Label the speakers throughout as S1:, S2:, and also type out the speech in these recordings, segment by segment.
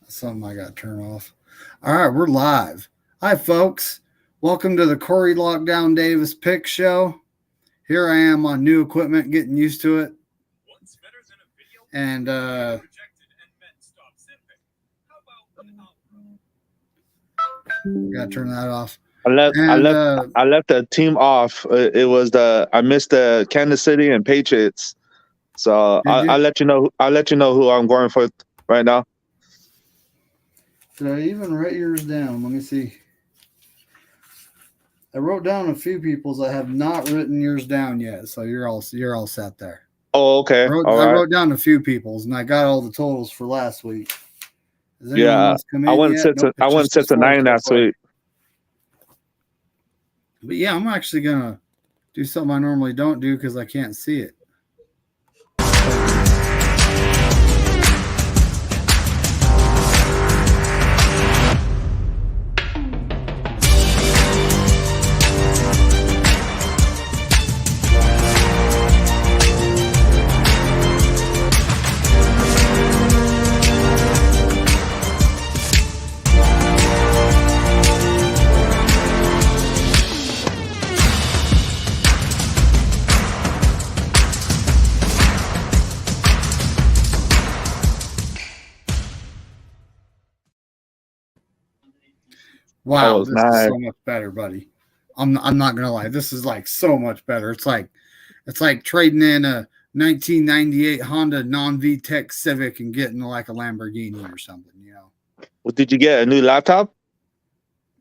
S1: That's something I got to turn off. All right, we're live. Hi, folks. Welcome to the Korey Lockdown Davis Pick Show. Here I am on new equipment, getting used to it. And gotta turn that off.
S2: I left the team off. It was I missed the Kansas City and Patriots. So I'll let you know. I'll let you know who I'm going for right now.
S1: Did I even write yours down? Let me see. I wrote down a few people's. I have not written yours down yet, so you're all set there.
S2: Oh, okay.
S1: I wrote down a few people's, and I got all the totals for last week.
S2: Yeah, I went set to 9 last week.
S1: But yeah, I'm actually gonna do something I normally don't do because I can't see it. Wow, this is so much better, buddy. I'm not gonna lie. This is like so much better. It's like trading in a 1998 Honda non-VTEC Civic and getting like a Lamborghini or something, you know.
S2: Well, did you get a new laptop?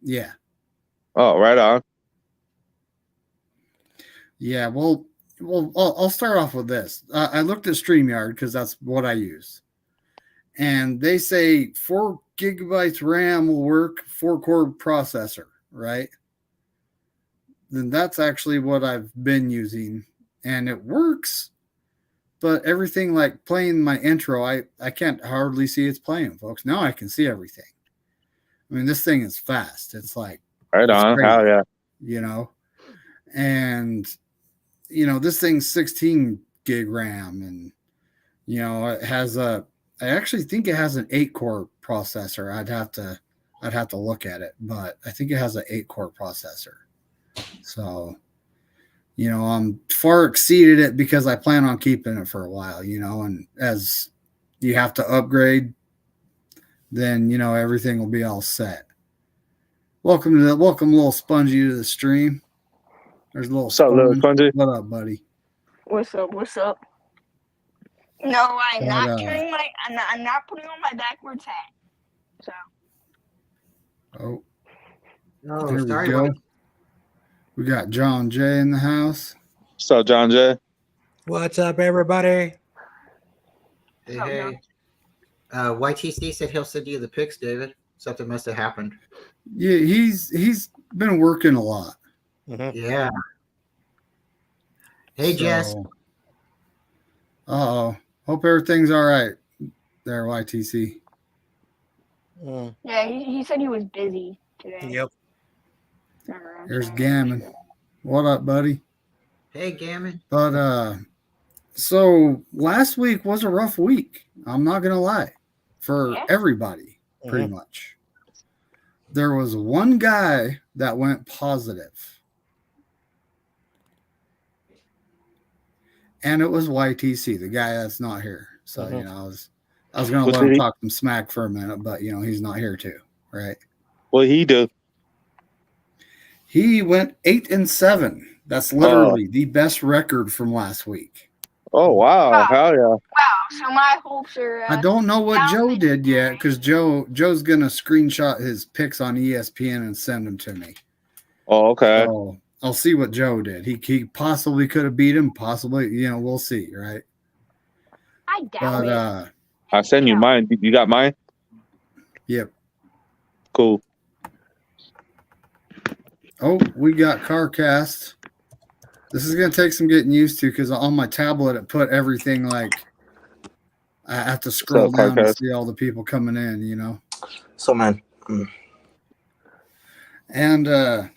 S1: Yeah.
S2: Oh, right on.
S1: Yeah, well, I'll start off with this. I looked at StreamYard because that's what I use. And they say 4 gigabytes RAM will work, 4-core processor, right? Then that's actually what I've been using. And it works, but everything like playing my intro, I can't hardly see it's playing, folks. Now I can see everything. I mean, this thing is fast. It's like
S2: right on.
S1: Crazy,
S2: hell yeah.
S1: You know? And, you know, this thing's 16 gig RAM and, you know, it has I actually think it has an 8-core processor. I'd have to look at it, but I think it has an 8-core processor. So, you know, I'm far exceeded it because I plan on keeping it for a while, you know, and as you have to upgrade, then, you know, everything will be all set. Welcome little Spongy to the stream. There's a little
S2: Spongy.
S1: What up, buddy?
S3: What's up? No, I'm not putting on my backwards hat. So.
S1: Oh.
S4: No,
S1: there
S4: sorry,
S1: we go.
S4: buddy.
S1: We got John J in the house.
S2: What's up, John J?
S5: What's up, everybody?
S4: Hey. YTC said he'll send you the pics, David. Something must have happened.
S1: Yeah, he's been working a lot.
S4: Mm-hmm. Yeah. Hey, Jess.
S1: Uh-oh. Hope everything's all right there, YTC.
S3: Yeah, he said he was busy today.
S5: Yep.
S1: There's Gammon. What up, buddy?
S4: Hey, Gammon.
S1: But so last week was a rough week. I'm not gonna lie, for everybody, pretty much. There was one guy that went positive, and it was YTC, the guy that's not here. So you know, I was gonna let him talk some smack for a minute, but you know, he's not here too, right?
S2: What he do?
S1: He went 8-7. That's literally the best record from last week.
S2: Oh wow! Hell yeah!
S3: Wow! So my hopes are.
S1: I don't know what Joe did yet because Joe's gonna screenshot his picks on ESPN and send them to me.
S2: Oh, okay.
S1: So I'll see what Joe did. He possibly could have beat him. Possibly, you know, we'll see, right?
S3: I doubt it.
S2: I'll send you mine. You got mine?
S1: Yep.
S2: Cool.
S1: Oh, we got CarCast. This is going to take some getting used to because on my tablet it put everything like I have to scroll down to see all the people coming in, you know.
S5: So, man.
S1: And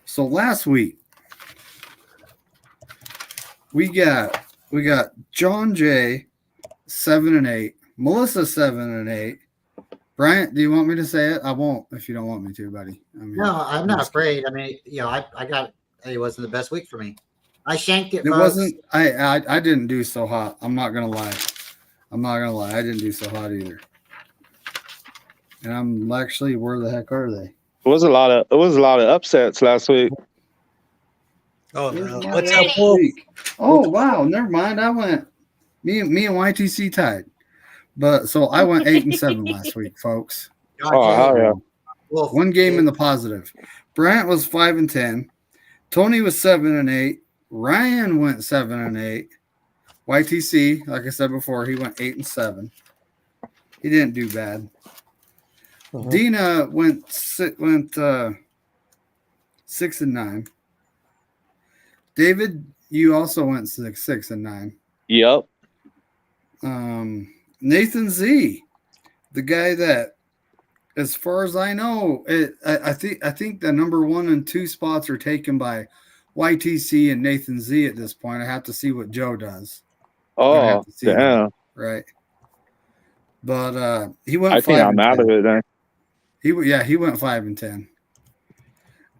S1: so last week we got John J 7-8, Melissa 7-8, Bryant, do you want me to say it? I won't if you don't want me to, buddy. I mean,
S4: No, I'm not afraid. I mean, it wasn't the best week for me. I shanked it,
S1: It
S4: folks.
S1: wasn't. I didn't do so hot. I'm not gonna lie. I didn't do so hot either. And I'm actually, where the heck are they?
S2: It was a lot of upsets last week.
S5: Oh,
S1: There's
S5: no.
S1: one
S5: What's
S1: last
S5: up, Wolf?
S1: week. Oh wow, never mind. I went. Me and YTC tied, but so I went 8-7 last week, folks.
S2: Oh, hell yeah.
S4: Wolf,
S1: One game in the positive. Bryant was 5-10. Tony was 7-8. Ryan went 7-8. YTC, like I said before, he went 8-7. He didn't do bad. Dina went 6-9. David, you also went 6-9.
S2: Yep.
S1: Nathan Z, the guy that, as far as I know, I think the number 1 and 2 spots are taken by YTC and Nathan Z at this point. I have to see what Joe does.
S2: Oh, damn.
S1: That, right. But he went.
S2: I think I'm out of it then.
S1: He went 5-10,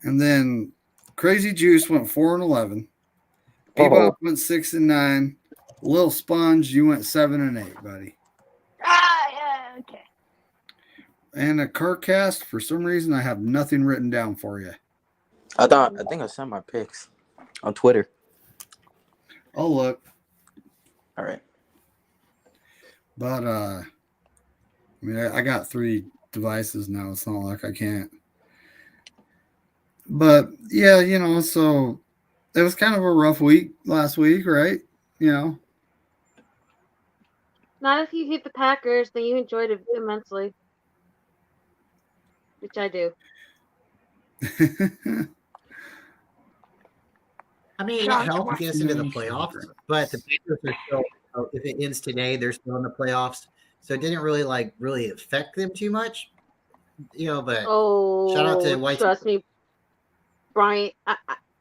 S1: and then Crazy Juice went 4-11. Bebop went 6-9. Lil Sponge, you went 7-8, buddy.
S3: Yeah, okay.
S1: And a CarCast, for some reason, I have nothing written down for you.
S6: I think I sent my pics on Twitter.
S1: Oh, look.
S6: All right.
S1: But, I mean, I got 3 devices now. It's not like I can't. But, yeah, so it was kind of a rough week last week, right?
S7: Not if you hate the Packers, then you enjoyed it immensely. Which I do.
S4: I mean, it helped get us into the playoffs, but the Packers are still. If it ends today, they're still in the playoffs, so it didn't really affect them too much, But shout out to White.
S7: Trust me, Brian.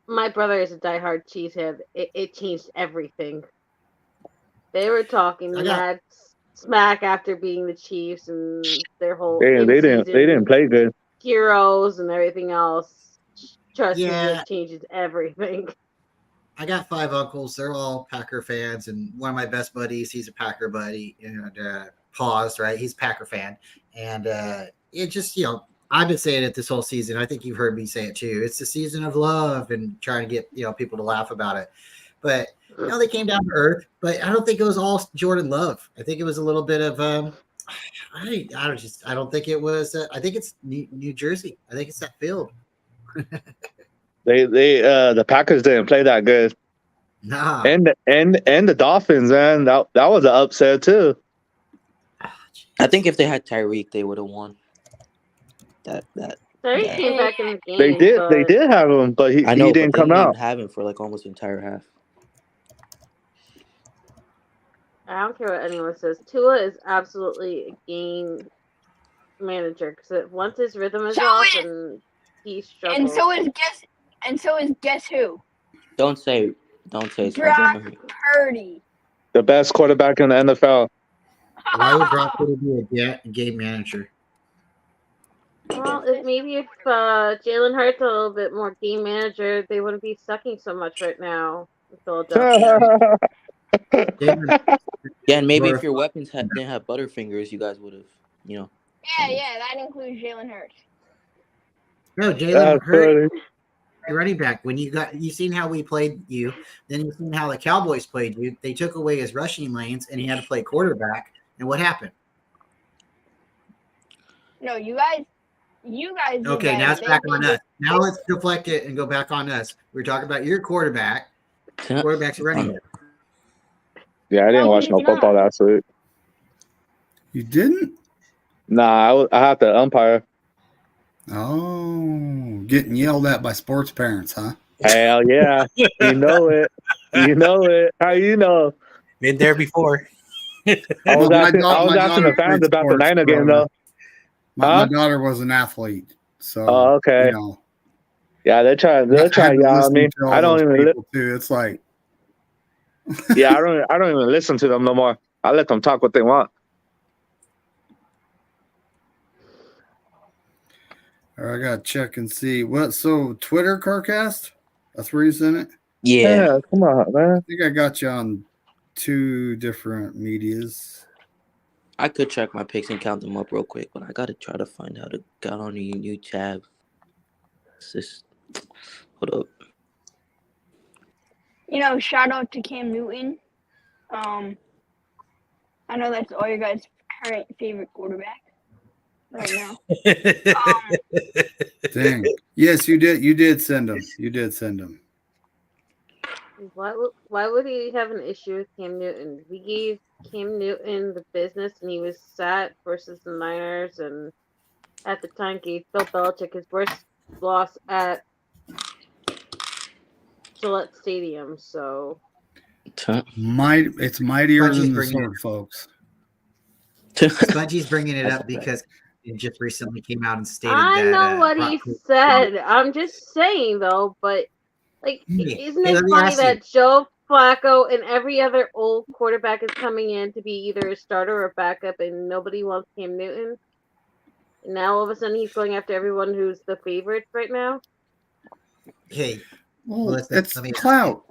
S7: My brother is a diehard Cheesehead. It changed everything. They were talking mad smack after beating the Chiefs and their whole.
S2: They didn't play good.
S7: Heroes and everything else. Trust me,
S4: Yeah.
S7: it changes everything.
S4: I got 5 uncles. They're all Packer fans, and one of my best buddies, he's a Packer buddy. And Paws, right? He's a Packer fan, and it just I've been saying it this whole season. I think you've heard me say it too. It's the season of love and trying to get people to laugh about it. But they came down to earth. But I don't think it was all Jordan Love. I think it was a little bit of I don't think it was. I think it's New Jersey. I think it's that field.
S2: The Packers didn't play that good.
S4: Nah.
S2: And the Dolphins, man, that was an upset too.
S6: I think if they had Tyreek, they would have won.
S7: Tyreek came back in the game.
S2: They did have him, but he didn't come out.
S6: Didn't have him for like almost the entire half.
S7: I don't care what anyone says. Tua is absolutely a game manager because once his rhythm is off, and he struggles.
S3: And so is guess who?
S6: Don't say
S3: Brock Purdy.
S2: The best quarterback in the NFL.
S4: Why would Brock Purdy be a game manager?
S7: Well, if Jalen Hurts a little bit more game manager, they wouldn't be sucking so much right now in Philadelphia.
S6: Yeah, and maybe if your weapons didn't have Butterfingers, you guys would have,
S3: Yeah, that includes Jalen Hurts.
S4: No, Jalen Hurts, running back. When you seen how we played you, then you seen how the Cowboys played you. They took away his rushing lanes, and he had to play quarterback. And what happened?
S3: No, you guys.
S4: Okay, now it's back on us. Now let's deflect it and go back on us. We're talking about your quarterback. Quarterback's running back.
S2: Yeah, I didn't watch no football last week.
S1: You didn't?
S2: Nah, I have to umpire.
S1: Oh, getting yelled at by sports parents, huh?
S2: Hell yeah. You know it. How you know?
S5: Been there before.
S2: I was asking the fans about the Niner game, though.
S1: My daughter was an athlete, so.
S2: Oh, okay. Yeah, they're trying to yell at me. I don't even listen.
S1: It's like.
S2: Yeah, I don't even listen to them no more. I let them talk what they want.
S1: All right, I gotta check and see what. So Twitter Carcast, that's where you sent it.
S6: Yeah.
S2: Come on, man.
S1: I think I got you on 2 different medias.
S6: I could check my picks and count them up real quick, but I gotta try to find how to get on a new tab. Hold up.
S3: Shout out to Cam Newton. I know that's all your guys' current favorite quarterback right now.
S1: Dang. Yes, you did. You did send him. You did send him.
S7: Why would he have an issue with Cam Newton? We gave Cam Newton the business, and he was sat versus the Niners, and at the time gave Bill Belichick his worst loss at Gillette Stadium. So
S1: it's mightier than the sword, folks.
S4: Spongy's bringing it up because it just recently came out and stated
S7: I
S4: that.
S7: know what he said. I'm just saying though, but isn't it funny that Joe Flacco and every other old quarterback is coming in to be either a starter or a backup, and nobody wants Cam Newton? And now all of a sudden he's going after everyone who's the favorites right now.
S4: Hey,
S1: it's clout.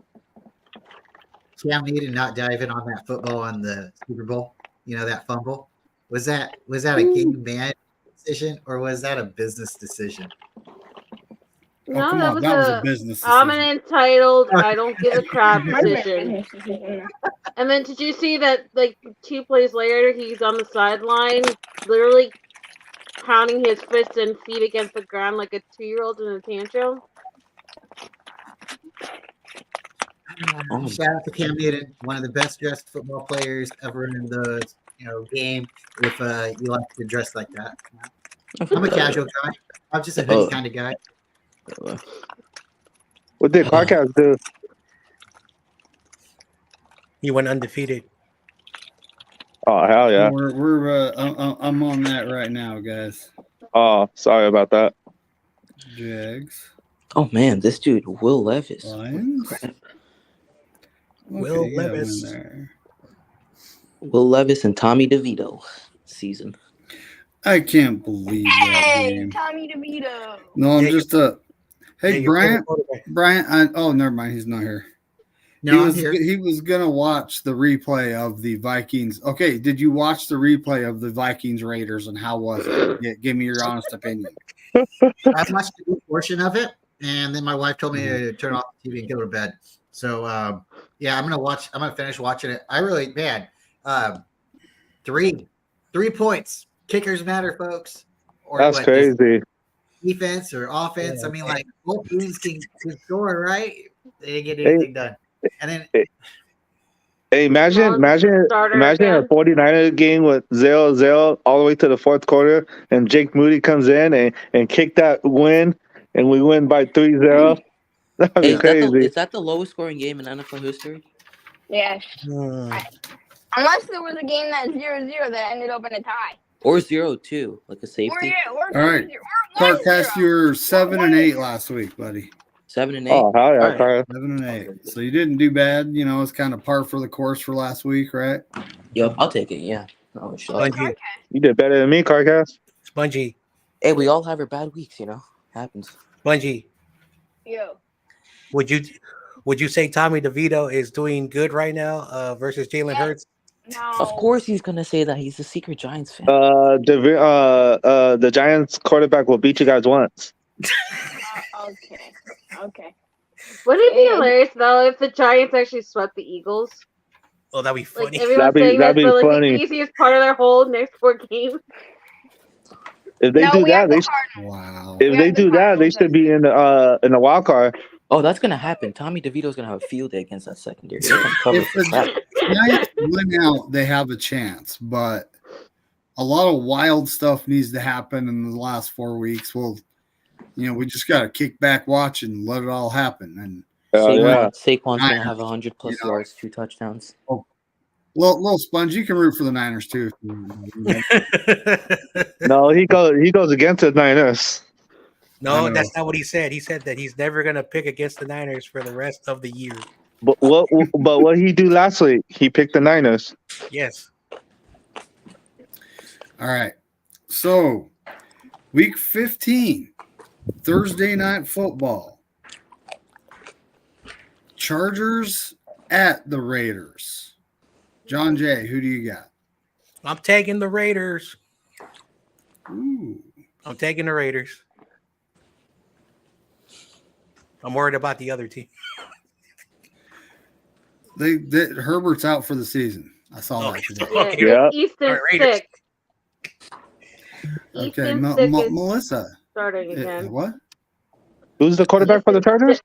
S4: Cam Newton not diving on that football on the Super Bowl. That fumble. Was that a game man decision or was that a business decision?
S7: No,
S1: that was a business decision.
S7: I'm an entitled, I don't give a crap decision. And then did you see that, 2 plays later, he's on the sideline, literally pounding his fists and feet against the ground like a 2-year-old in a tantrum?
S4: Shout out to Cam Newton, one of the best dressed football players ever in the game. If you like to dress like that, I'm a casual guy. I'm just a hoodie kind of guy.
S2: What did Carcast do?
S5: He went undefeated.
S2: Oh hell yeah!
S1: I'm on that right now, guys.
S2: Oh, sorry about that.
S1: Jags.
S6: Oh man, this dude Will Levis.
S1: Lions.
S5: Will Levis.
S6: Will Levis and Tommy DeVito season.
S1: I can't believe that game.
S3: Tommy DeVito.
S1: No, I'm just a. Hey, Bryant. Never mind. He's not here.
S4: No,
S1: he was gonna watch the replay of the Vikings. Okay, did you watch the replay of the Vikings Raiders and how was it? Give me your honest opinion.
S4: I watched a good portion of it, and then my wife told me to turn off the TV and go to bed. So I'm gonna finish watching it. I really, man, 3 points. Kickers matter, folks.
S2: Or that's crazy.
S4: Defense or offense. Yeah. I mean, both teams can score, right? They didn't get anything done. And then,
S2: imagine a 49er game with 0-0 all the way to the fourth quarter, and Jake Moody comes in and kick that win, and we win by 3-0. That'd be crazy.
S6: Is that the lowest scoring game in NFL history?
S3: Yes. Unless there was a game that's 0-0 that ended up in a tie.
S6: Or 0-2, like a safety.
S1: All right. Carcast, you were 7-8 last week, buddy.
S6: 7-8.
S2: Oh, hell yeah.
S6: Right.
S1: 7-8. So you didn't do bad. It's kind of par for the course for last week, right?
S6: Yep, I'll take it. Yeah.
S5: Spongy.
S2: You did better than me, Carcast.
S5: Spongy.
S6: Hey, we all have our bad weeks, Happens.
S5: Spongy.
S3: Yo.
S5: Would you say Tommy DeVito is doing good right now versus Jalen Hurts?
S3: No.
S6: Of course he's gonna say that. He's a secret Giants fan.
S2: The Giants quarterback will beat you guys once.
S3: Okay.
S7: Would it be hilarious though if the Giants actually swept the Eagles?
S5: Oh, that'd be funny.
S7: Everyone's saying that's funny. The easiest part of their whole next 4 games.
S2: If they do that, they should be in the wild card.
S6: Oh, that's gonna happen. Tommy DeVito's gonna have a field day against that secondary.
S1: If the Giants win out, they have a chance, but a lot of wild stuff needs to happen in the last 4 weeks. Well, we just got to kick back, watch, and let it all happen. And
S6: Saquon's gonna have 100+ yards, 2 touchdowns.
S1: Oh, little Sponge, you can root for the Niners too.
S2: No, he goes against the Niners.
S5: No, that's not what he said. He said that he's never gonna pick against the Niners for the rest of the year.
S2: But what he do last week? He picked the Niners.
S5: Yes.
S1: All right. So Week 15, Thursday night football. Chargers at the Raiders. John Jay, who do you got?
S5: I'm taking the Raiders.
S1: Ooh.
S5: I'm taking the Raiders. I'm worried about the other team.
S1: Herbert's out for the season. I saw that today.
S5: Okay.
S2: Yeah.
S7: Easton's
S5: Raiders.
S7: sick.
S1: Okay,
S7: Easton's sick is
S1: Melissa.
S7: starting again.
S1: What?
S2: Who's the quarterback for the Chargers?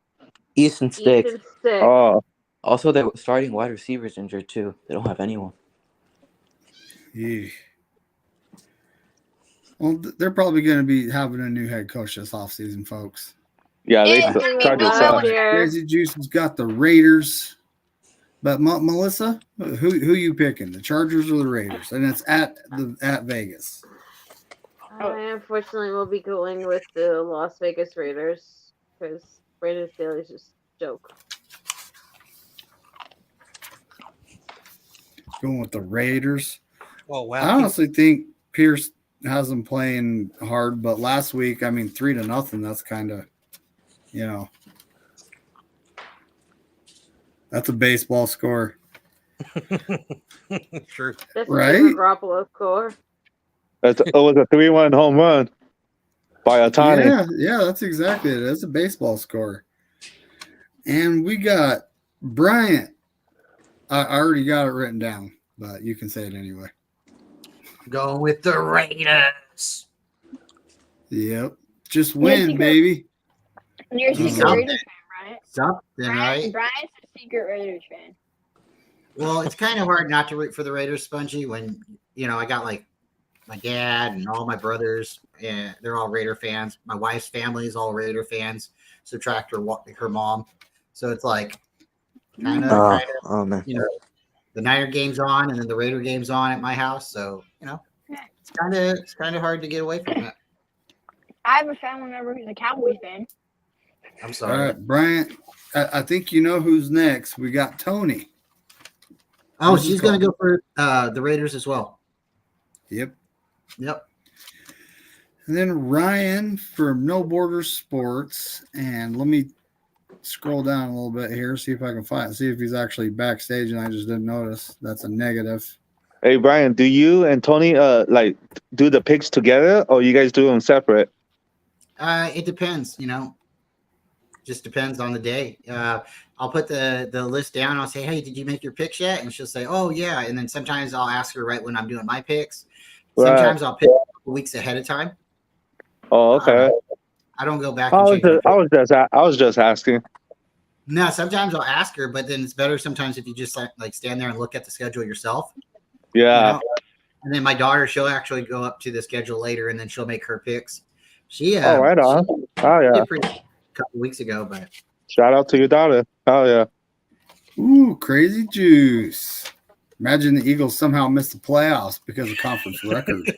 S6: Easton Stick.
S7: Easton's sick.
S2: Oh,
S6: Also, their starting wide receivers injured too. They don't have anyone.
S1: Yeah. Well, they're probably going to be having a new head coach this offseason, folks.
S2: yeah, they
S3: It's gonna be
S2: Chargers
S3: Bill
S2: suck.
S3: Belichick.
S1: Crazy Juice has got the Raiders. But Melissa, who you picking? The Chargers or the Raiders? And it's at Vegas.
S7: I unfortunately will be going with the Las Vegas Raiders because Brandon Staley's just a joke.
S1: Going with the Raiders.
S5: Oh, wow.
S1: I honestly think Pierce has them playing hard, but last week, 3-0. That's kind of, that's a baseball score,
S5: True.
S7: That's
S1: Right?
S7: a Garoppolo score.
S2: It was a 3-1 home run by Otani.
S1: Yeah, that's exactly it. That's a baseball score. And we got Bryant. I already got it written down, but you can say it anyway.
S4: Going with the Raiders.
S1: Yep. Just win,
S3: secret-
S1: baby.
S3: And you're a secret
S4: Something.
S3: Raiders fan, right?
S4: Something, right?
S3: Brian's a secret Raiders fan.
S4: Well, it's kind of hard not to root for the Raiders, Spongy, when, I got like my dad and all my brothers, and they're all Raider fans. My wife's family is all Raider fans. Subtract her mom. So it's like kind of,
S6: Oh man.
S4: the Niner game's on and then the Raider game's on at my house. So, it's kind of hard to get away from that.
S3: I have a family member who's a Cowboys fan.
S4: I'm
S1: All
S4: sorry.
S1: right, Bryant. I think you know who's next. We got Tony.
S4: Oh, she's going to go for the Raiders as well.
S1: Yep.
S4: Yep.
S1: And then Ryan from No Borders Sports. And let me scroll down a little bit here, see if I can see if he's actually backstage, and I just didn't notice. That's a negative.
S2: Hey, Brian, do you and Tony do the picks together, or you guys do them separate?
S4: It depends, just depends on the day. I'll put the list down. I'll say, hey, did you make your picks yet? And she'll say, oh, yeah. And then sometimes I'll ask her right when I'm doing my picks. Sometimes I'll pick a couple weeks ahead of time.
S2: Oh, okay.
S4: I don't go back.
S2: I
S4: And change my picks.
S2: was just asking.
S4: No, sometimes I'll ask her, but then it's better sometimes if you just like stand there and look at the schedule yourself.
S2: Yeah.
S4: And then my daughter, she'll actually go up to the schedule later, and then she'll make her picks. She
S2: Oh, right on. Oh, yeah.
S4: did pretty a couple weeks ago, but
S2: Shout out to your daughter. Oh, yeah.
S1: Ooh, crazy juice. Imagine the Eagles somehow missed the playoffs because of conference record.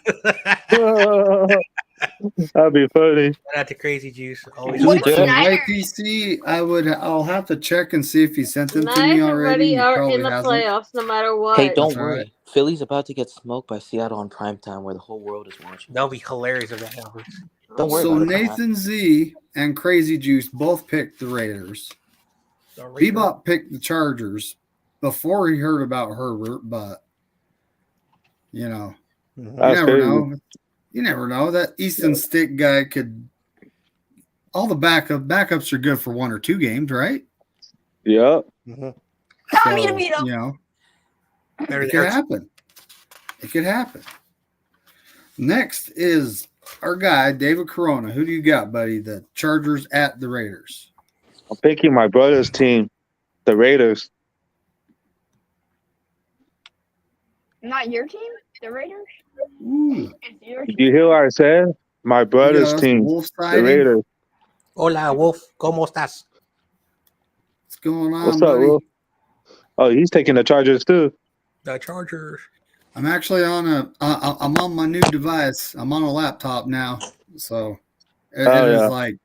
S2: That'd be funny.
S5: Shout out to Crazy Juice. Always
S3: What
S5: smart.
S3: about
S1: Right,
S3: Niners?
S1: PC, I'll have to check and see if he sent them to me
S7: Niners
S1: already. He
S7: are
S1: probably
S7: in the
S1: hasn't.
S7: playoffs no matter what.
S6: Hey, don't
S1: That's all
S6: worry.
S1: right.
S6: Philly's about to get smoked by Seattle on primetime where the whole world is watching.
S5: That'll be hilarious if that happens.
S6: Don't worry
S1: So
S6: about it.
S1: Nathan Z and Crazy Juice both picked the Raiders. Bebop picked the Chargers before he heard about Herbert, but you
S5: Mhm.
S2: That's
S1: never
S2: crazy.
S1: know. You never know. That Easton Stick guy could. All the backups are good for 1 or 2 games, right?
S2: Yep.
S5: Mhm.
S3: Tommy
S1: So,
S3: DeVito.
S5: There-
S1: it could happen. It could happen. Next is our guy, David Corona. Who do you got, buddy? The Chargers at the Raiders.
S2: I'm picking my brother's team, the Raiders.
S3: Not your team, the Raiders.
S1: Ooh,
S3: It's your
S2: Did
S3: team.
S2: you hear what I said? My brother's
S1: us
S2: team,
S1: Wolf
S2: the
S1: siding.
S2: Raiders.
S5: Hola, Wolf. ¿Cómo estás?
S1: What's going on,
S2: What's up,
S1: buddy?
S2: Wolf? Oh, he's taking the Chargers too.
S5: The Chargers.
S1: I'm actually on I'm on my new device. I'm on a laptop now, so it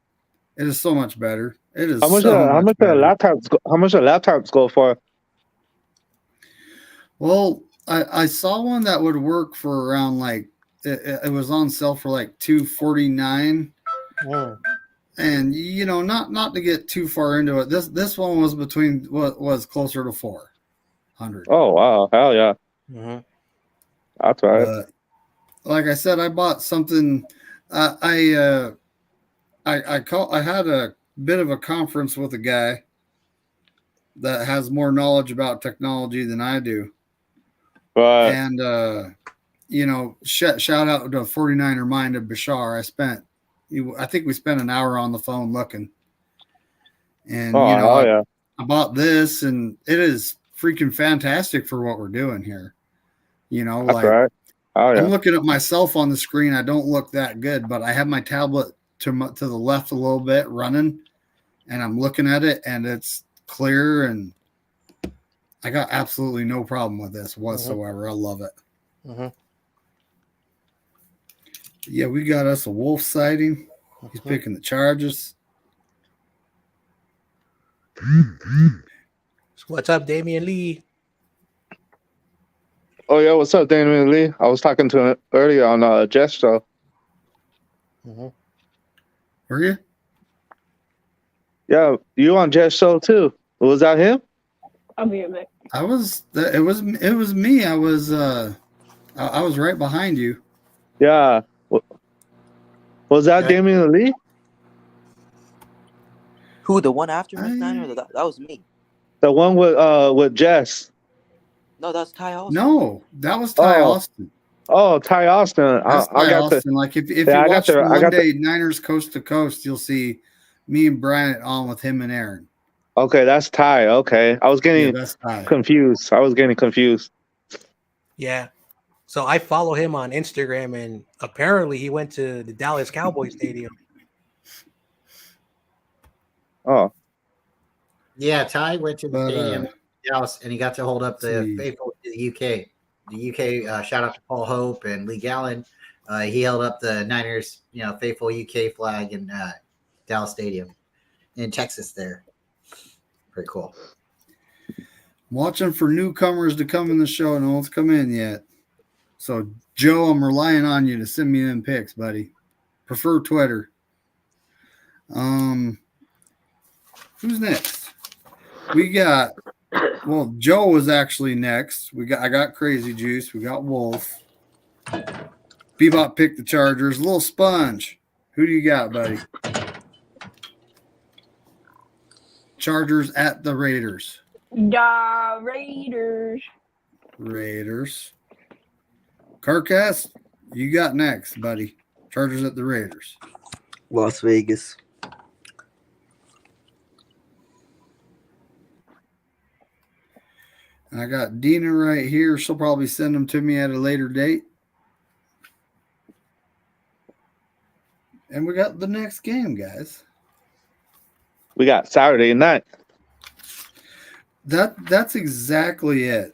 S1: is so much better. It is
S2: How much?
S1: so
S2: How much
S1: better.
S2: How much the laptops go for?
S1: Well, I saw one that would work for around it was on sale for like $249. And not to get too far into it, this one was between what was closer to 400.
S2: Oh wow, hell yeah. That's right.
S1: But like I said, I bought something. I had a bit of a conference with a guy that has more knowledge about technology than I do.
S2: Right.
S1: And shout out to 49er Mind of Bashar. I think we spent an hour on the phone looking. And I bought this, and it is freaking fantastic for what we're doing here.
S2: That's right. Oh, yeah.
S1: I'm looking at myself on the screen. I don't look that good, but I have my tablet to the left a little bit running, and I'm looking at it, and it's clear, and I got absolutely no problem with this whatsoever. I love it. Yeah, we got us a wolf sighting. He's picking the charges.
S5: What's up, Damian Lee?
S2: Oh yeah, what's up, Damian Lee? I was talking to him earlier on Jess show.
S1: Were you?
S2: Yeah, you on Jess show too. Was that him?
S3: I'll be a bit.
S1: It was me. I was right behind you.
S2: Yeah. Was that Damian Lee?
S6: Who, the one after Miss Niner? That was me.
S2: The one with Jess.
S6: No, that's Ty Austin.
S1: No, that was Ty Austin.
S2: Oh, Ty Austin.
S1: That's Ty Austin. Like if you watch the One Day Niners Coast to Coast, you'll see me and Bryant on with him and Aaron.
S2: Okay, that's Ty. Okay, I was getting confused.
S5: Yeah. So I follow him on Instagram, and apparently he went to the Dallas Cowboys Stadium.
S2: Oh.
S4: Yeah, Ty went to the stadium in Dallas, and he got to hold up the faithful to the UK. The UK, shout out to Paul Hope and Lee Gallen. He held up the Niners, faithful UK flag in Dallas Stadium in Texas there. Pretty cool.
S1: Watching for newcomers to come in the show. No one's come in yet. So, Joe, I'm relying on you to send me them pics, buddy. Prefer Twitter. Who's next? We got, Joe was actually next. I got Crazy Juice. We got Wolf. Bebop picked the Chargers. Little Sponge. Who do you got, buddy? Chargers at the Raiders.
S3: The Raiders.
S1: Raiders. Carcass, you got next, buddy. Chargers at the Raiders.
S6: Las Vegas.
S1: And I got Dina right here. She'll probably send them to me at a later date. And we got the next game, guys.
S2: We got Saturday night.
S1: That's exactly it.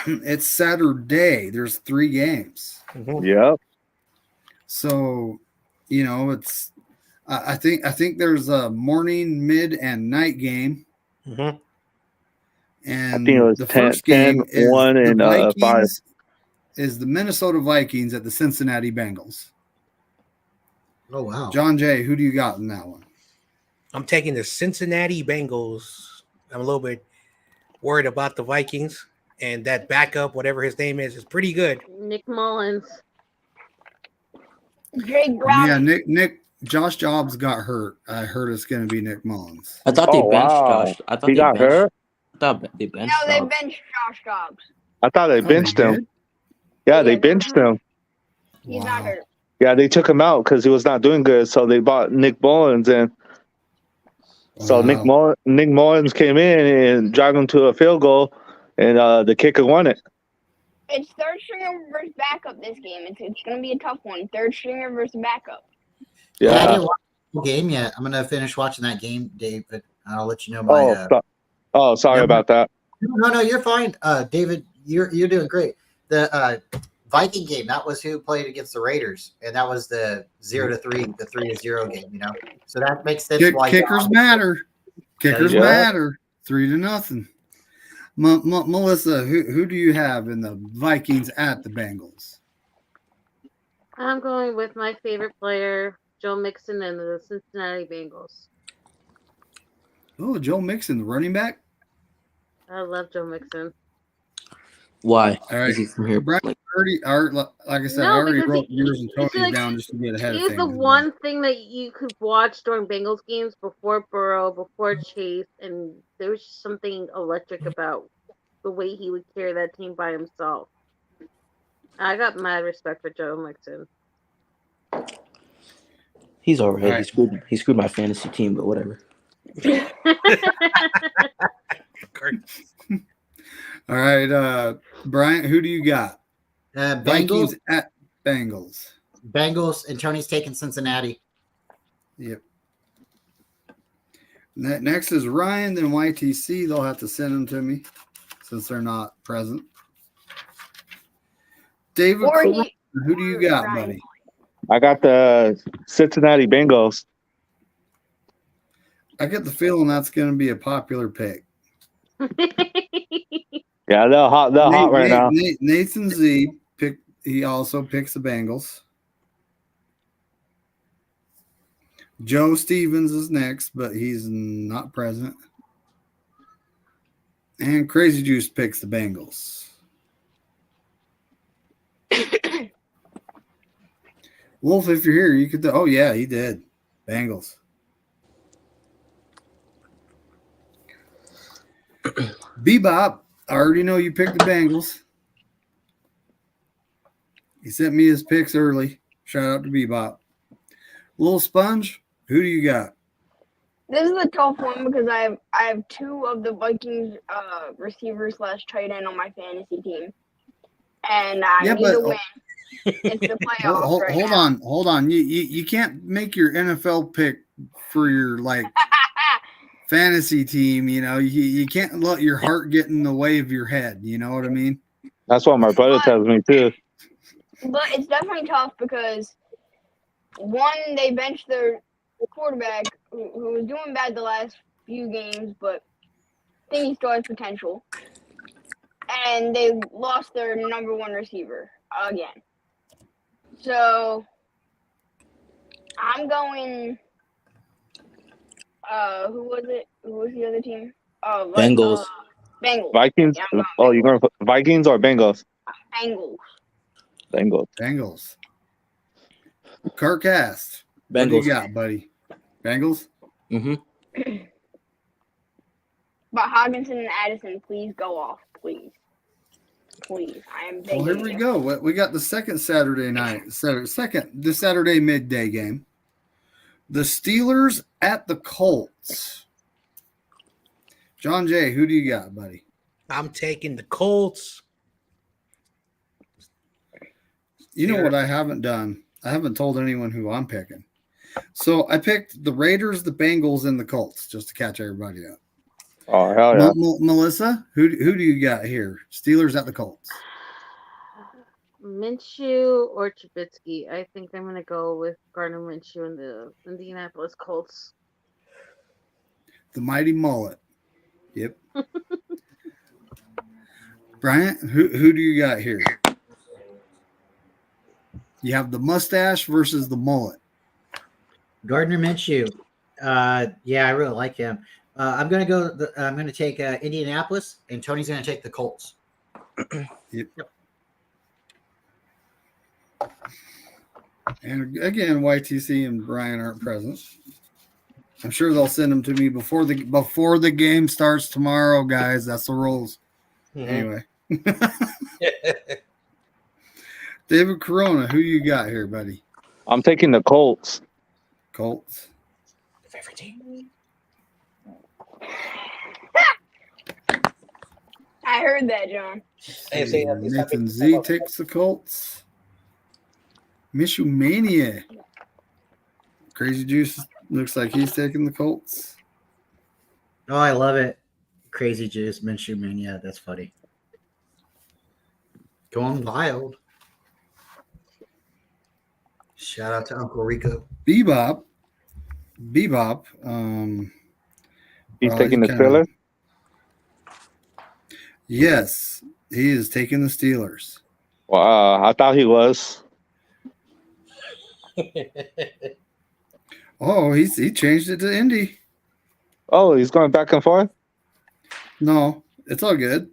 S1: It's Saturday. There's 3 games.
S2: Yep.
S1: So, it's I think there's a morning, mid, and night game.
S2: Mm-hmm.
S1: And
S2: I think it was
S1: the first game
S2: 10, is 1, and 5.
S1: Is the Minnesota Vikings at the Cincinnati Bengals.
S4: Oh wow.
S1: John Jay, who do you got in that one?
S5: I'm taking the Cincinnati Bengals. I'm a little bit worried about the Vikings, and that backup, whatever his name is pretty good.
S7: Nick Mullins.
S3: Jake Brown.
S1: Yeah, Nick. Josh Jobs got hurt. I heard it's going to be Nick Mullins.
S6: I thought they benched Josh. I thought
S2: he got hurt.
S6: I thought they benched.
S3: No, they benched Josh Dobbs.
S2: I thought they benched him. Yeah, they benched him.
S3: He's not hurt.
S2: Yeah, they took him out because he was not doing good. So they bought Nick Mullins in. So Nick Mullins came in and dragged him to a field goal, and the kicker won it.
S3: It's third stringer versus backup this game. It's going to be a tough one. Third stringer versus backup.
S2: Yeah.
S4: I didn't watch the game yet. I'm going to finish watching that game, David. I'll let you know my.
S2: Sorry about that.
S4: No, you're fine. David, you're doing great. The Viking game, that was who played against the Raiders, and that was the 0-3, the 3-0 game. So that makes sense. Why
S1: kickers matter. Kickers matter. 3-0. Melissa, who do you have in the Vikings at the Bengals?
S7: I'm going with my favorite player, Joe Mixon, and the Cincinnati Bengals.
S1: Oh, Joe Mixon, the running back.
S7: I love Joe Mixon.
S6: Why?
S1: All right.
S6: Is he from here?
S1: Brian,
S6: Like,
S1: like I said, I
S7: No,
S1: already
S7: because
S1: wrote yours and
S7: he's
S1: Tony's
S7: like
S1: down just to get ahead of
S7: he's
S1: things.
S7: the one thing that you could watch during Bengals games before Burrow, before Chase, and there was just something electric about the way he would carry that team by himself. I got mad respect for Joe Mixon.
S6: he's all right.
S1: All right.
S6: He screwed my fantasy team, but whatever.
S1: All right, Brian, who do you got?
S4: Bengals.
S1: Vikings at Bengals.
S4: Bengals, and Tony's taking Cincinnati.
S1: Yep. Next is Ryan, then YTC. They'll have to send them to me since they're not present. David, who do you got, buddy?
S2: I got the Cincinnati Bengals.
S1: I get the feeling that's going to be a popular pick.
S2: Yeah, they're hot right now.
S1: Nathan Z he also picks the Bengals. Joe Stevens is next, but he's not present. And Crazy Juice picks the Bengals. Wolf, if you're here, you could. Oh yeah, he did. Bengals. Bebop, I already know you picked the Bengals. He sent me his picks early. Shout out to Bebop. Little Sponge, who do you got?
S3: This is a tough one because I have two of the Vikings receivers / tight end on my fantasy team, and I need to win. It's the playoffs.
S1: Hold on. You can't make your NFL pick for your fantasy team. You know, you can't let your heart get in the way of your head. You know what I mean?
S2: That's what my brother tells me too.
S3: But it's definitely tough because one, they benched their quarterback who was doing bad the last few games, but I think he still has potential. And they lost their number one receiver again. So I'm going. Who was it? Who was the other team?
S6: Bengals.
S3: Bengals.
S2: Vikings.
S3: Yeah,
S2: You're going for Vikings or Bengals?
S3: Bengals.
S2: Bengals.
S1: Carcast. What do you got, buddy? Bengals?
S6: Mm-hmm.
S3: But Hogginson and Addison, please go off. Please. I am begging.
S1: Well, here we go. We got the second Saturday midday game. The Steelers at the Colts. John Jay, who do you got, buddy?
S5: I'm taking the Colts.
S1: You know what I haven't done? I haven't told anyone who I'm picking. So I picked the Raiders, the Bengals, and the Colts just to catch everybody up.
S2: Oh, hell yeah.
S1: Melissa, who do you got here? Steelers at the Colts.
S7: Minshew or Trubisky? I think I'm going to go with Gardner Minshew and the Indianapolis Colts.
S1: The mighty mullet. Yep. Bryant, who do you got here? You have the mustache versus the mullet.
S4: Gardner Minshew. Yeah, I really like him. I'm going to go. I'm going to take Indianapolis, and Tony's going to take the Colts.
S1: Yep. And again, YTC and Brian aren't present. I'm sure they'll send them to me before the game starts tomorrow, guys. That's the rules. Mm-hmm. Anyway. David Corona, who you got here, buddy?
S2: I'm taking the Colts.
S1: Colts.
S5: Favorite team.
S3: I heard that, John.
S1: Nathan Z takes the Colts. Mishu Mania. Crazy Juice looks like he's taking the Colts.
S4: Oh, I love it. Crazy Juice, Minshew Mania. That's funny. Going wild. Shout out to Uncle Rico.
S1: Bebop.
S2: He's taking the Steelers?
S1: Yes, he is taking the Steelers.
S2: Wow, I thought he was.
S1: Oh, he changed it to Indy.
S2: Oh, he's going back and forth.
S1: No, it's all good.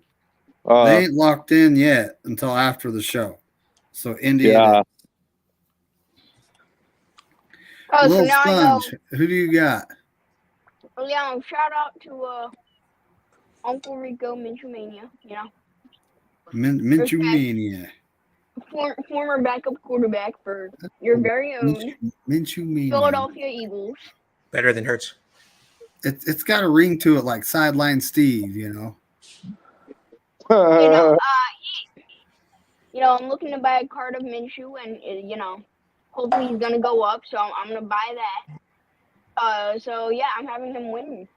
S1: They ain't locked in yet until after the show. So Indy.
S2: Yeah.
S3: Oh,
S1: Little
S3: so now
S1: Sponge, who do you got?
S3: I know. Yeah, shout out to Uncle Rico Minchumania. You know,
S1: Minchumania.
S3: Former backup quarterback for your very own
S1: Minchumania.
S3: Philadelphia Eagles.
S5: Better than Hurts.
S1: It's got a ring to it, like Sideline Steve. You know.
S3: I'm looking to buy a card of Minshew, and hopefully he's gonna go up. So I'm gonna buy that. So yeah, I'm having him win.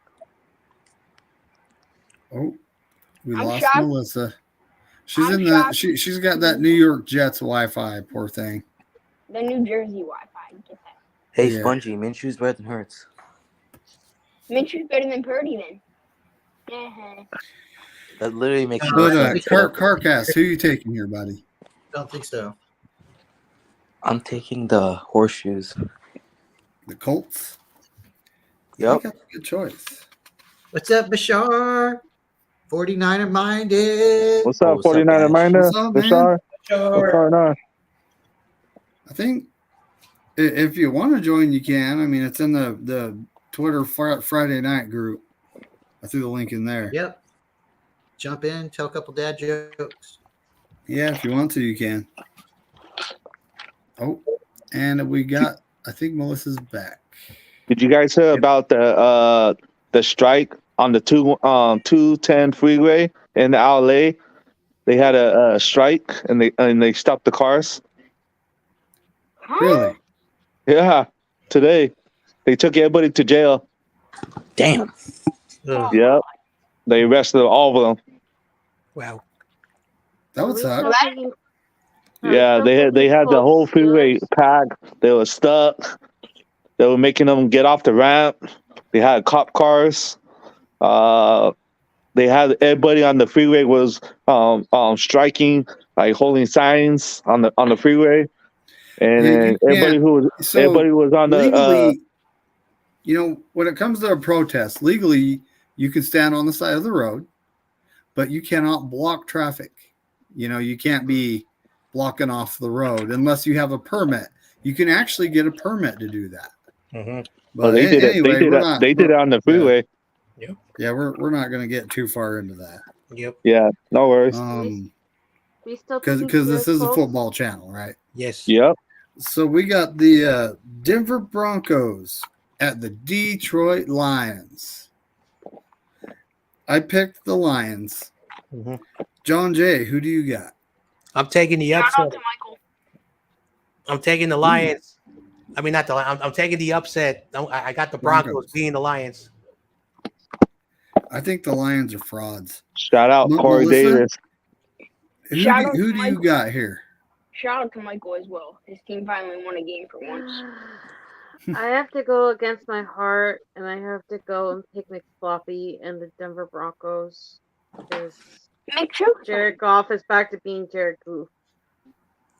S1: Oh, we
S3: I'm
S1: lost
S3: shocked.
S1: Melissa. She's she's got that New York Jets Wi-Fi. Poor thing.
S3: The New Jersey Wi-Fi. Get that.
S6: Hey,
S1: Yeah.
S6: Spongy, Minshew's better than Hurts.
S3: Minshew's better than Purdy then. Yeah.
S6: That literally makes
S1: But
S6: sense.
S1: Carcass, who you taking here, buddy?
S4: Don't think so.
S6: I'm taking the horseshoes.
S1: The Colts.
S6: Yep.
S1: I think that's a good choice.
S4: What's up, Bashar? 49er minded.
S2: What's up,
S6: What's up,
S2: 49er
S6: guys?
S2: Minder?
S1: What's up, man?
S2: Bashar? What's going on?
S1: I think if you want to join, you can. I mean, it's in the Twitter Friday night group. I threw the link in there.
S4: Yep. Jump in, tell a couple dad jokes.
S1: Yeah, if you want to, you can. Oh, and we got. I think Melissa's back.
S2: Did you guys hear about the strike on the 210 freeway in LA? They had a strike and they stopped the cars.
S1: Really?
S2: Yeah, today they took everybody to jail.
S6: Damn.
S7: Oh,
S2: Yep, they arrested all of them.
S5: Wow.
S1: That would suck.
S2: Yeah, they had the whole freeway packed. They were stuck. They were making them get off the ramp. They had cop cars. They had everybody on the freeway was striking, like holding signs on the freeway, and then everybody was on
S1: legally, when it comes to a protest, legally you can stand on the side of the road, but you cannot block traffic. You can't be blocking off the road unless you have a permit. You can actually get a permit to do that.
S5: Mm-hmm.
S1: But
S2: they did it. They did it on the freeway.
S1: Yeah, we're not going to get too far into that.
S5: Yep.
S2: Yeah, no worries.
S1: Because this is a football channel, right?
S5: Yes.
S2: Yep.
S1: So we got the Denver Broncos at the Detroit Lions. I picked the Lions.
S5: Mm-hmm.
S1: John Jay, who do you got?
S5: I'm taking the
S3: Shout out
S5: upset.
S3: to Michael.
S5: I'm taking the Lions. I mean, not the Lions. I'm taking the upset. I got the Broncos being the Lions.
S1: I think the Lions are frauds.
S2: Shout out Korey Davis.
S1: Who do you got here?
S3: Shout out to Michael as well. His team finally won a game for once.
S7: I have to go against my heart, and I have to go and pick McFloppy and the Denver Broncos because Jared Goff is back to being Jared Goof.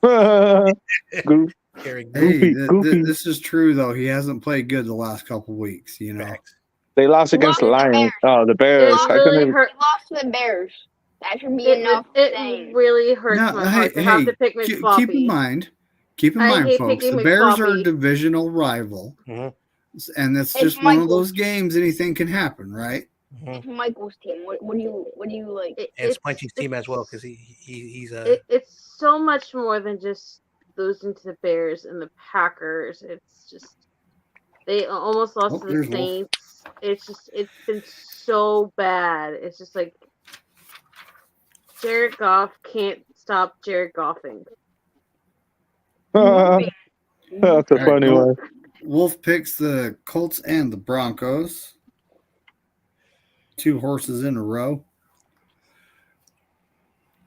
S2: Goofy.
S1: Hey, this is true though. He hasn't played good the last couple weeks.
S2: They lost against the Lions. The Bears.
S3: They lost to the Bears. That should be enough.
S7: It really hurts my heart to have to pick McFloppy.
S1: Keep in mind, folks, the Bears are a divisional rival, and it's just one of those games. Anything can happen, right?
S3: It's Michael's team. What do you like?
S5: It's Punchy's team as well because he's a.
S7: It's so much more than just losing to the Bears and the Packers. It's just they almost lost to the Saints. It's been so bad. It's just like Jared Goff can't stop Jared Goffing.
S2: That's a funny one.
S1: Wolf picks the Colts and the Broncos. 2 horses in a row.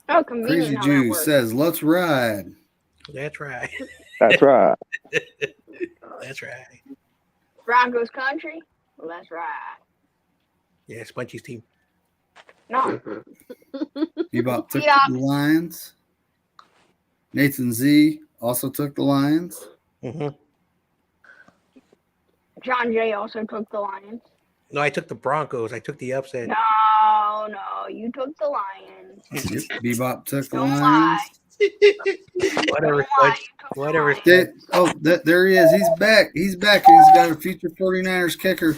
S3: Oh, convenient.
S1: Crazy Jew says, "Let's ride."
S5: That's right.
S2: That's right.
S5: That's right.
S3: Broncos country. Well, that's right.
S5: Yeah, it's Punchy's team.
S3: No.
S1: You took the Lions. Nathan Z also took the Lions.
S5: Mm-hmm.
S3: John Jay also took the Lions.
S5: No, I took the Broncos. I took the upset.
S3: No, you took the Lions.
S1: Yep, Bebop took the
S3: Don't
S1: Lions.
S5: Whatever,
S3: Don't lie,
S5: Fudge.
S3: you took the
S5: Whatever.
S3: Lions.
S1: There he is. He's back. He's back, and he's got a future 49ers kicker.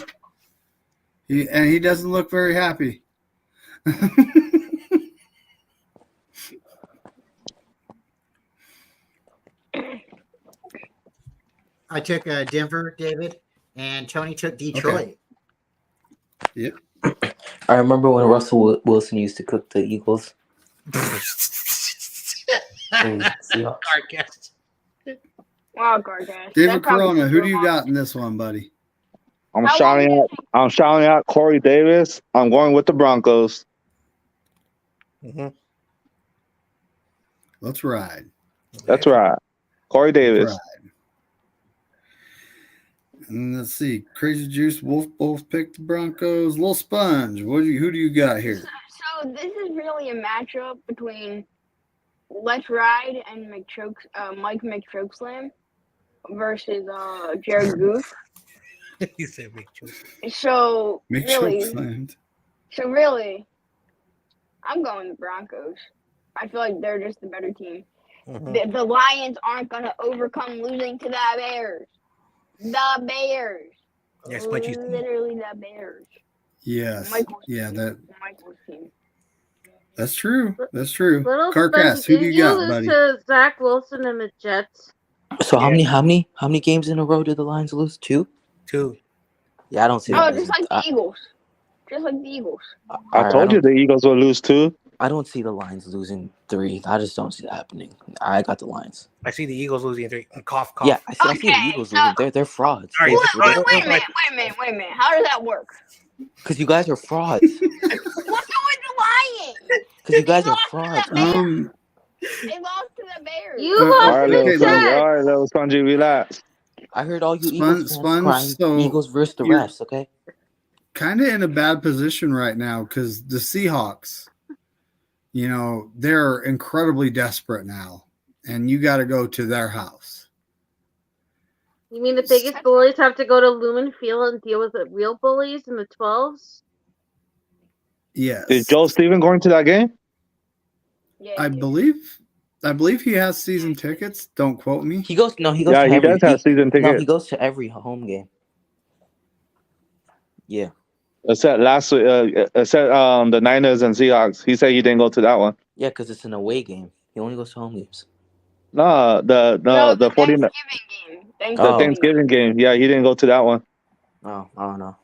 S1: And he doesn't look very happy.
S4: I took Denver, David, and Tony took Detroit.
S1: Okay. Yep.
S6: I remember when Russell Wilson used to cook the Eagles.
S3: Wild card guys.
S1: David Corona, who do you got in this one, buddy?
S2: I'm shouting out Korey Davis. I'm going with the Broncos.
S5: Mm-hmm.
S1: Let's ride.
S2: That's right. Korey Davis.
S1: Right. And let's see. Crazy Juice, Wolf both picked the Broncos. Little Sponge, who do you got here?
S3: So this is really a matchup between Let's Ride and Mike McChokeslam versus Jared Goof.
S5: He said McChoke.
S3: So
S1: McChokesland.
S3: really, I'm going the Broncos. I feel like they're just the better team.
S5: Mm-hmm.
S3: The Lions aren't going to overcome losing to the Bears. The Bears.
S5: Yes, but you
S3: literally the Bears.
S1: Yes.
S3: Michael's
S1: Yeah,
S3: team. Michael's team.
S1: that's true. That's true.
S7: Little
S1: Carcass, who do you got, buddy?
S7: To Zach Wilson and the Jets.
S6: So how many games in a row did the Lions lose? Two. Yeah, I don't see.
S3: Oh, just like the Eagles. Just like the Eagles.
S2: I told you the Eagles will lose 2.
S6: I don't see the Lions losing 3. I just don't see that happening. I got the Lions.
S5: I see the Eagles losing 3. Cough.
S6: Yeah, I see the Eagles losing. They're frauds.
S5: Sorry,
S3: Wait a minute. How does that work?
S6: Because you guys are frauds.
S3: What's going with the Lions?
S6: Because you guys are frauds.
S3: They lost to the Bears.
S7: You lost to the
S1: okay,
S7: Jets.
S2: All right, little Spongy, relax.
S6: I heard all you Eagles fans crying.
S1: so
S6: Eagles versus the refs, okay?
S1: Kind of in a bad position right now because the Seahawks, they're incredibly desperate now, and you got to go to their house.
S7: You mean the biggest bullies have to go to Lumen Field and deal with the real bullies in the 12s?
S1: Yes.
S2: Is Joe Steven going to that game?
S3: Yeah,
S1: I believe he has season tickets. Don't quote me.
S6: He goes.
S2: Yeah, he does have season
S6: No, he
S2: tickets.
S6: goes to every home game. Yeah.
S2: Except the Niners and Seahawks. He said he didn't go to that one.
S6: Yeah, because it's an away game. He only goes to home games.
S2: No, the 49. The Thanksgiving game. Yeah, he didn't go to that one.
S6: Oh, I don't know.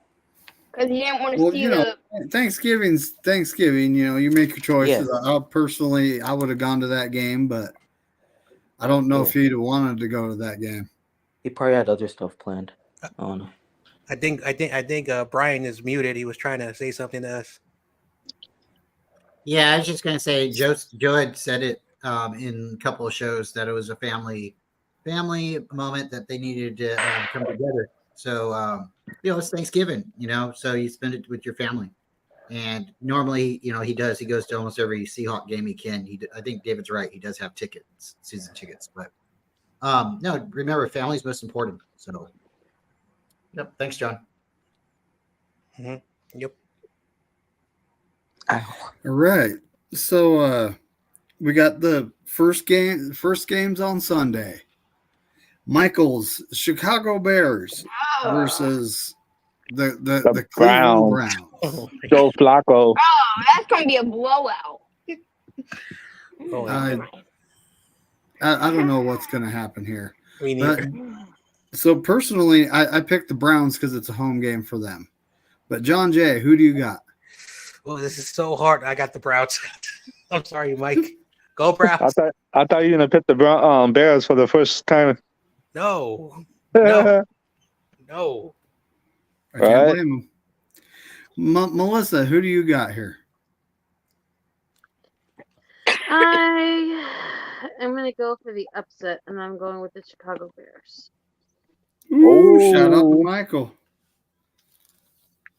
S3: Because he didn't want to see the.
S1: Thanksgiving's Thanksgiving. You make your choices. Yeah. I would have gone to that game, but I don't know if he'd have wanted to go to that game.
S6: He probably had other stuff planned. I don't know.
S5: I think Brian is muted. He was trying to say something to us.
S4: Yeah, I was just going to say, Joe had said it in a couple of shows that it was a family moment that they needed to come together. So, it's Thanksgiving, so you spend it with your family. And normally, he does. He goes to almost every Seahawk game he can. I think David's right. He does have season tickets. But, no, remember, family's most important. So, yep. Thanks, John.
S5: Mm-hmm. Yep.
S1: All right. So, we got the first games on Sunday. Michael's Chicago Bears versus the Cleveland Browns.
S2: Joe Flacco.
S3: Oh, that's going to be a blowout.
S1: I don't know what's going to happen here.
S5: Me neither.
S1: So personally, I picked the Browns because it's a home game for them. But John Jay, who do you got?
S5: Oh, this is so hard. I got the Browns. I'm sorry, Mike. Go Browns.
S2: I thought you were gonna pick the Bears for the first time.
S5: No.
S1: I can't blame him. Melissa, who do you got here?
S7: I am going to go for the upset, and I'm going with the Chicago Bears.
S1: Ooh, shout out to Michael.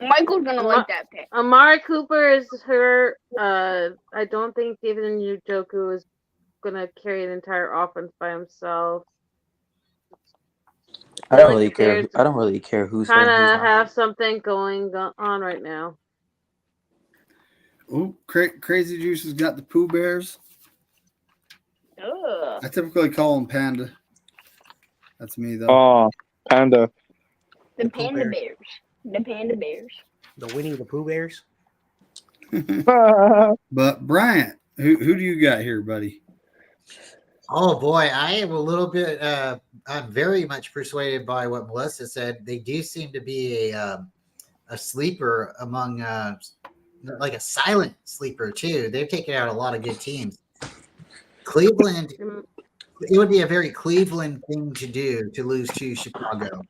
S3: Michael's going to like that pick.
S7: Amari Cooper is hurt. I don't think David Njoku is going to carry the entire offense by himself.
S6: I don't really care. I don't really care who's
S7: kind
S6: home.
S7: of have something going on right now.
S1: Oh, Crazy Juice has got the Pooh Bears.
S3: Ugh.
S1: I typically call them Panda. That's me, though.
S2: Oh, Panda.
S3: The Panda Bears. The Panda Bears.
S5: The Winnie the Pooh Bears.
S1: But Bryant, who do you got here, buddy?
S4: Oh boy, I am a little bit. I'm very much persuaded by what Melissa said. They do seem to be a sleeper among, like a silent sleeper too. They've taken out a lot of good teams. Cleveland. It would be a very Cleveland thing to do to lose to Chicago,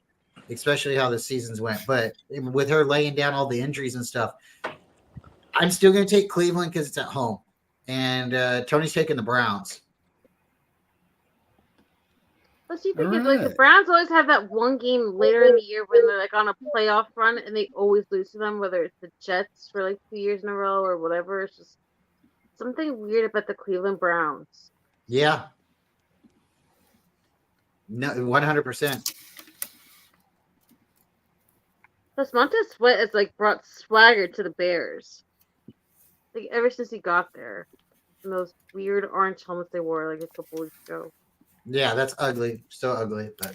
S4: especially how the seasons went. But with her laying down all the injuries and stuff, I'm still going to take Cleveland because it's at home, and Tony's taking the Browns.
S7: Plus, you think like the Browns always have that one game later in the year when they're like on a playoff run and they always lose to them, whether it's the Jets for like 2 years in a row or whatever. It's just something weird about the Cleveland Browns.
S4: Yeah. No, 100%.
S7: Plus, Montez Sweat has like brought swagger to the Bears. Like ever since he got there, and those weird orange helmets they wore like a couple weeks ago.
S4: Yeah, that's ugly. So ugly, but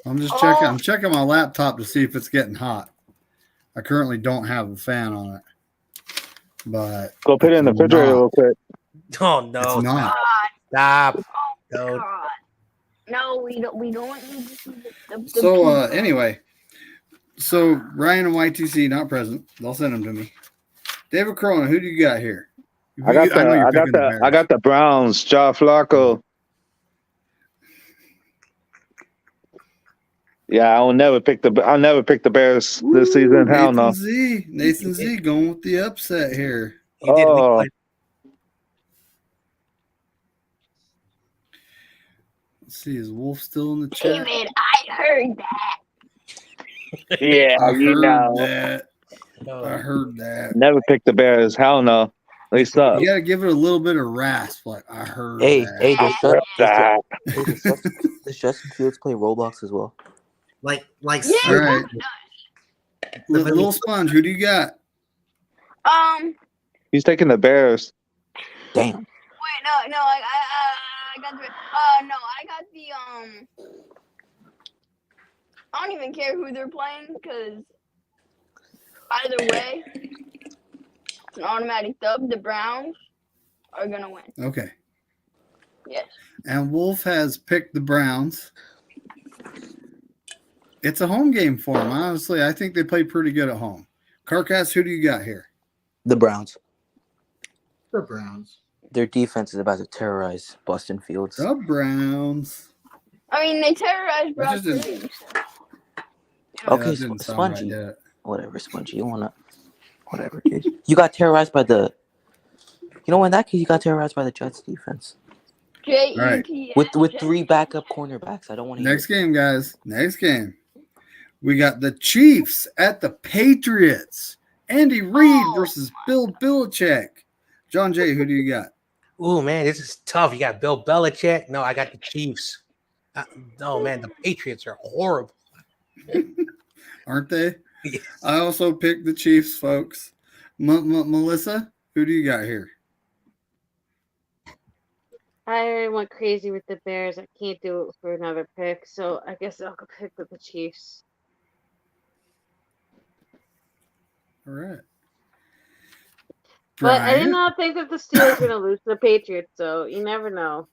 S1: I'm just checking. I'm checking my laptop to see if it's getting hot. I currently don't have a fan on it, but
S2: go put it in the refrigerator real quick.
S5: Oh no!
S1: It's not.
S5: Stop.
S3: Oh, God. No, we don't need the
S1: So
S3: people.
S1: anyway, so Ryan and YTC not present. They'll send them to me. David Corona, who do you got here?
S2: I got the Browns. Joe Flacco. Yeah, I'll never pick the Bears this season. Hell no.
S1: Nathan Z going with the upset here.
S5: He did week one.
S1: Let's see, is Wolf still in the chat?
S3: David, I heard that.
S2: Yeah,
S1: I
S2: you
S1: heard
S2: know.
S1: that. I heard that.
S2: Never pick the Bears. Hell no. They suck.
S1: You got to give it a little bit of rasp. Like I heard.
S6: Hey,
S1: that.
S6: does Justin Fields play Roblox as well?
S4: like
S3: Yeah,
S1: All right. Little Sponge, who do you got?
S2: He's taking the Bears.
S6: Damn.
S3: Wait, no, I got the no, I got the I don't even care who they're playing because either way, it's an automatic dub. The Browns are gonna win.
S1: Okay.
S3: Yes.
S1: And Wolf has picked the Browns. It's a home game for him. Honestly, I think they play pretty good at home. Carcass, who do you got here?
S6: The Browns.
S4: the Browns.
S6: Their defense is about to terrorize Boston Fields.
S1: The Browns.
S3: I mean, they terrorized Brock
S1: That just
S3: Purdy.
S6: Okay,
S1: that didn't sound
S6: Spongy.
S1: right, did it?
S6: Whatever, Spongy. You wanna? Whatever, dude. You got terrorized by the. You know, in that case, you got terrorized by the Jets defense.
S3: Jets.
S6: With three backup cornerbacks. I don't want to.
S1: Next game, guys. Next game. We got the Chiefs at the Patriots. Andy Reid versus Bill Belichick. John Jay, who do you got?
S5: Oh man, this is tough. You got Bill Belichick. No, I got the Chiefs. No man, the Patriots are horrible.
S1: Aren't they?
S5: Yes.
S1: I also picked the Chiefs, folks. Melissa, who do you got here?
S7: I went crazy with the Bears. I can't do it for another pick, so I guess I'll go pick with the Chiefs.
S1: All right.
S7: But I did
S1: Brian?
S7: not think that the Steelers were going to lose to the Patriots, so you never know.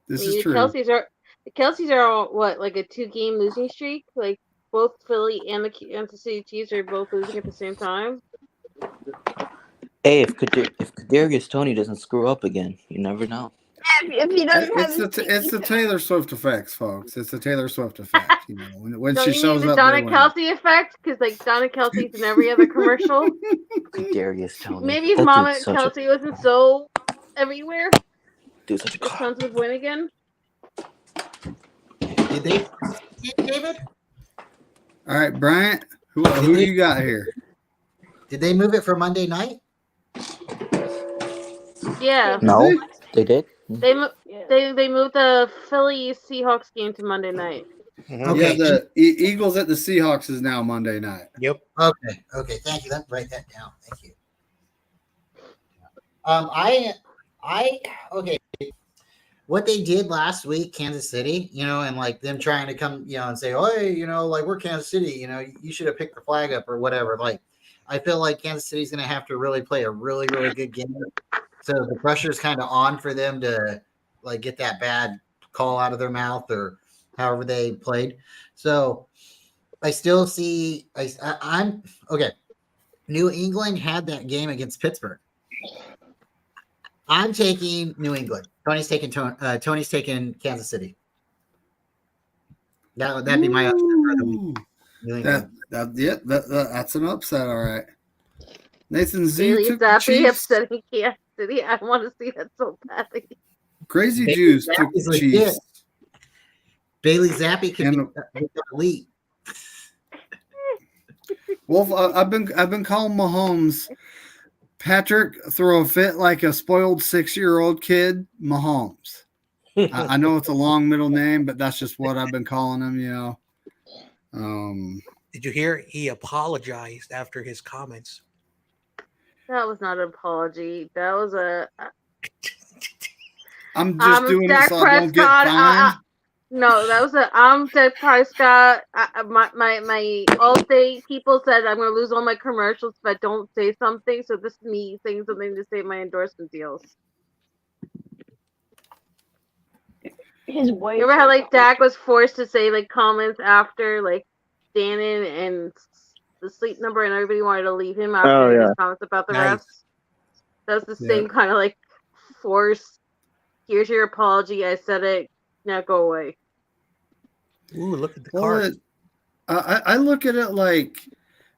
S1: This
S7: I mean,
S1: is true.
S7: The Kelseys are all, what, like a 2-game losing streak? Like both Philly and the Kansas City Chiefs are both losing at the same time?
S6: Hey, if Kadarius Toney doesn't screw up again, you never know.
S3: If he doesn't have
S1: It's the Taylor Swift effect, folks. It's the Taylor Swift effect. You know, when
S7: So
S1: she
S7: you
S1: shows
S7: mean the
S1: up,
S7: Donna
S1: they win.
S7: Kelsey effect? Because like Donna Kelsey's in every other commercial.
S6: Kadarius Toney.
S7: Maybe if
S6: That
S7: Mama
S6: dude's
S7: and
S6: such
S7: Kelsey wasn't so everywhere,
S6: dude's such a
S7: the Suns would win again.
S4: Did they, David?
S1: All right, Bryant, who do you got here?
S4: Did they move it for Monday night?
S7: Yeah.
S6: No, they did.
S7: They moved the Philly Seahawks game to Monday night.
S4: Okay.
S1: Yeah, the Eagles at the Seahawks is now Monday night.
S5: Yep.
S4: Okay. Thank you. Let me write that down. Thank you. Okay. What they did last week, Kansas City, and like them trying to come, and say, oh, hey, like we're Kansas City, you should have picked the flag up or whatever. Like, I feel like Kansas City's going to have to really play a really, really good game. So the pressure is kind of on for them to like get that bad call out of their mouth or however they played. So I still see, I'm okay. New England had that game against Pittsburgh. I'm taking New England. Tony's taking Kansas City. That'd be my upset for the week. New England.
S1: That's an upset. All right. Nathan Z
S7: Bailey
S1: took the
S7: Zappi
S1: Chiefs.
S7: upsetting Kansas City. I want to see that so badly.
S1: Crazy Jews took the Chiefs.
S4: Bailey Zappi can be elite.
S1: Wolf, I've been calling Mahomes. Patrick, throw a fit like a spoiled 6-year-old kid. Mahomes. I know it's a long middle name, but that's just what I've been calling him.
S5: Did you hear? He apologized after his comments.
S7: That was not an apology. That was a.
S1: I'm just doing it so I don't get fined.
S7: No, that was I'm Dak Prescott. My Allstate people said I'm going to lose all my commercials if I don't say something. So this is me saying something to save my endorsement deals.
S3: His wife.
S7: Remember how like Dak was forced to say like comments after like Dannon and the sleep number, and everybody wanted to leave him after his comments about the refs. That's the same kind of like force. Here's your apology. I said it. Now go away.
S5: Ooh, look at the card.
S1: I look at it like,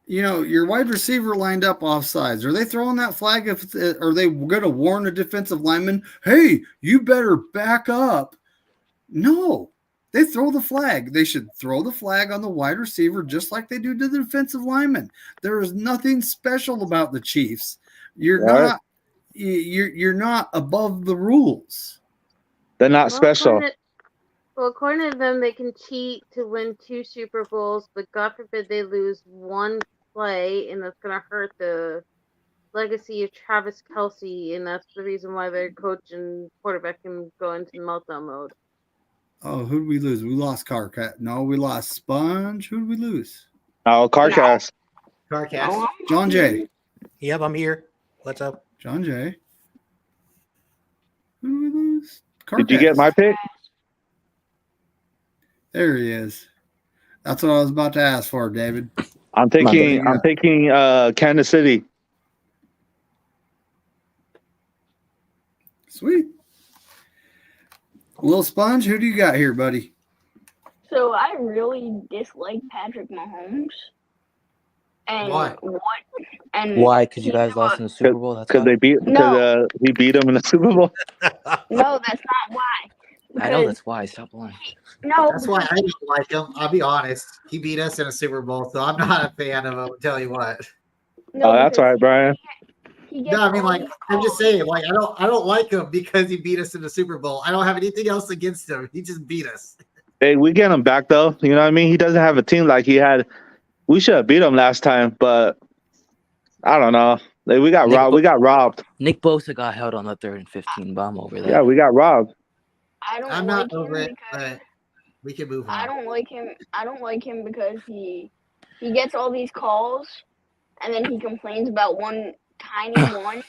S1: your wide receiver lined up offsides. Are they throwing that flag? Are they going to warn a defensive lineman, hey, you better back up? No, they throw the flag. They should throw the flag on the wide receiver just like they do to the defensive lineman. There is nothing special about the Chiefs. You're not above the rules.
S2: They're not special.
S7: According to them, they can cheat to win 2 Super Bowls, but God forbid they lose one play, and that's going to hurt the legacy of Travis Kelce, and that's the reason why their coach and quarterback can go into meltdown mode.
S1: Oh, who did we lose? We lost Carcat. No, we lost Sponge. Who did we lose?
S2: Oh, Carcass.
S4: Carcass.
S1: John Jay.
S5: Yep, I'm here. What's up?
S1: John Jay. Who did we lose?
S2: Carcass. Did you get my pick?
S1: There he is. That's what I was about to ask for, David.
S2: I'm taking Kansas City.
S1: Sweet. Little Sponge, who do you got here, buddy?
S3: So I really dislike Patrick Mahomes. And
S4: why?
S6: Why? Because you guys lost in the Super Bowl? That's
S2: because he beat him in the Super Bowl.
S3: No, that's not why.
S6: I know that's why. Stop lying.
S3: No,
S4: that's why I don't like him. I'll be honest. He beat us in a Super Bowl, so I'm not a fan of him. I'll tell you what.
S3: No,
S2: that's all right, Brian.
S4: No, I mean, like, I'm just saying, like, I don't like him because he beat us in the Super Bowl. I don't have anything else against him. He just beat us.
S2: Hey, we get him back though. You know what I mean? He doesn't have a team like he had. We should have beat him last time, but I don't know. Like, we got robbed. We got robbed.
S6: Nick Bosa got held on the 3rd and 15 bomb over there.
S2: Yeah, we got robbed.
S4: I'm not over it, but we can move on.
S3: I don't like him. I don't like him because he gets all these calls, and then he complains about one tiny one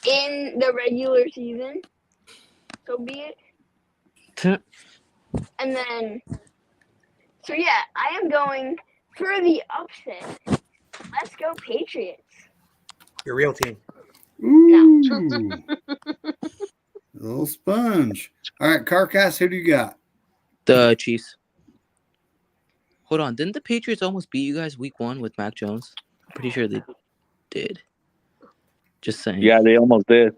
S3: in the regular season. So be it. And then, so yeah, I am going for the upset. Let's go Patriots.
S5: Your real team.
S1: Ooh. Little Sponge. All right, Carcass, who do you got?
S6: The Chiefs. Hold on. Didn't the Patriots almost beat you guys week 1 with Mac Jones? I'm pretty sure they did. Just saying.
S2: Yeah, they almost did.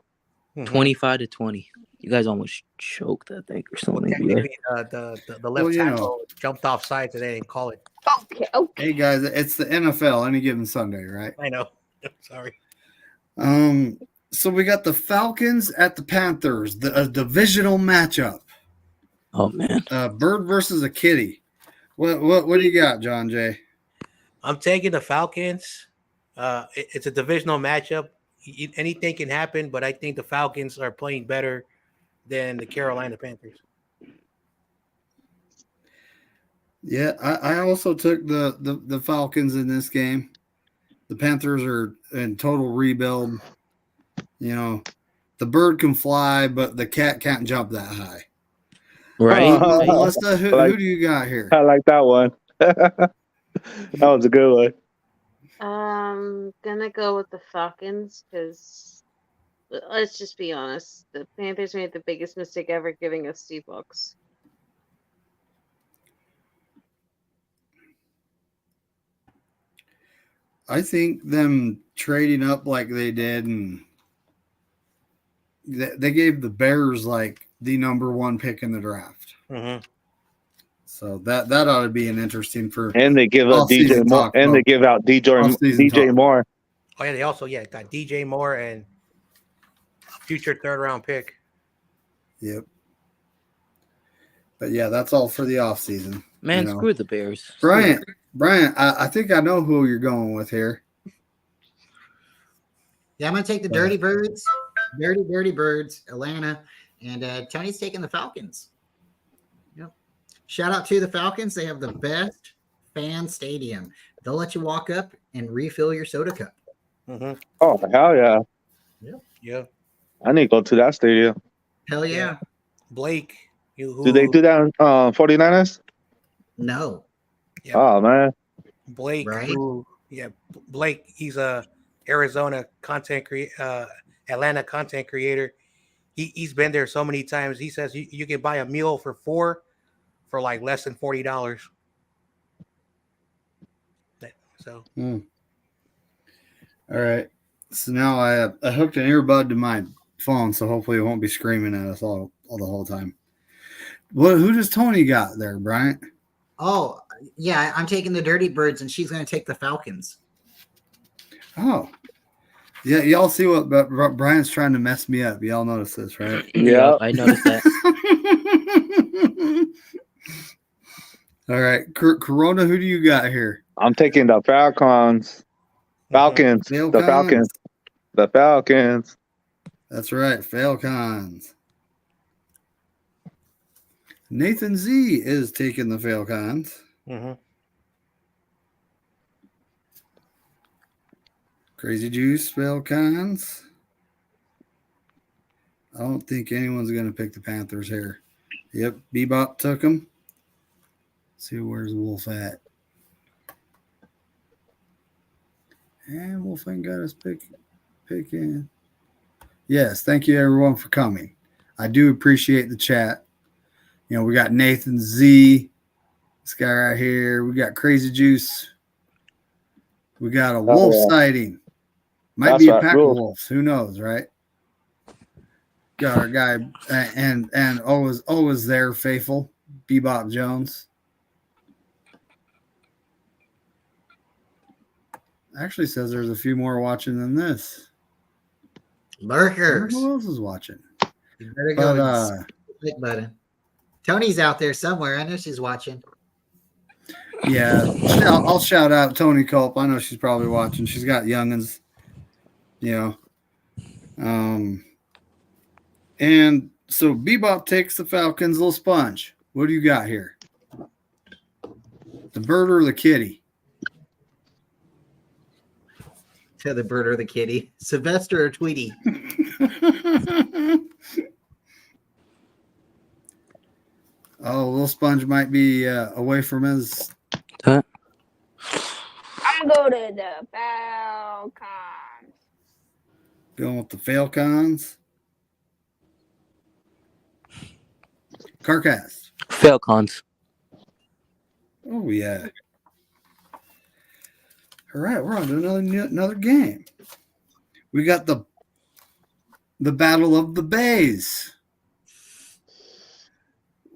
S6: 25-20. You guys almost choked, I think, or something.
S5: The left tackle jumped off side today and call it.
S3: Okay.
S1: Hey, guys, it's the NFL any given Sunday, right?
S5: I know. Sorry.
S1: So we got the Falcons at the Panthers, a divisional matchup.
S6: Oh man.
S1: Bird versus a kitty. What do you got, John Jay?
S5: I'm taking the Falcons. It's a divisional matchup. Anything can happen, but I think the Falcons are playing better than the Carolina Panthers.
S1: Yeah, I also took the Falcons in this game. The Panthers are in total rebuild. You know, the bird can fly, but the cat can't jump that high.
S6: Right.
S1: Melissa, who do you got here?
S2: I like that one. That was a good one.
S7: Gonna go with the Falcons because let's just be honest. The Panthers made the biggest mistake ever giving us Steve Wilkes.
S1: I think them trading up like they did, and they gave the Bears like the number 1 pick in the draft.
S5: Mm-hmm.
S1: So that ought to be an interesting for.
S2: And they give up DJ Moore, and they give out DJ Moore.
S5: Oh yeah, they also got DJ Moore and future 3rd round pick.
S1: Yep. But yeah, that's all for the offseason.
S6: Man, screw the Bears.
S1: Brian, I think I know who you're going with here.
S4: Yeah, I'm going to take the Dirty Birds. Dirty Birds, Atlanta. And Tony's taking the Falcons. Yep. Shout out to the Falcons. They have the best fan stadium. They'll let you walk up and refill your soda cup.
S5: Mm-hmm.
S2: Oh, hell yeah.
S5: Yeah.
S2: I need to go to that stadium.
S4: Hell yeah.
S5: Blake.
S2: Do they do that on 49ers?
S4: No.
S5: Yeah.
S2: Oh, man.
S5: Blake.
S4: Right?
S5: Blake, he's a Arizona Atlanta content creator. He's been there so many times. He says you can buy a meal for 4 for like less than $40. So.
S1: All right. So now I hooked an earbud to my phone, so hopefully it won't be screaming at us all the whole time. Who does Tony got there, Bryant?
S4: Oh, yeah, I'm taking the Dirty Birds, and she's going to take the Falcons.
S1: Oh. Yeah, y'all see what Brian's trying to mess me up. Y'all notice this, right?
S2: Yeah,
S6: I noticed that.
S1: All right. Corona, who do you got here?
S2: I'm taking the Falcons. Falcons. The Falcons. The Falcons.
S1: That's right. Falcons. Nathan Z is taking the Falcons.
S5: Mm-hmm.
S1: Crazy Juice, Falcons. I don't think anyone's going to pick the Panthers here. Yep, Bebop took them. Let's see, where's Wolf at? And Wolf ain't got us picking. Yes, thank you everyone for coming. I do appreciate the chat. You know, we got Nathan Z, this guy right here. We got Crazy Juice. We got a wolf sighting. Might be a pack of wolves. Who knows, right? Got our guy and always there, faithful, Bebop Jones. Actually says there's a few more watching than this.
S4: Lurkers.
S1: Who else is watching?
S4: You better go and click button. Tony's out there somewhere. I know she's watching.
S1: Yeah, I'll shout out Tony Culp. I know she's probably watching. She's got youngins, you know. And so Bebop takes the Falcons. Little Sponge, what do you got here? The bird or the kitty?
S4: To the bird or the kitty. Sylvester or Tweety?
S1: Oh, Little Sponge might be away from his.
S3: I'm going to go to the Falcons.
S1: Going with the Falcons. Carcast.
S6: Falcons.
S1: Oh, yeah. All right, we're on to another game. We got the Battle of the Bays.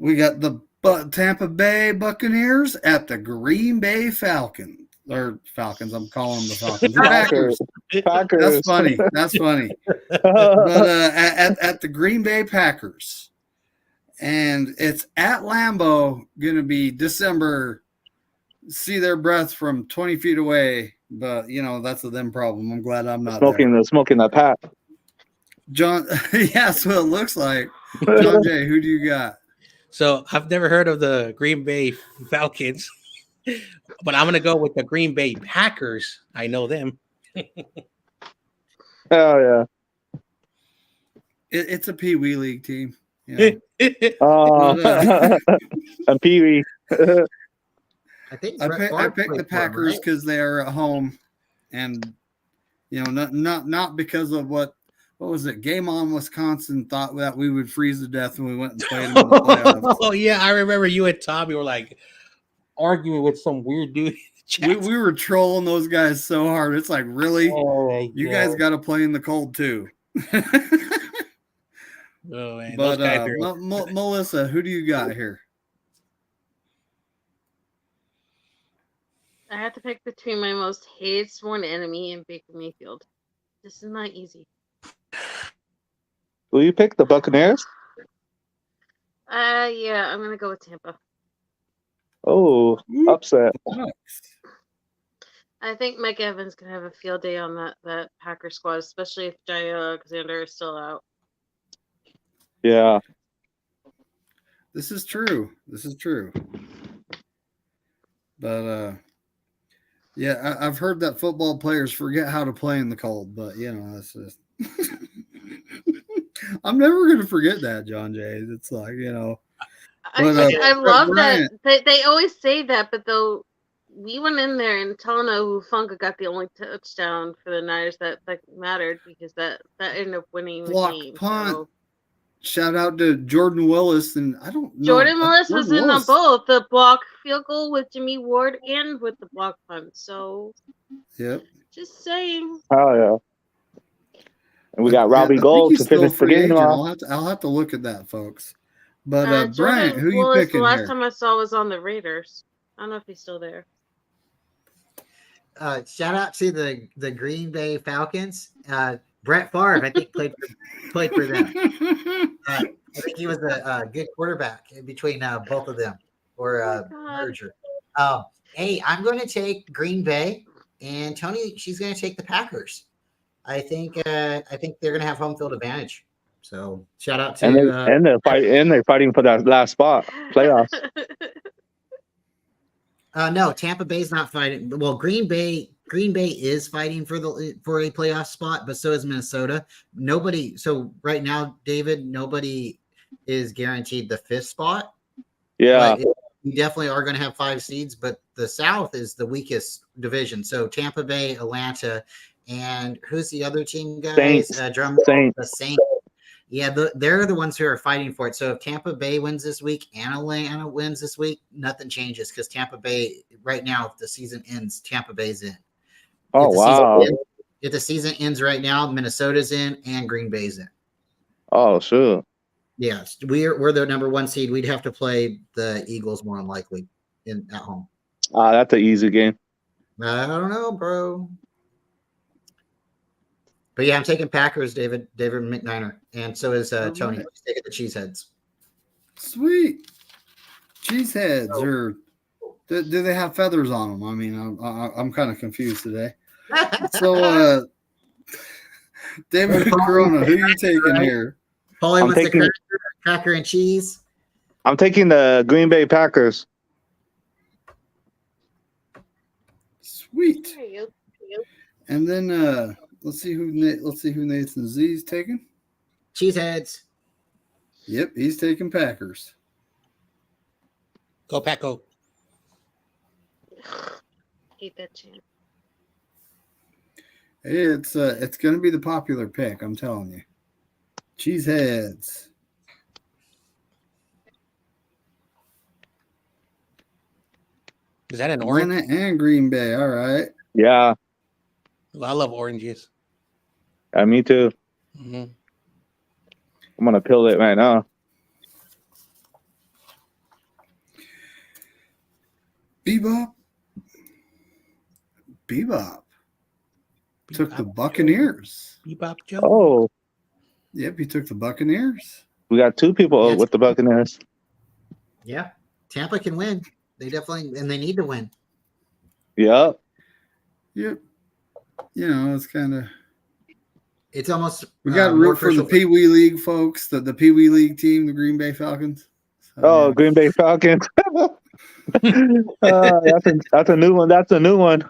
S1: We got the Tampa Bay Buccaneers at the Green Bay Falcons. Or Falcons, I'm calling them the Falcons. The Packers.
S2: Packers.
S1: That's funny. That's funny. But at the Green Bay Packers, and it's at Lambeau, going to be December. See their breath from 20 feet away, but that's a them problem. I'm glad I'm not
S2: smoking that pat.
S1: John, yeah, that's what it looks like. John Jay, who do you got?
S5: So I've never heard of the Green Bay Falcons, but I'm gonna go with the Green Bay Packers. I know them.
S2: Oh yeah.
S1: It's a Pee Wee League team.
S2: And Pee Wee.
S4: I think
S1: I picked the Packers because they are at home, and not because of what was it? Game On Wisconsin thought that we would freeze to death when we went and played them in the playoffs.
S5: Oh yeah, I remember you and Tommy were like arguing with some weird dude.
S1: We were trolling those guys so hard. It's like, really?
S5: Oh,
S1: you guys got to play in the cold too.
S5: Oh man,
S1: but Melissa, who do you got here?
S7: I have to pick between my most hated sworn enemy and Baker Mayfield. This is not easy.
S2: Will you pick the Buccaneers?
S7: Yeah, I'm gonna go with Tampa.
S2: Oh, upset.
S7: I think Mike Evans can have a field day on that Packer squad, especially if Jair Alexander is still out.
S2: Yeah.
S1: This is true. But yeah, I've heard that football players forget how to play in the cold, but that's just I'm never going to forget that, John Jay. It's like,
S7: I love that. They always say that, but though we went in there and Talanoa Hufanga got the only touchdown for the Niners that mattered because that ended up winning the game.
S1: Punt.
S7: So.
S1: Shout out to Jordan Willis, and I don't know.
S7: Jordan Willis was in on both the block field goal with Jimmy Ward and with the block punt. So,
S1: yep.
S7: Just saying.
S2: Oh yeah. And we got Robbie Gould to finish the game off.
S1: I'll have to look at that, folks. But Bryant, who you picking
S7: the last
S1: here?
S7: time I saw was on the Raiders. I don't know if he's still there.
S4: Shout out to the Green Bay Falcons. Brett Favre, I think, played for them. I think he was a good quarterback between both of them, or merger. Hey, I'm going to take Green Bay, and Tony, she's going to take the Packers. I think they're going to have home field advantage. So shout out to
S2: and they're fighting for that last spot playoffs.
S4: No, Tampa Bay's not fighting. Well, Green Bay is fighting for a playoff spot, but so is Minnesota. So right now, David, nobody is guaranteed the 5th spot.
S2: Yeah.
S4: We definitely are going to have 5 seeds, but the South is the weakest division. So Tampa Bay, Atlanta, and who's the other team, guys?
S2: Saints.
S4: The Saints. Yeah, they're the ones who are fighting for it. So if Tampa Bay wins this week and Atlanta wins this week, nothing changes because Tampa Bay, right now, if the season ends, Tampa Bay's in.
S2: Oh, wow.
S4: If the season ends right now, Minnesota's in and Green Bay's in.
S2: Oh, sure.
S4: Yes, we're the number 1 seed. We'd have to play the Eagles more than likely at home.
S2: That's an easy game.
S4: I don't know, bro. But yeah, I'm taking Packers, David McNiner, and so is Tony. He's taking the Cheeseheads.
S1: Sweet. Cheeseheads, or do they have feathers on them? I mean, I'm kind of confused today. So, David Corona, who are you taking here?
S4: Paulie wants the cracker and cheese.
S2: I'm taking the Green Bay Packers.
S1: Sweet. And then let's see who Nathan Z's taking.
S4: Cheeseheads.
S1: Yep, he's taking Packers.
S5: Go Paco.
S7: Hate that chant.
S1: Hey, it's going to be the popular pick, I'm telling you. Cheeseheads.
S5: Is that an orange?
S1: Atlanta and Green Bay. All right.
S2: Yeah.
S5: Well, I love oranges.
S2: Me too.
S5: Mm-hmm.
S2: I'm going to peel it right now.
S1: Bebop. took the Buccaneers.
S5: Bebop Joe.
S2: Oh,
S1: Yep, he took the Buccaneers.
S2: we got two people with the Buccaneers.
S4: Yeah, Tampa can win. They definitely, and they need to win.
S2: Yep.
S1: Yep. You know, it's kind of.
S4: It's almost.
S1: We got root for the Pee Wee League folks, the Pee Wee League team, the Green Bay Falcons. So,
S2: Green Bay Falcons. That's a new one. That's a new one.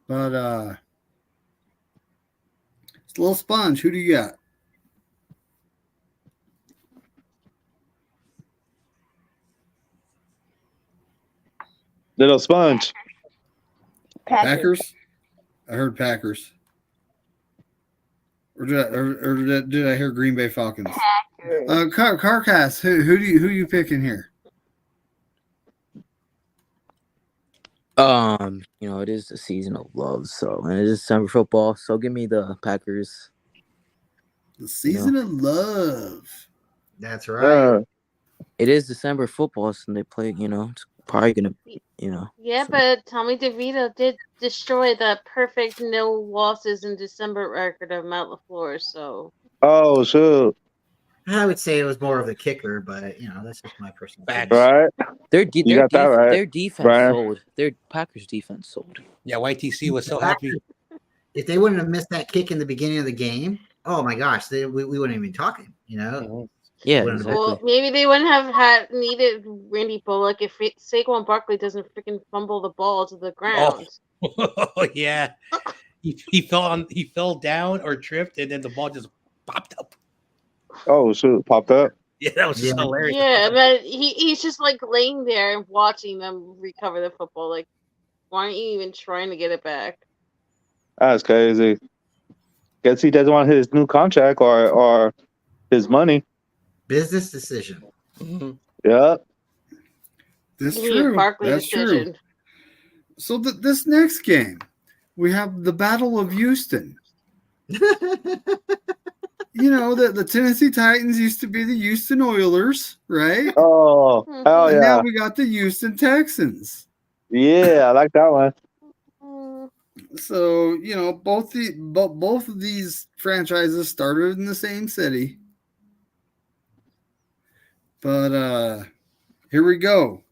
S1: But it's a little sponge. Who do you got?
S2: Little sponge.
S1: Packers? I heard Packers. Or did I hear Green Bay Falcons? Carcass, who you picking here?
S6: You know, it is the season of love, and it is December football, so give me the Packers.
S1: The season of love.
S4: That's right.
S6: It is December football, so they play, it's probably gonna,
S7: Yeah,
S6: so.
S7: but Tommy DeVito did destroy the perfect no losses in December record of Matt LaFleur. So.
S2: Oh shoot!
S4: I would say it was more of the kicker, but that's just my personal
S5: Facts.
S2: Right?
S6: Their
S2: got that right,
S6: their defense
S2: Brian.
S6: sold. Their Packers defense sold.
S5: Yeah, YTC was so happy.
S4: If they wouldn't have missed that kick in the beginning of the game, oh my gosh, we wouldn't even be talking.
S6: Yeah,
S4: Exactly.
S7: Well, maybe they wouldn't have needed Randy Bullock if Saquon Barkley doesn't freaking fumble the ball to the ground.
S5: Oh yeah, he fell down or tripped, and then the ball just popped up.
S2: Oh shoot! Popped up.
S5: Yeah, that was just hilarious.
S7: Yeah, but he's just like laying there and watching them recover the football. Like, why aren't you even trying to get it back?
S2: That's crazy. Guess he doesn't want his new contract or his money.
S4: Business decision.
S5: Mm-hmm.
S2: Yeah.
S1: That's true. That's true. So this next game, we have the Battle of Houston. The Tennessee Titans used to be the Houston Oilers, right?
S2: Oh, hell
S1: and
S2: yeah.
S1: now we got the Houston Texans.
S2: Yeah, I like that one.
S1: So, both of these franchises started in the same city. But here we go.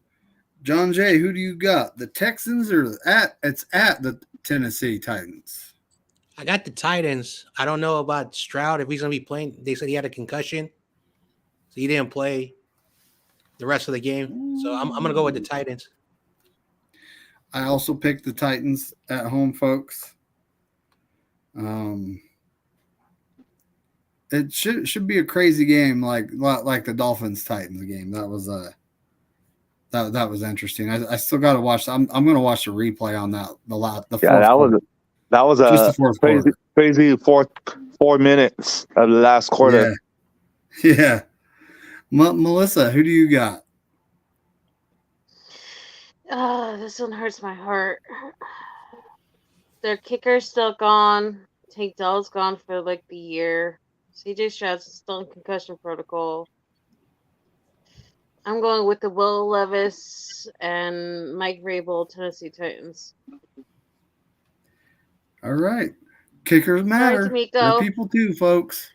S1: John Jay, who do you got? The Texans or it's at the Tennessee Titans?
S5: I got the Titans. I don't know about Stroud if he's going to be playing. They said he had a concussion, so he didn't play the rest of the game. So I'm going to go with the Titans.
S1: I also picked the Titans at home, folks. It should be a crazy game, like the Dolphins Titans game. That was that was interesting. I still got to watch. I'm going to watch the replay on that.
S2: That was a crazy 4 minutes of the last quarter.
S1: Yeah. Melissa, who do you got?
S7: This one hurts my heart. Their kicker's still gone. Tank Dell's gone for like the year. CJ Stroud's still in concussion protocol. I'm going with the Will Levis and Mike Vrabel Tennessee Titans.
S1: All right. Kickers matter. They're people too, folks.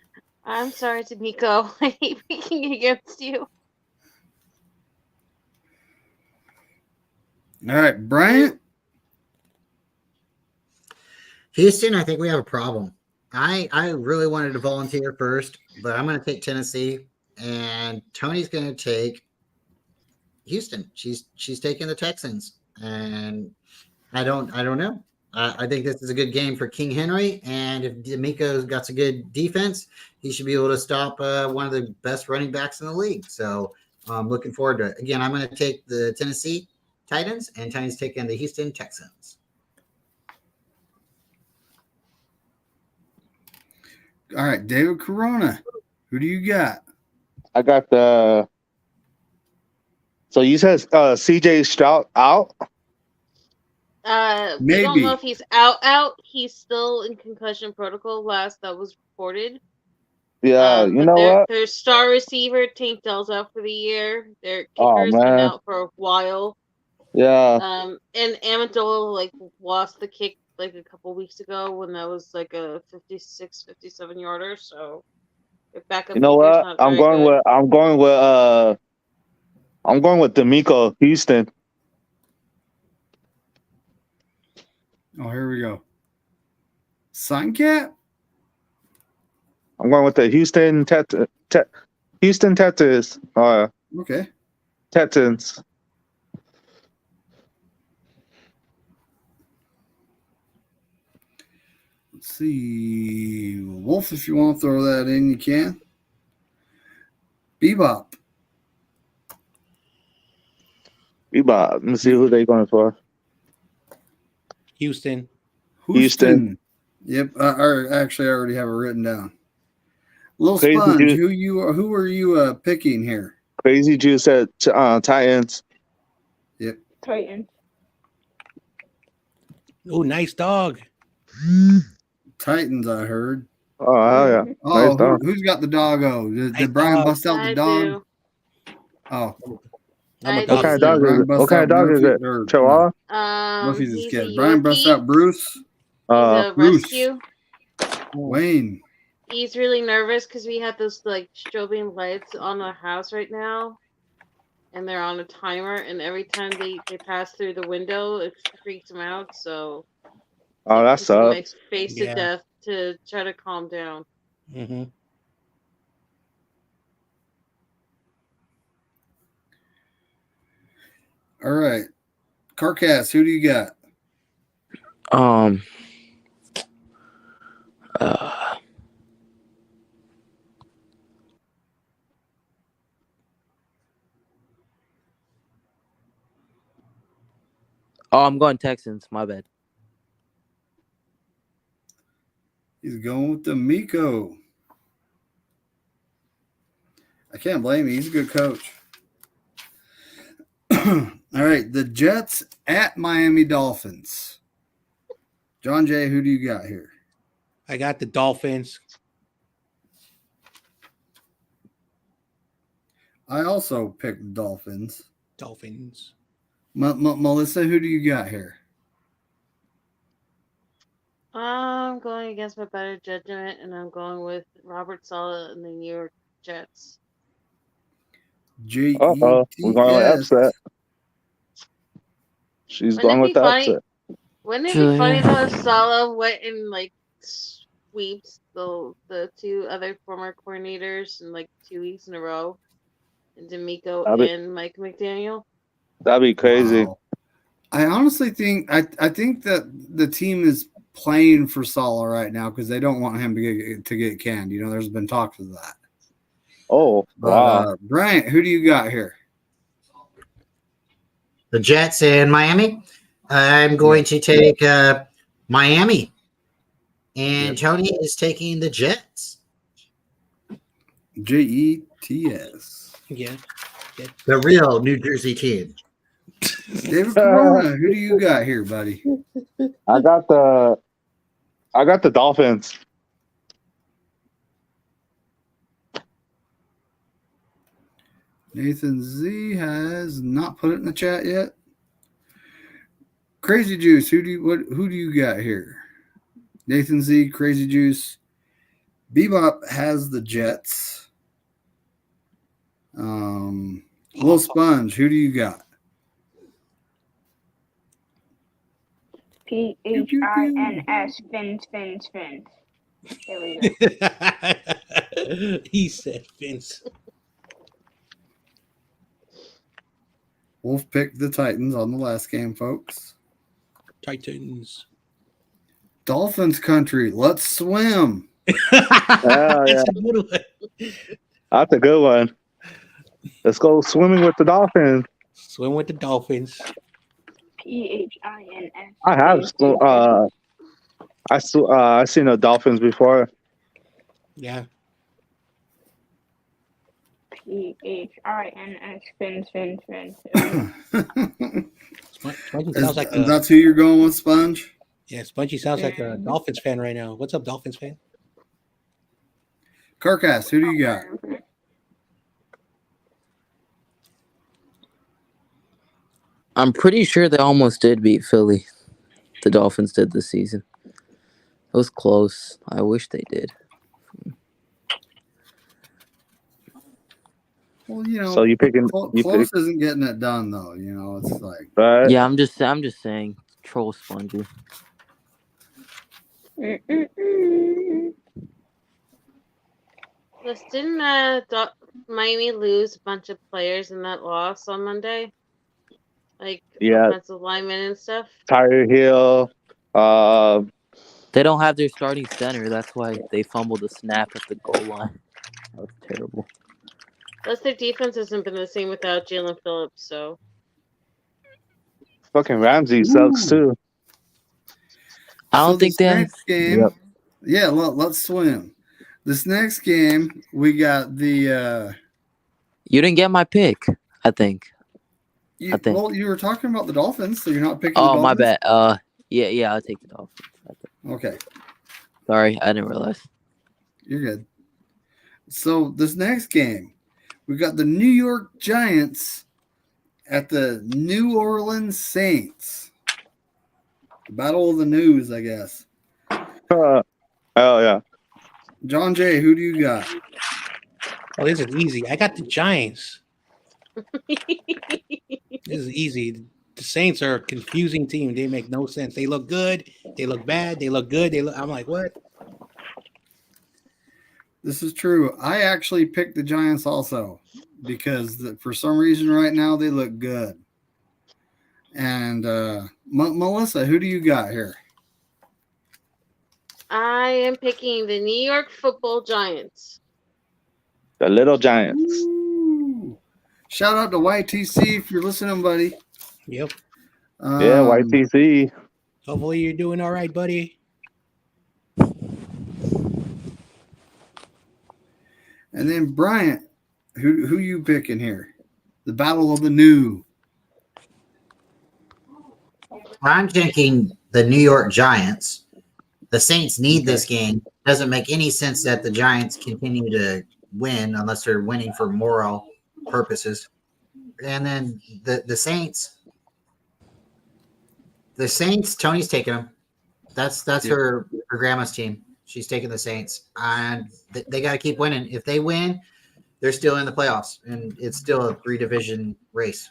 S7: I'm sorry, D'Amico. I hate picking against you.
S1: All right, Bryant.
S4: Houston, I think we have a problem. I really wanted to volunteer first, but I'm going to take Tennessee, and Tony's going to take Houston. She's taking the Texans, and I don't know. I think this is a good game for King Henry, and if D'Amico's got a good defense, he should be able to stop one of the best running backs in the league. So I'm looking forward to it. Again, I'm going to take the Tennessee Titans, and Tony's taking the Houston Texans.
S1: All right, David Corona, who do you got?
S2: I got the. So you said CJ Stroud out?
S7: We don't know if he's out. He's still in concussion protocol. Last that was reported.
S2: Yeah, you know what?
S7: Their star receiver Tank Dell's out for the year. Their kicker's been out for a while.
S2: Yeah.
S7: And Amendola like lost the kick like a couple weeks ago when that was like a 56, 57 yarder. So if backup
S2: You know
S7: keeper's
S2: what?
S7: not very good.
S2: I'm going with D'Amico Houston.
S1: Oh, here we go. Sign cap?
S2: I'm going with the Houston Texans.
S1: Okay.
S2: Texans.
S1: Let's see. Wolf, if you want to throw that in, you can. Bebop.
S2: Let me see who they're going for.
S5: Houston.
S2: Houston.
S1: Yep. I already have it written down. Little
S2: Crazy
S1: Sponge,
S2: Juice.
S1: who are you picking here?
S2: Crazy Juice at Titans.
S1: Yep.
S3: Titans.
S5: Oh, nice dog.
S1: Titans, I heard.
S2: Oh, hell yeah.
S1: Oh,
S2: Nice dog.
S1: who's got the doggo? Did
S5: Nice
S1: Brian
S5: dog.
S1: bust out the
S7: I
S1: dog?
S7: do.
S1: Oh,
S5: I'm a
S7: I
S5: dog.
S2: What kind of
S7: do.
S2: dog is
S1: Brian
S2: it?
S1: bust
S2: What kind
S1: out
S2: of dog is
S1: Murphy,
S2: it?
S1: or
S2: Chihuahua?
S1: Murphy's his
S7: He's
S1: kid.
S7: a
S1: Brian bust
S7: Yorkie.
S1: out Bruce.
S7: He's a
S1: Bruce.
S7: rescue.
S1: Wayne.
S7: He's really nervous because we have those like strobing lights on the house right now, and they're on a timer. And every time they pass through the window, it freaks him out. So
S2: Oh, that
S7: he's
S2: sucks.
S7: makes face to
S5: Yeah.
S7: death to try to calm down.
S5: Mm-hmm.
S1: All right. Carcass, who do you got?
S6: I'm going Texans. My bad.
S1: He's going with the Miko. I can't blame him. He's a good coach. All right. The Jets at Miami Dolphins. John Jay, who do you got here?
S5: I got the Dolphins.
S1: I also picked the Dolphins.
S5: Dolphins.
S1: Melissa, who do you got here?
S7: I'm going against my better judgment, and I'm going with Robert Saleh and the New York Jets.
S2: We're going with
S1: Jets.
S2: upset. She's
S7: Wouldn't
S2: going
S7: it
S2: with
S7: be
S2: the
S7: funny?
S2: upset.
S7: Wouldn't it be funny though if Saleh went and like sweeps the two other former coordinators in like 2 weeks in a row, and D'Amico and Mike McDaniel?
S2: That'd be crazy.
S1: Wow. I honestly think I think that the team is playing for Saleh right now because they don't want him to get canned. You know, there's been talks of that.
S2: Oh, wow.
S1: Bryant, who do you got here?
S4: The Jets and Miami. I'm going to take Miami. And Tony is taking the Jets.
S1: Jets.
S5: Yeah.
S4: The real New Jersey team.
S1: David Corona, who do you got here, buddy?
S2: I got the Dolphins.
S1: Nathan Z has not put it in the chat yet. Crazy Juice, who do you got here? Nathan Z, Crazy Juice. Bebop has the Jets. Lil Sponge, who do you got?
S3: PHINS, fins. There we go.
S5: He said Vince.
S1: Wolf picked the Titans on the last game, folks.
S5: Titans.
S1: Dolphins country, let's swim.
S2: Yeah. That's a good one. Let's go swimming with the Dolphins.
S5: Swim with the Dolphins.
S3: PHINS.
S2: I have. I've seen the Dolphins before.
S5: Yeah.
S3: PHINS, fins.
S5: Spongy sounds like
S1: that's who you're going with, Sponge?
S5: Yeah, Spongy sounds like a Dolphins fan right now. What's up, Dolphins fan?
S1: Carcass, who do you got?
S6: I'm pretty sure they almost did beat Philly. The Dolphins did this season. It was close. I wish they did.
S1: Well, you know,
S2: So you picking?
S1: close isn't getting it done though. You know, it's like.
S2: Right.
S6: Yeah, I'm just saying. Troll spongy.
S7: Didn't Miami lose a bunch of players in that loss on Monday? Like offensive linemen and stuff?
S2: Tyreek Hill.
S6: They don't have their starting center. That's why they fumbled the snap at the goal line. That was terrible.
S7: Plus, their defense hasn't been the same without Jalen Phillips, so.
S2: Fucking Ramsey sucks too.
S6: I don't think that.
S1: Next game, yeah, let's swim. This next game, we got the.
S6: You didn't get my pick, I think.
S1: Well, you were talking about the Dolphins, so you're not picking.
S6: Oh,
S1: the
S6: my
S1: Dolphins?
S6: bad. Yeah, I'll take the Dolphins.
S1: Okay.
S6: Sorry, I didn't realize.
S1: You're good. So this next game, we got the New York Giants at the New Orleans Saints. The Battle of the News, I guess.
S2: Oh yeah.
S1: John Jay, who do you got?
S5: Oh, this is easy. I got the Giants. This is easy. The Saints are a confusing team. They make no sense. They look good. They look bad. They look good. I'm like, what?
S1: This is true. I actually picked the Giants also because for some reason right now they look good. And Melissa, who do you got here?
S7: I am picking the New York Football Giants.
S2: The Little Giants.
S1: Ooh. Shout out to YTC if you're listening, buddy.
S5: Yep.
S2: Yeah, YTC.
S5: Hopefully you're doing all right, buddy.
S1: And then Bryant, who you picking here? The Battle of the New.
S4: I'm thinking the New York Giants. The Saints need this game. Doesn't make any sense that the Giants continue to win unless they're winning for moral purposes. And then the Saints. The Saints, Tony's taking them. That's her grandma's team. She's taking the Saints, and they got to keep winning. If they win, they're still in the playoffs, and it's still a 3-division race.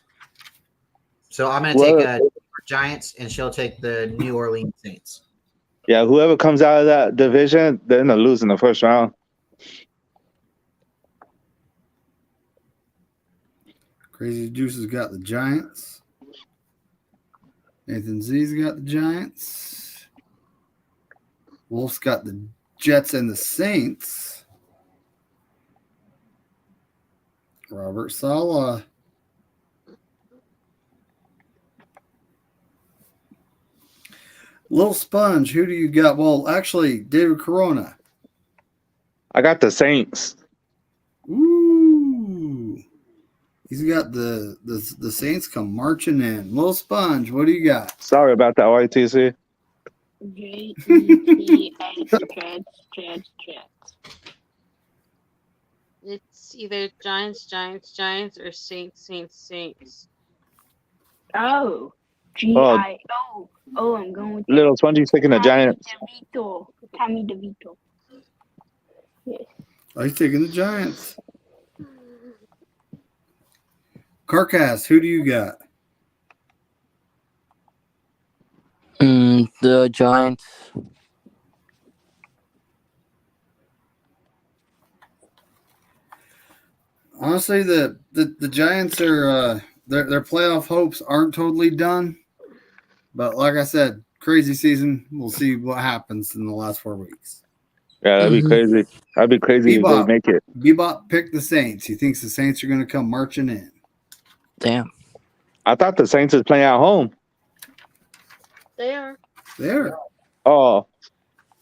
S4: So I'm going to take Giants, and she'll take the New Orleans Saints.
S2: Yeah, whoever comes out of that division, they're going to lose in the first round.
S1: Crazy Juice has got the Giants. Nathan Z's got the Giants. Wolf's got the Jets and the Saints. Robert Saleh. Lil Sponge, who do you got? Well, actually, David Corona.
S2: I got the Saints.
S1: Ooh. He's got the Saints come marching in. Lil Sponge, what do you got?
S2: Sorry about that, YTC.
S3: Jets.
S7: It's either Giants, or Saints.
S3: Oh. G-I-O. Oh, I'm going with
S2: Little Spongy's taking the Giants.
S3: Tommy DeVito. Yes.
S1: Oh, he's taking the Giants. Carcass, who do you got?
S6: The Giants.
S1: Honestly, the Giants are their playoff hopes aren't totally done. But like I said, crazy season. We'll see what happens in the last 4 weeks.
S2: Yeah, that'd be crazy. That'd be crazy if they make it.
S1: Bebop picked the Saints. He thinks the Saints are going to come marching in.
S6: Damn.
S2: I thought the Saints was playing at home.
S7: They are.
S1: There.
S2: Oh.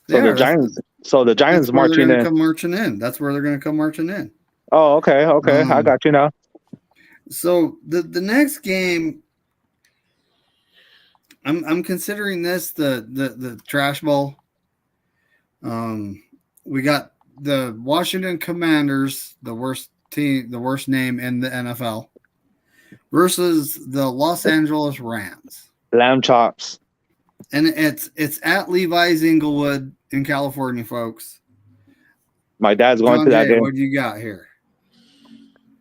S2: So the Giants marching in.
S1: Come marching in. That's where they're going to come marching in.
S2: Oh, okay. I got you now. So
S1: the next game, I'm considering this the trash bowl. We got the Washington Commanders, the worst name in the NFL. versus the Los Angeles Rams.
S2: Lamb chops.
S1: And it's at Levi's Inglewood in California, folks.
S2: My dad's going
S1: John
S2: to that
S1: Jay,
S2: game.
S1: what do you got here?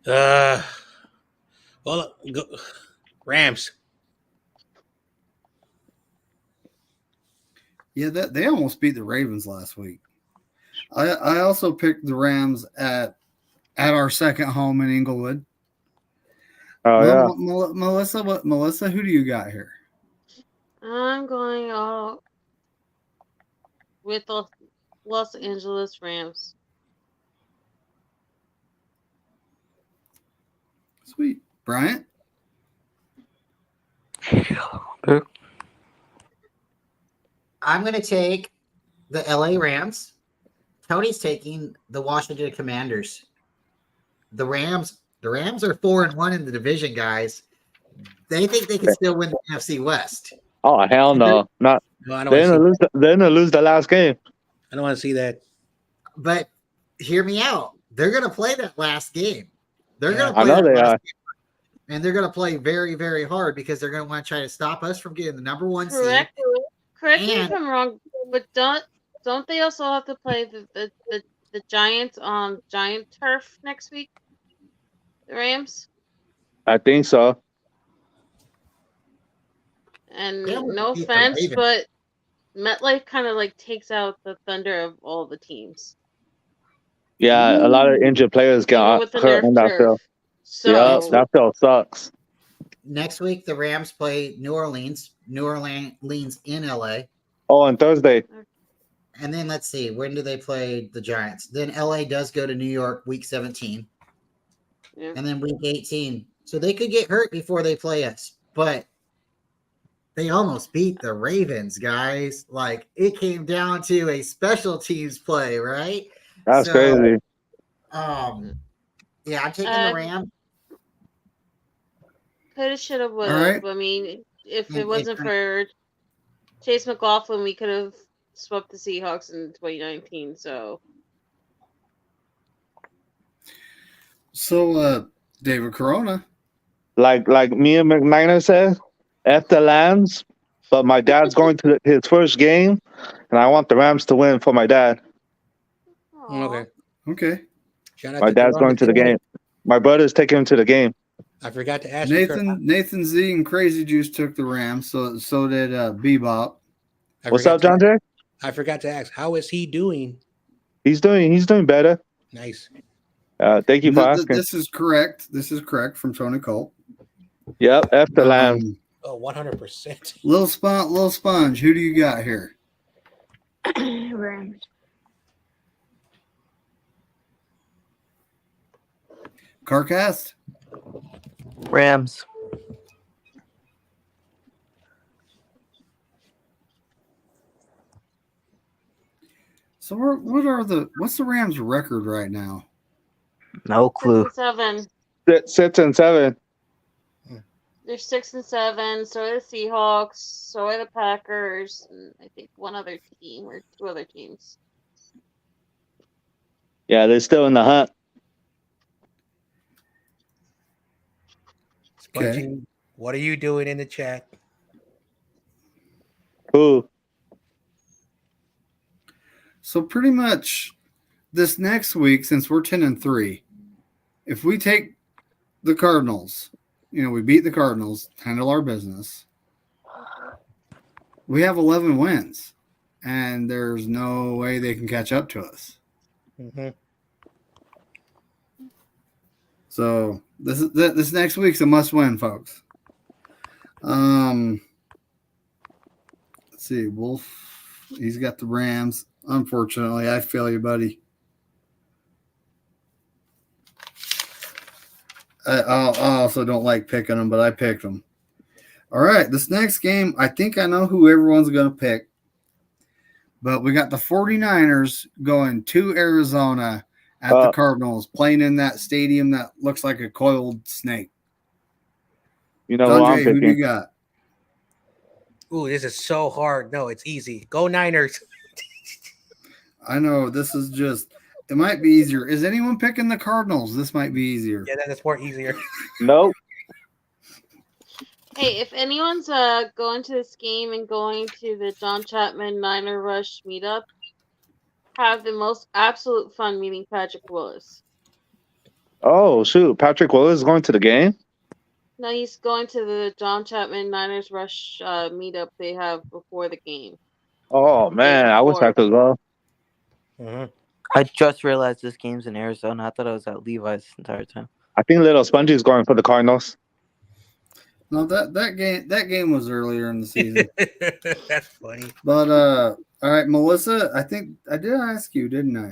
S5: Well, go, Rams.
S1: Yeah, they almost beat the Ravens last week. I also picked the Rams at our second home in Inglewood.
S2: Oh yeah.
S1: Melissa, who do you got here?
S7: I'm going all with the Los Angeles Rams.
S1: Sweet. Bryant?
S4: I'm going to take the LA Rams. Tony's taking the Washington Commanders. The Rams are 4-1 in the division, guys. They think they can still win the NFC West.
S2: Oh hell no! Not.
S5: No,
S2: They're gonna lose the last game.
S5: I don't want to see that.
S4: But hear me out. They're going to play that last game. They're going to play
S2: I know
S4: that
S2: they
S4: last
S2: are.
S4: game. And they're going to play very, very hard because they're going to want to try to stop us from getting the number 1 seed.
S7: Correct me if I'm wrong, but don't they also have to play the Giants on Giant turf next week? The Rams?
S2: I think so.
S7: And
S4: They almost
S7: no
S4: beat the
S7: offense,
S4: Ravens.
S7: but MetLife kind of like takes out the thunder of all the teams.
S2: Yeah, a lot of injured players
S7: Even
S2: got
S7: with the
S2: hurt
S7: Nerf
S2: in that
S7: turf.
S2: field.
S7: So
S2: Yeah, that field sucks.
S4: Next week, the Rams play New Orleans in LA.
S2: Oh, and Thursday.
S4: And then let's see, when do they play the Giants? Then LA does go to New York week 17.
S7: yeah.
S4: And then week 18. So they could get hurt before they play us. But they almost beat the Ravens, guys. Like, it came down to a special teams play, right?
S2: That's crazy.
S4: Yeah, I'm taking the Rams.
S7: Coulda, shoulda, woulda.
S1: All right.
S7: I mean, if
S4: And
S7: it wasn't for Chase McLaughlin, we could have swept the Seahawks in 2019. So
S1: David Corona.
S2: Like me and McNiner said, F the Lambs, but my dad's going to his first game, and I want the Rams to win for my dad.
S5: Okay.
S1: Okay.
S5: Shout out
S2: My
S5: to
S2: dad's
S5: Deron
S2: going to the
S5: McKinnon.
S2: game. My brother's taking him to the game.
S5: I forgot to ask you, Kurt.
S1: Nathan Z and Crazy Juice took the Rams, so did Bebop.
S2: What's up, John Jay?
S5: I forgot to ask, how is he doing?
S2: He's doing better.
S5: Nice.
S2: Thank you for asking.
S1: This is correct. This is correct from Tony Colt.
S2: Yep, F the Lambs.
S5: Oh, 100%.
S1: Little Sponge, who do you got here?
S3: Rams.
S1: Carcast?
S6: Rams.
S1: So what's the Rams record right now?
S6: No clue.
S7: 6-7.
S2: 6-7.
S7: They're 6-7. So are the Seahawks. So are the Packers. And I think one other team or two other teams.
S2: Yeah, they're still in the hunt.
S5: Spongy, what are you doing in the chat?
S2: Who?
S1: So pretty much this next week, since we're 10-3, if we take the Cardinals, we beat the Cardinals, handle our business, we have 11 wins, and there's no way they can catch up to us.
S5: Mm-hmm.
S1: So this next week's a must-win, folks. Let's see, Wolf, he's got the Rams. Unfortunately, I feel you, buddy. I also don't like picking them, but I picked them. All right, this next game, I think I know who everyone's going to pick. But we got the 49ers going to Arizona at the Cardinals, playing in that stadium that looks like a coiled snake.
S2: You know what I'm
S1: who do you
S2: picking?
S1: got?
S5: Ooh, this is so hard. No, it's easy. Go Niners.
S1: I know this is just – it might be easier. Is anyone picking the Cardinals? This might be easier.
S5: Yeah, that's more easier.
S2: Nope.
S7: Hey, if anyone's going to this game and going to the John Chapman Niner Rush meetup, have the most absolute fun meeting Patrick Willis.
S2: Oh shoot, Patrick Willis is going to the game.
S7: No, he's going to the John Chapman Niners Rush meetup they have before the game.
S2: Oh man, I wish I could go.
S5: Mhm.
S6: I just realized this game's in Arizona. I thought I was at Levi's this entire time.
S2: I think Little Spongy is going for the Cardinals.
S1: No, that game was earlier in the season.
S5: That's funny.
S1: But all right, Melissa, I think I did ask you, didn't I?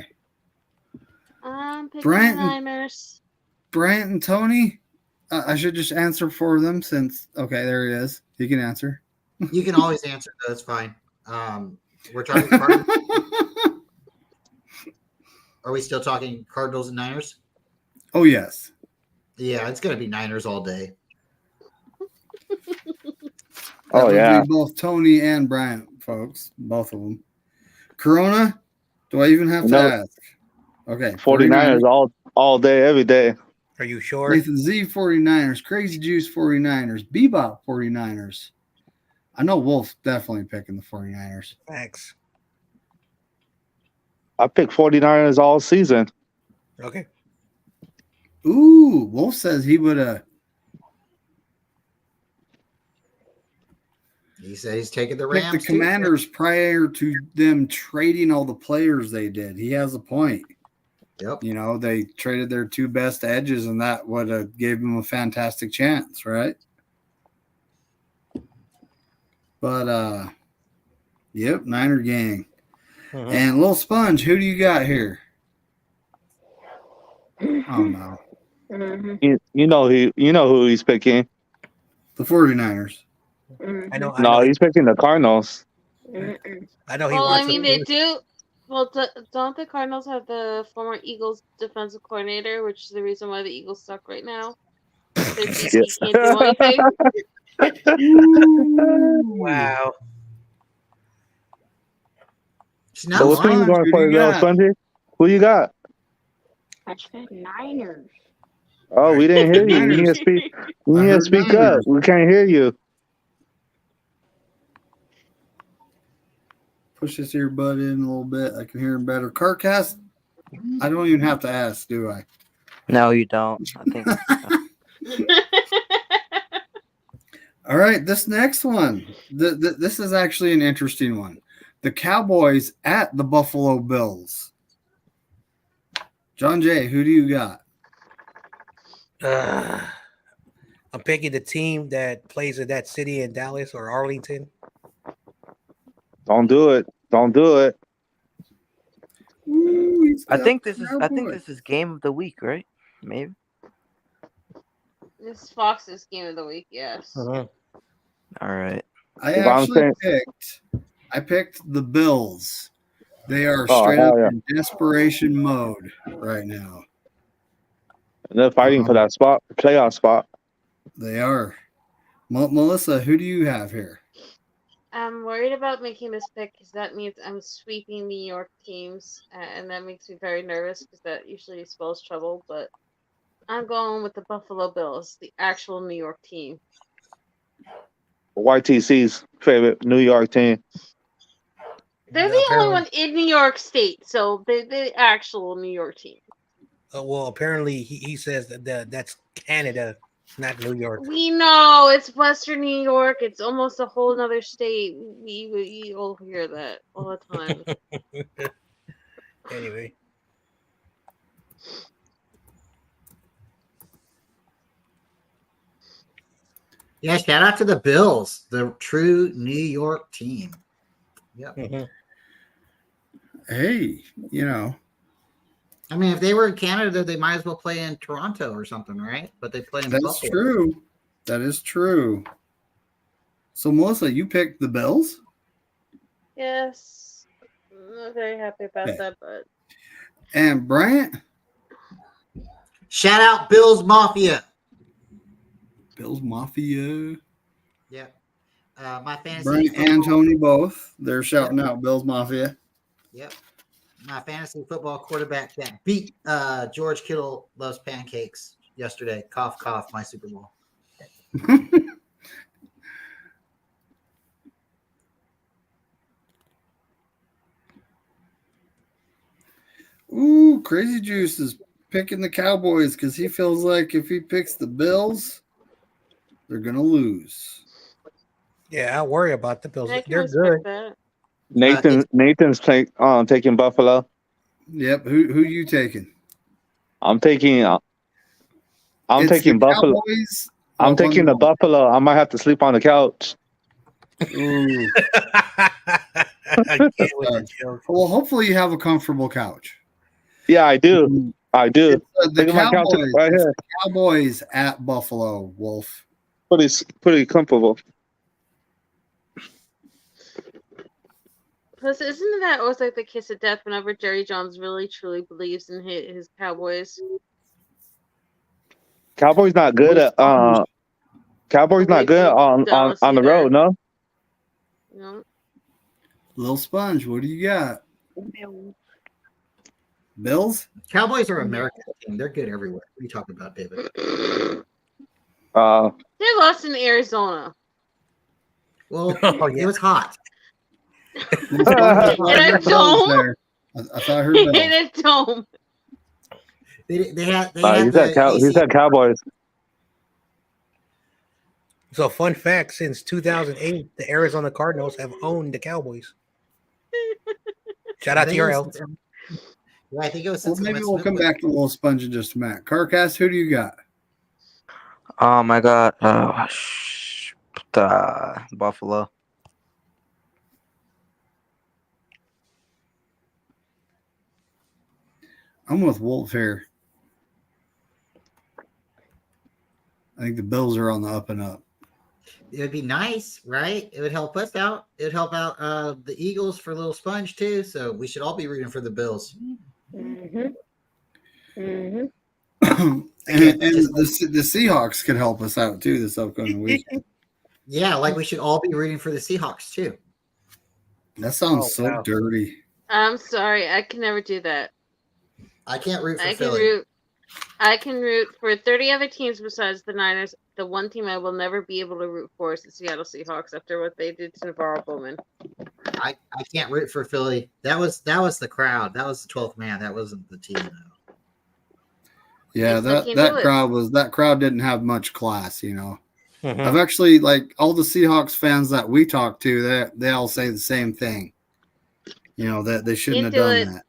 S7: I'm picking
S1: Brent-
S7: the Niners.
S1: Brant and Tony. I should just answer for them since there he is. He can answer.
S4: You can always answer. That's fine. We're talking Cardinals. Are we still talking Cardinals and Niners?
S1: Oh yes.
S4: Yeah, it's going to be Niners all day.
S2: Oh, yeah.
S1: Be both Tony and Bryant, folks. Both of them. Corona? Do I even have to
S2: No.
S1: ask? Okay.
S2: 49ers all day, every day.
S5: Are you sure?
S1: Nathan Z 49ers. Crazy Juice 49ers. Bebop 49ers. I know Wolf's definitely picking the 49ers.
S5: Thanks.
S2: I picked 49ers all season.
S5: Okay.
S1: Ooh, Wolf says he would have.
S4: He said he's taking the
S1: Pick
S4: Rams.
S1: the
S4: too.
S1: Commanders prior to them trading all the players they did. He has a point.
S4: Yep.
S1: You know, they traded their two best edges, and that would have gave them a fantastic chance, right? But yep, Niner gang.
S5: Mhm.
S1: And Lil Sponge, who do you got here? Oh no.
S3: Mhm.
S2: You know who he's picking.
S1: The 49ers.
S5: I know.
S2: No, he's picking the Cardinals.
S3: Mhm.
S5: I know he
S7: Well,
S5: wants
S7: I mean,
S5: to-
S7: they do. Well, don't the Cardinals have the former Eagles defensive coordinator, which is the reason why the Eagles suck right now? Because he
S2: Yes.
S7: can't do anything.
S5: Wow.
S4: It's not
S2: So what team you
S4: lying.
S2: going
S1: Who
S2: for,
S1: do you
S2: Little
S1: got?
S2: Spongy? Who you got?
S3: I said Niners.
S2: Oh, we didn't hear you. You need to speak. You
S1: I
S2: need to
S1: heard
S2: speak
S1: Niners.
S2: up. We can't hear you.
S1: Push this earbud in a little bit. I can hear him better. Carcast, I don't even have to ask, do I?
S6: No, you don't. I think
S1: All right, this next one. This is actually an interesting one. The Cowboys at the Buffalo Bills. John Jay, who do you got?
S5: I'm picking the team that plays in that city in Dallas or Arlington.
S2: Don't do it. Don't do it.
S1: Ooh, he's
S6: I
S1: got
S6: think
S1: the
S6: this is game of the week, right? Maybe.
S7: This is Fox's game of the week, yes.
S5: Mhm.
S6: All right.
S1: I
S2: If I'm
S1: actually
S2: saying-
S1: picked the Bills. They are
S2: Oh,
S1: straight
S2: hell
S1: up
S2: yeah.
S1: in desperation mode right now.
S2: And they're fighting for that spot, playoff spot.
S1: They are. Melissa, who do you have here?
S7: I'm worried about making this pick because that means I'm sweeping New York teams, and that makes me very nervous because that usually spells trouble. But I'm going with the Buffalo Bills, the actual New York team.
S2: YTC's favorite New York team.
S7: They're the only one in New York State, so they're the actual New York team.
S5: Well, apparently he says that that's Canada, not New York.
S7: We know it's Western New York. It's almost a whole other state. We all hear that all the time.
S5: Anyway,
S4: Yeah, shout out to the Bills, the true New York team. Yep.
S5: mhm.
S1: Hey, you know,
S4: I mean, if they were in Canada, they might as well play in Toronto or something, right? But they play in
S1: that's
S4: Buffalo.
S1: true. That is true. So, Melissa, you picked the Bills?
S7: Yes, I'm not very happy about
S1: Okay.
S7: that, but
S1: And Bryant?
S4: Shout out Bills Mafia.
S1: Bills Mafia.
S4: Yeah. My fantasy
S1: Bryant and Tony both. They're shouting out Bills Mafia.
S4: Yep. My fantasy football quarterback that beat George Kittle loves pancakes yesterday. Cough, cough, my Super Bowl.
S1: Ooh, Crazy Juice is picking the Cowboys because he feels like if he picks the Bills, they're gonna lose.
S5: Yeah, I worry about the Bills.
S7: I can
S5: They're
S7: respect
S5: good.
S7: that.
S2: Nathan's taking Buffalo.
S1: Yep. Who you taking?
S2: I'm taking
S1: It's the
S2: Buffalo.
S1: Cowboys.
S2: I'm taking the Buffalo. I might have to sleep on the couch.
S1: Ooh.
S5: I can't with the joke.
S1: Well, hopefully you have a comfortable couch.
S2: Yeah, I do. I do.
S1: It's, the
S2: Look at my couch
S1: Cowboys.
S2: right
S1: It's
S2: here.
S1: the Cowboys at Buffalo, Wolf.
S2: Pretty comfortable.
S7: Plus, isn't that always like the kiss of death whenever Jerry Jones really truly believes in his Cowboys?
S2: Cowboys not good at Cowboys not good on the road, no?
S7: No.
S1: Little Sponge, what do you got? Bills?
S4: Cowboys are American team. They're good everywhere. What are you talking about, David?
S7: They lost in Arizona.
S4: Well,
S5: Oh, yeah.
S4: it was hot.
S7: In a dome.
S1: I thought I heard Bills.
S7: In a dome.
S4: They had
S2: he said Cowboys.
S5: So, fun fact: since 2008, the Arizona Cardinals have owned the Cowboys. Shout out to your Elks.
S4: Yeah, I think it was.
S1: Well, maybe we'll come back to Little Sponge in just a minute. Carcass, who do you got?
S6: I got the Buffalo.
S1: I'm with Wolf here. I think the Bills are on the up and up.
S4: It would be nice, right? It would help us out. It would help out the Eagles for Little Sponge too. So we should all be rooting for the Bills.
S3: Mm-hmm. Mm-hmm.
S1: and the Seahawks could help us out too this upcoming weekend.
S4: Yeah, like we should all be rooting for the Seahawks too.
S1: That sounds dirty.
S7: I'm sorry, I can never do that.
S4: I can't root for Philly.
S7: I can root for 30 other teams besides the Niners. The one team I will never be able to root for is the Seattle Seahawks after what they did to Navarro Bowman.
S4: I can't root for Philly. That was the crowd. That was the 12th man. That wasn't the team though.
S1: Yeah, that crowd didn't have much class, you know.
S5: Mm-hmm.
S1: I've actually, like, all the Seahawks fans that we talk to, they all say the same thing. You know, that they shouldn't have done that.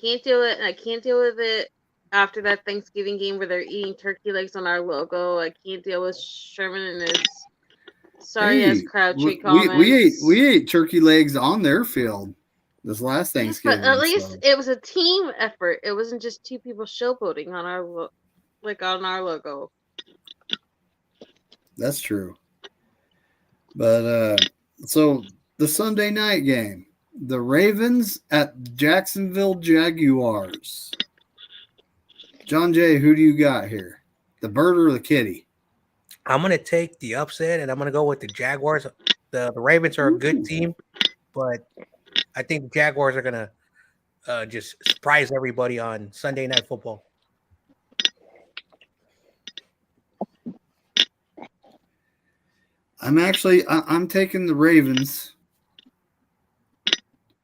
S7: Can't do it. I can't deal with it after that Thanksgiving game where they're eating turkey legs on our logo. I can't deal with Sherman and his sorry-ass Crabtree comments.
S1: We ate turkey legs on their field this last Thanksgiving.
S7: But at least it was a team effort. It wasn't just two people showboating on our logo.
S1: That's true. But so the Sunday night game, the Ravens at Jacksonville Jaguars. John Jay, who do you got here? The bird or the kitty?
S5: I'm going to take the upset, and I'm going to go with the Jaguars. The Ravens are a good team, but I think the Jaguars are going to just surprise everybody on Sunday Night Football.
S1: I'm taking the Ravens.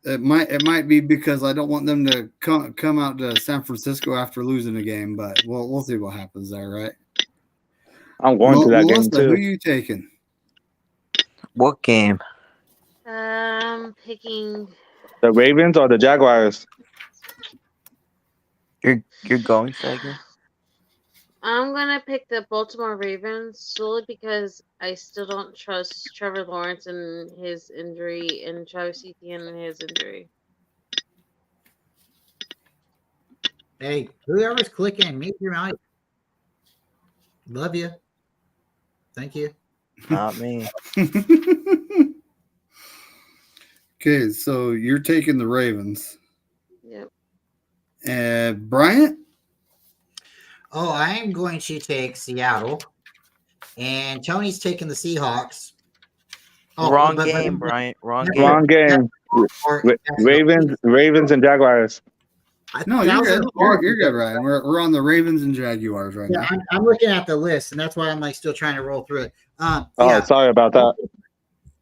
S1: It might be because I don't want them to come out to San Francisco after losing a game, but we'll see what happens there, right?
S2: I'm going to that game too.
S1: Who are you taking?
S6: What game?
S7: Picking
S2: the Ravens or the Jaguars.
S6: You're going, Sagan?
S7: I'm gonna pick the Baltimore Ravens solely because I still don't trust Trevor Lawrence and his injury and Travis Etienne and his injury.
S4: Hey, whoever's clicking, mute your mic. Love you. Thank you.
S6: Not me.
S1: Okay, so you're taking the Ravens.
S7: Yep.
S1: Bryant?
S4: Oh, I am going to take Seattle. And Tony's taking the Seahawks. Oh,
S6: Wrong game, Bryant. Wrong
S2: game. Ravens and Jaguars.
S1: No, you're good. You're good, Ryan. We're on the Ravens and Jaguars right now.
S4: I'm looking at the list, and that's why I'm still trying to roll through it.
S2: Sorry about that.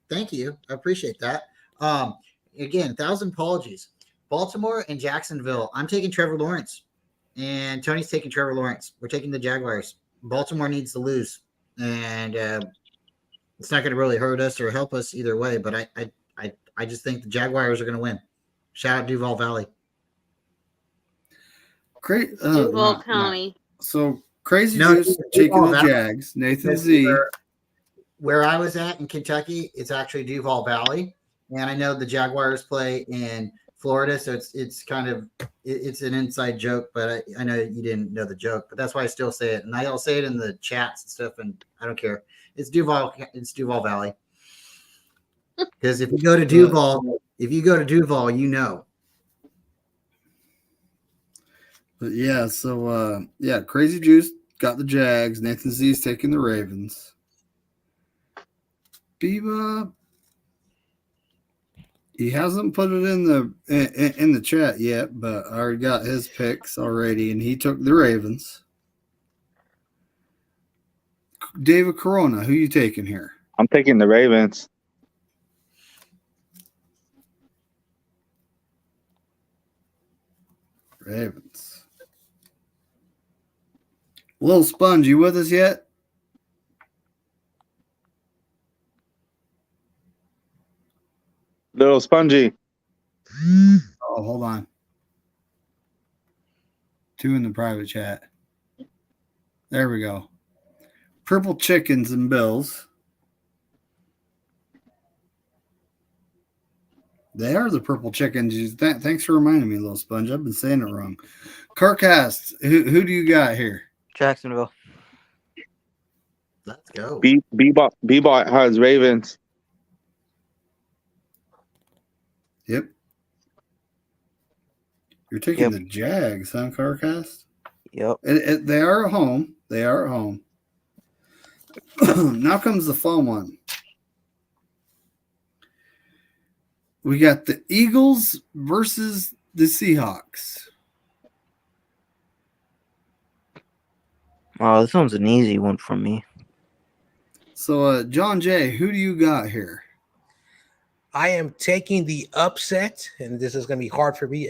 S4: Thank you. I appreciate that. Again, 1,000 apologies. Baltimore and Jacksonville. I'm taking Trevor Lawrence, and Tony's taking Trevor Lawrence. We're taking the Jaguars. Baltimore needs to lose, and it's not going to really hurt us or help us either way. But I just think the Jaguars are going to win. Shout out Duval Valley.
S1: Great.
S7: Duval County.
S1: So Crazy Juice taking the Jags. Nathan Z.
S4: Where I was at in Kentucky, it's actually Duval Valley, and I know the Jaguars play in Florida, so it's kind of it's an inside joke, but I know you didn't know the joke, but that's why I still say it, and I'll say it in the chats and stuff, and I don't care. It's Duval Valley, because if you go to Duval, you know.
S1: But yeah, so Crazy Juice got the Jags. Nathan Z's taking the Ravens. Bebop, he hasn't put it in the chat yet, but I already got his picks already, and he took the Ravens. David Corona, who you taking here?
S2: I'm taking the Ravens.
S1: Ravens. Little Sponge, you with us yet?
S2: Little Spongy.
S1: Oh, hold on. 2 in the private chat. There we go. Purple Chickens and Bills. They are the Purple Chickens. Thanks for reminding me, Little Sponge. I've been saying it wrong. Carcast, who do you got here?
S6: Jacksonville.
S4: Let's go.
S2: Bebop has Ravens.
S1: Yep. You're taking the Jags, huh, Carcast?
S6: Yep.
S1: They are at home. They are at home. Now comes the fun one. We got the Eagles versus the Seahawks.
S6: Oh, this one's an easy one for me.
S1: So, John Jay, who do you got here?
S5: I am taking the upset, and this is going to be hard for me.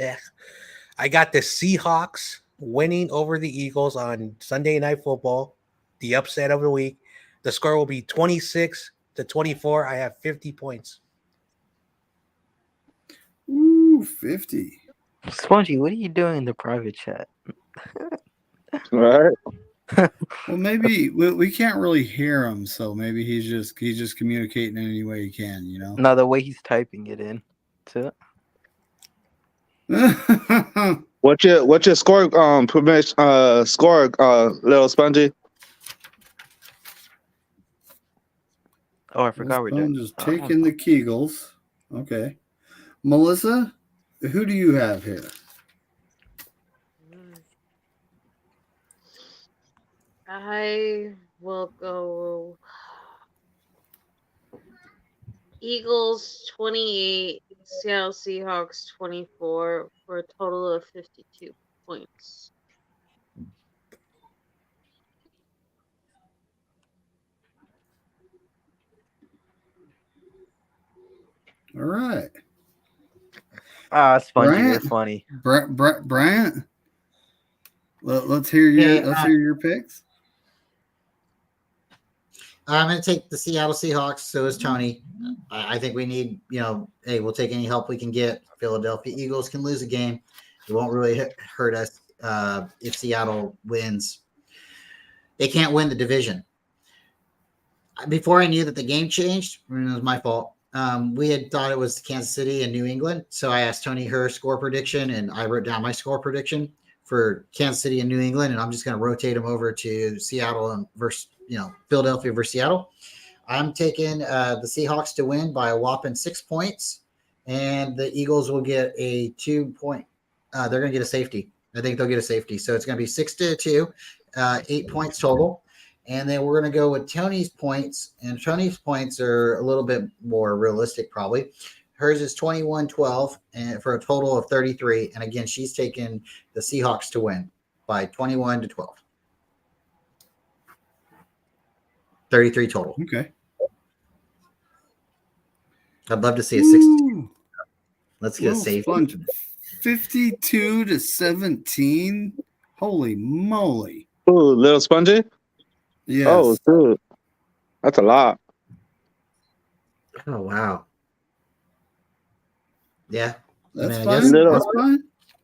S5: I got the Seahawks winning over the Eagles on Sunday Night Football, the upset of the week. The score will be 26-24. I have 50 points.
S1: Ooh, 50.
S6: Spongy, what are you doing in the private chat?
S2: Right.
S1: Well, maybe we can't really hear him, so maybe he's just communicating in any way he can, you know.
S6: No, the way he's typing it in. That's
S1: it.
S2: What's your score? Score, Little Spongy.
S6: Oh, I forgot we're doing.
S1: Just taking the Kegels. Okay, Melissa, who do you have here?
S7: I will go Eagles 28, Seattle Seahawks 24 for a total of 52 points.
S1: All right.
S6: Spongy, you're funny.
S1: Bryant, let's hear your picks.
S4: I'm going to take the Seattle Seahawks. So is Tony. I think we need, hey, we'll take any help we can get. Philadelphia Eagles can lose a game. It won't really hurt us if Seattle wins. They can't win the division. Before I knew that the game changed, it was my fault. We had thought it was Kansas City and New England. So I asked Tony her score prediction, and I wrote down my score prediction for Kansas City and New England, and I'm just going to rotate them over to Seattle and versus Philadelphia versus Seattle. I'm taking the Seahawks to win by a whopping 6 points, and the Eagles will get a 2 point. They're going to get a safety. I think they'll get a safety. So it's going to be 6-2, 8 points total. And then we're going to go with Tony's points, and Tony's points are a little bit more realistic probably. Hers is 21-12 and for a total of 33. And again, she's taken the Seahawks to win by 21-12. 33 total.
S1: Okay.
S4: I'd love to see a 6. Let's get a safety.
S1: 52-17. Holy moly!
S2: Ooh, little spongy.
S1: Yes.
S2: Oh, dude, that's a lot.
S4: Oh wow. Yeah.
S1: That's
S4: I
S1: fine.
S4: guess
S2: Little-
S1: That's fine.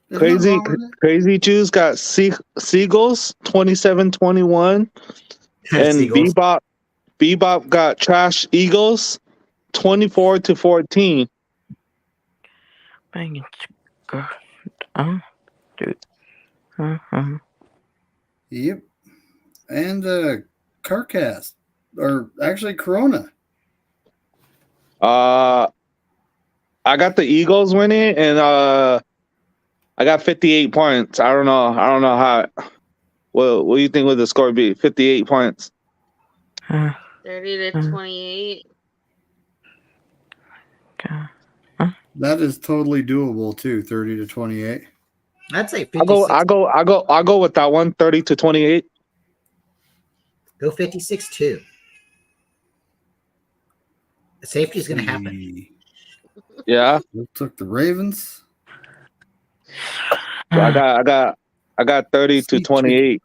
S1: There's nothing
S2: Crazy,
S1: wrong with it.
S2: crazy Jews got Seagulls 27-21, and
S4: Seagulls.
S2: Bebop got Trash Eagles 24-14.
S6: Bang it. Dude. Uh-huh.
S1: Yep. And Carcast, or actually Corona.
S2: I got the Eagles winning, and I got 58 points. I don't know how. What do you think would the score be? 58 points.
S7: 30-28.
S6: Okay.
S1: That is totally doable too. 30-28.
S4: I'd say
S2: I'll
S4: 56.
S2: go with that one. 30-28.
S4: Go 56 too. The safety is going to happen.
S2: Yeah,
S1: Took the Ravens.
S2: I got 30-28.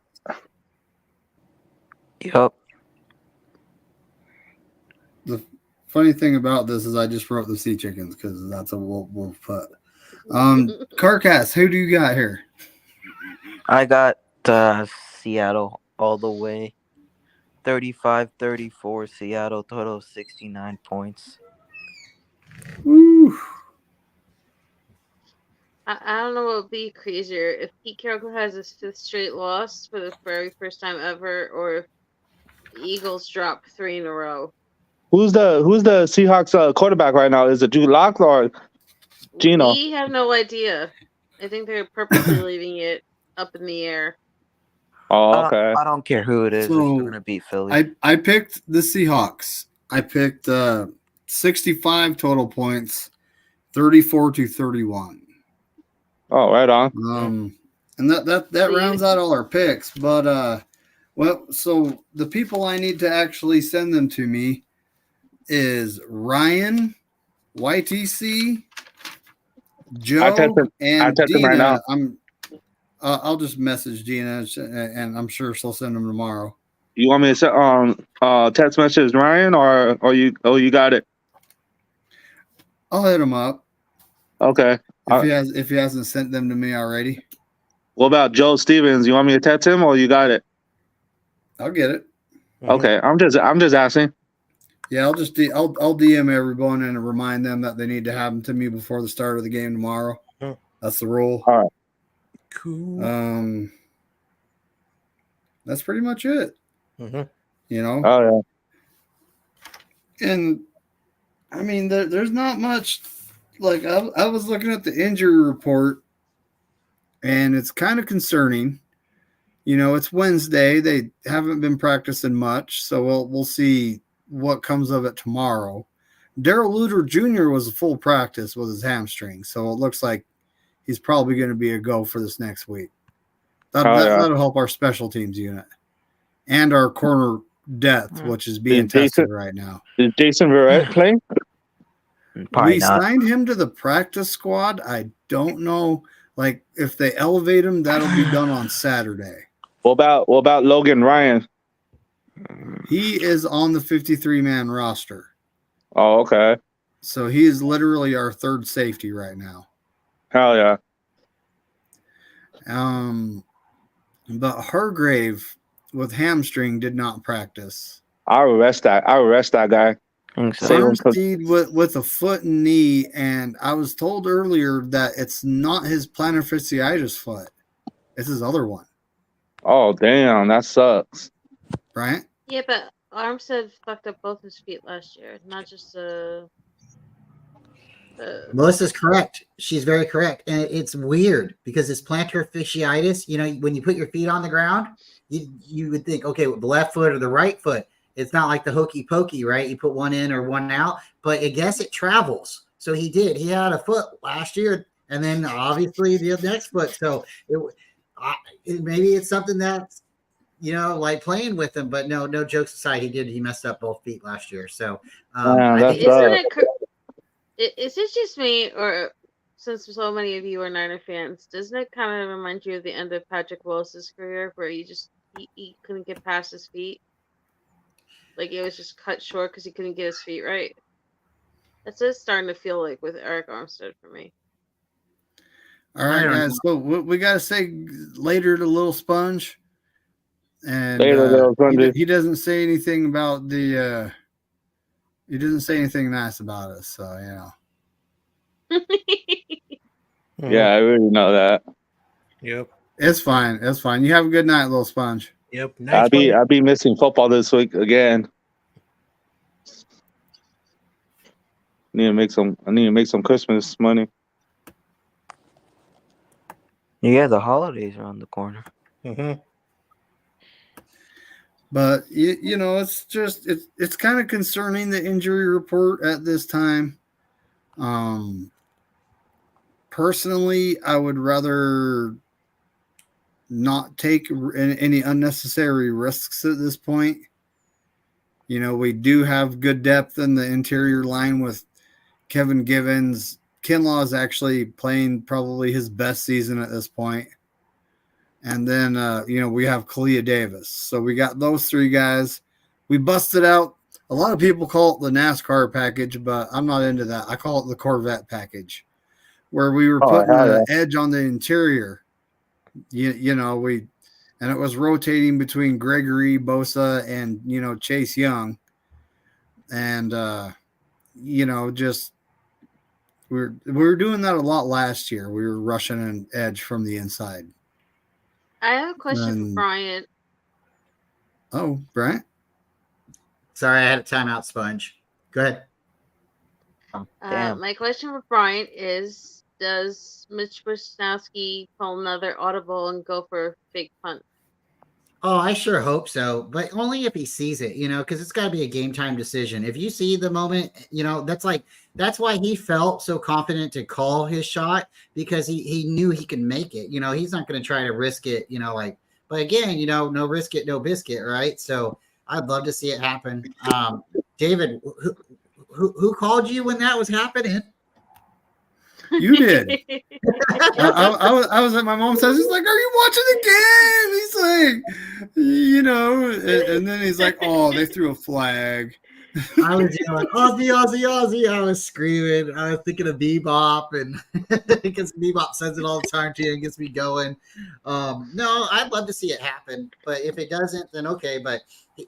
S6: Yup.
S1: The funny thing about this is I just wrote the Sea Chickens because that's a we'll put. Carcass, who do you got here?
S6: I got Seattle all the way. 35-34 Seattle, total of 69 points.
S1: Woo.
S7: I don't know what would be crazier if Pete Carroll has his 5th straight loss for the very first time ever, or if the Eagles drop 3 in a row.
S2: Who's the Seahawks quarterback right now? Is it Drew Lock or Gino?
S7: We have no idea. I think they're purposely leaving it up in the air.
S2: Oh, okay.
S6: I don't care who it is.
S1: So,
S6: They're still gonna beat Philly.
S1: I picked the Seahawks. I picked 65 total points, 34-31.
S2: Oh, right on.
S1: And that rounds out all our picks. But well, so the people I need to actually send them to me is Ryan, YTC, Joe, and Dina.
S2: Right now.
S1: I'll just message Dina, and I'm sure she'll send them tomorrow.
S2: You want me to send text message Ryan or you got it?
S1: I'll hit him up.
S2: Okay.
S1: If he hasn't sent them to me already.
S2: What about Joe Stevens? You want me to text him or you got it?
S1: I'll get it.
S2: Okay. I'm just asking.
S1: Yeah, I'll DM everyone and remind them that they need to have them to me before the start of the game tomorrow. That's the rule.
S2: All right.
S5: Cool.
S1: That's pretty much it. You know.
S2: Oh
S1: yeah. And I mean, there's not much. Like I was looking at the injury report, and it's kind of concerning. You know, it's Wednesday. They haven't been practicing much, so we'll see what comes of it tomorrow. Darrell Luter Jr. was a full practice with his hamstring, so it looks like he's probably going to be a go for this next week. That'll help our special teams unit and our corner depth, which is being tested right now.
S2: Is Jason Verrett playing?
S1: We signed him to the practice squad. I don't know, like if they elevate him, that'll be done on Saturday.
S2: What about Logan Ryan?
S1: He is on the 53-man roster.
S2: Oh, okay.
S1: So he is literally our third safety right now.
S2: Hell yeah.
S1: But Hargrave with hamstring did not practice.
S2: I'll arrest that guy.
S1: Armstead with a foot and knee, and I was told earlier that it's not his plantar fasciitis foot. It's his other one.
S2: Oh, damn. That sucks.
S1: Right?
S7: Yeah, but Armstead fucked up both his feet last year, not just
S4: Melissa's correct. She's very correct. And it's weird because it's plantar fasciitis. You know, when you put your feet on the ground, you would think, okay, the left foot or the right foot. It's not like the hokey pokey, right? You put one in or one out, but I guess it travels. So he did. He had a foot last year, and then obviously the next foot. So maybe it's something that's, you know, like playing with him. But no jokes aside, he messed up both feet last year. So
S7: is it just me, or since so many of you are Niner fans, doesn't it kind of remind you of the end of Patrick Willis's career, where he couldn't get past his feet? Like it was just cut short because he couldn't get his feet right. That's what it's starting to feel like with Eric Armstead for me.
S1: All right, guys. So we got to say later to Little Sponge. And he doesn't say anything about the he doesn't say anything nice about us, so
S2: Yeah, I already know that.
S5: Yep.
S1: It's fine. It's fine. You have a good night, Little Sponge.
S5: Yep. Nice
S2: I'll be missing football this week again. I need to make some Christmas money.
S6: Yeah, the holidays are on the corner.
S5: Mm-hmm.
S1: But it's just it's kind of concerning, the injury report at this time. Personally, I would rather not take any unnecessary risks at this point. We do have good depth in the interior line with Kevin Givens. Kinlaw is actually playing probably his best season at this point. And then, we have Korey Davis. So we got those three guys. We busted out. A lot of people call it the NASCAR package, but I'm not into that. I call it the Corvette package, where we were putting an edge on the interior. And it was rotating between Gregory, Bosa, and, Chase Young. And, just we were doing that a lot last year. We were rushing an edge from the inside.
S7: I have a question for Brian.
S1: Oh, Brian?
S4: Sorry, I had a timeout, Sponge. Go ahead.
S7: My question for Brian is, does Mitch Wisnowski pull another audible and go for a fake punt?
S4: Oh, I sure hope so, but only if he sees it, because it's got to be a game time decision. If you see the moment, that's why he felt so confident to call his shot, because he knew he could make it. He's not going to try to risk it, but again, no risk it, no biscuit, right? So I'd love to see it happen. David, who called you when that was happening?
S1: You did. I was at my mom's house. He's like, "Are you watching the game?" He's like, and then he's like, "Oh, they threw a flag."
S4: I was yelling, "Aussie, Aussie, Aussie!" I was screaming. I was thinking of Bebop, and because Bebop says it all the time too, and gets me going. No, I'd love to see it happen, but if it doesn't, then okay. But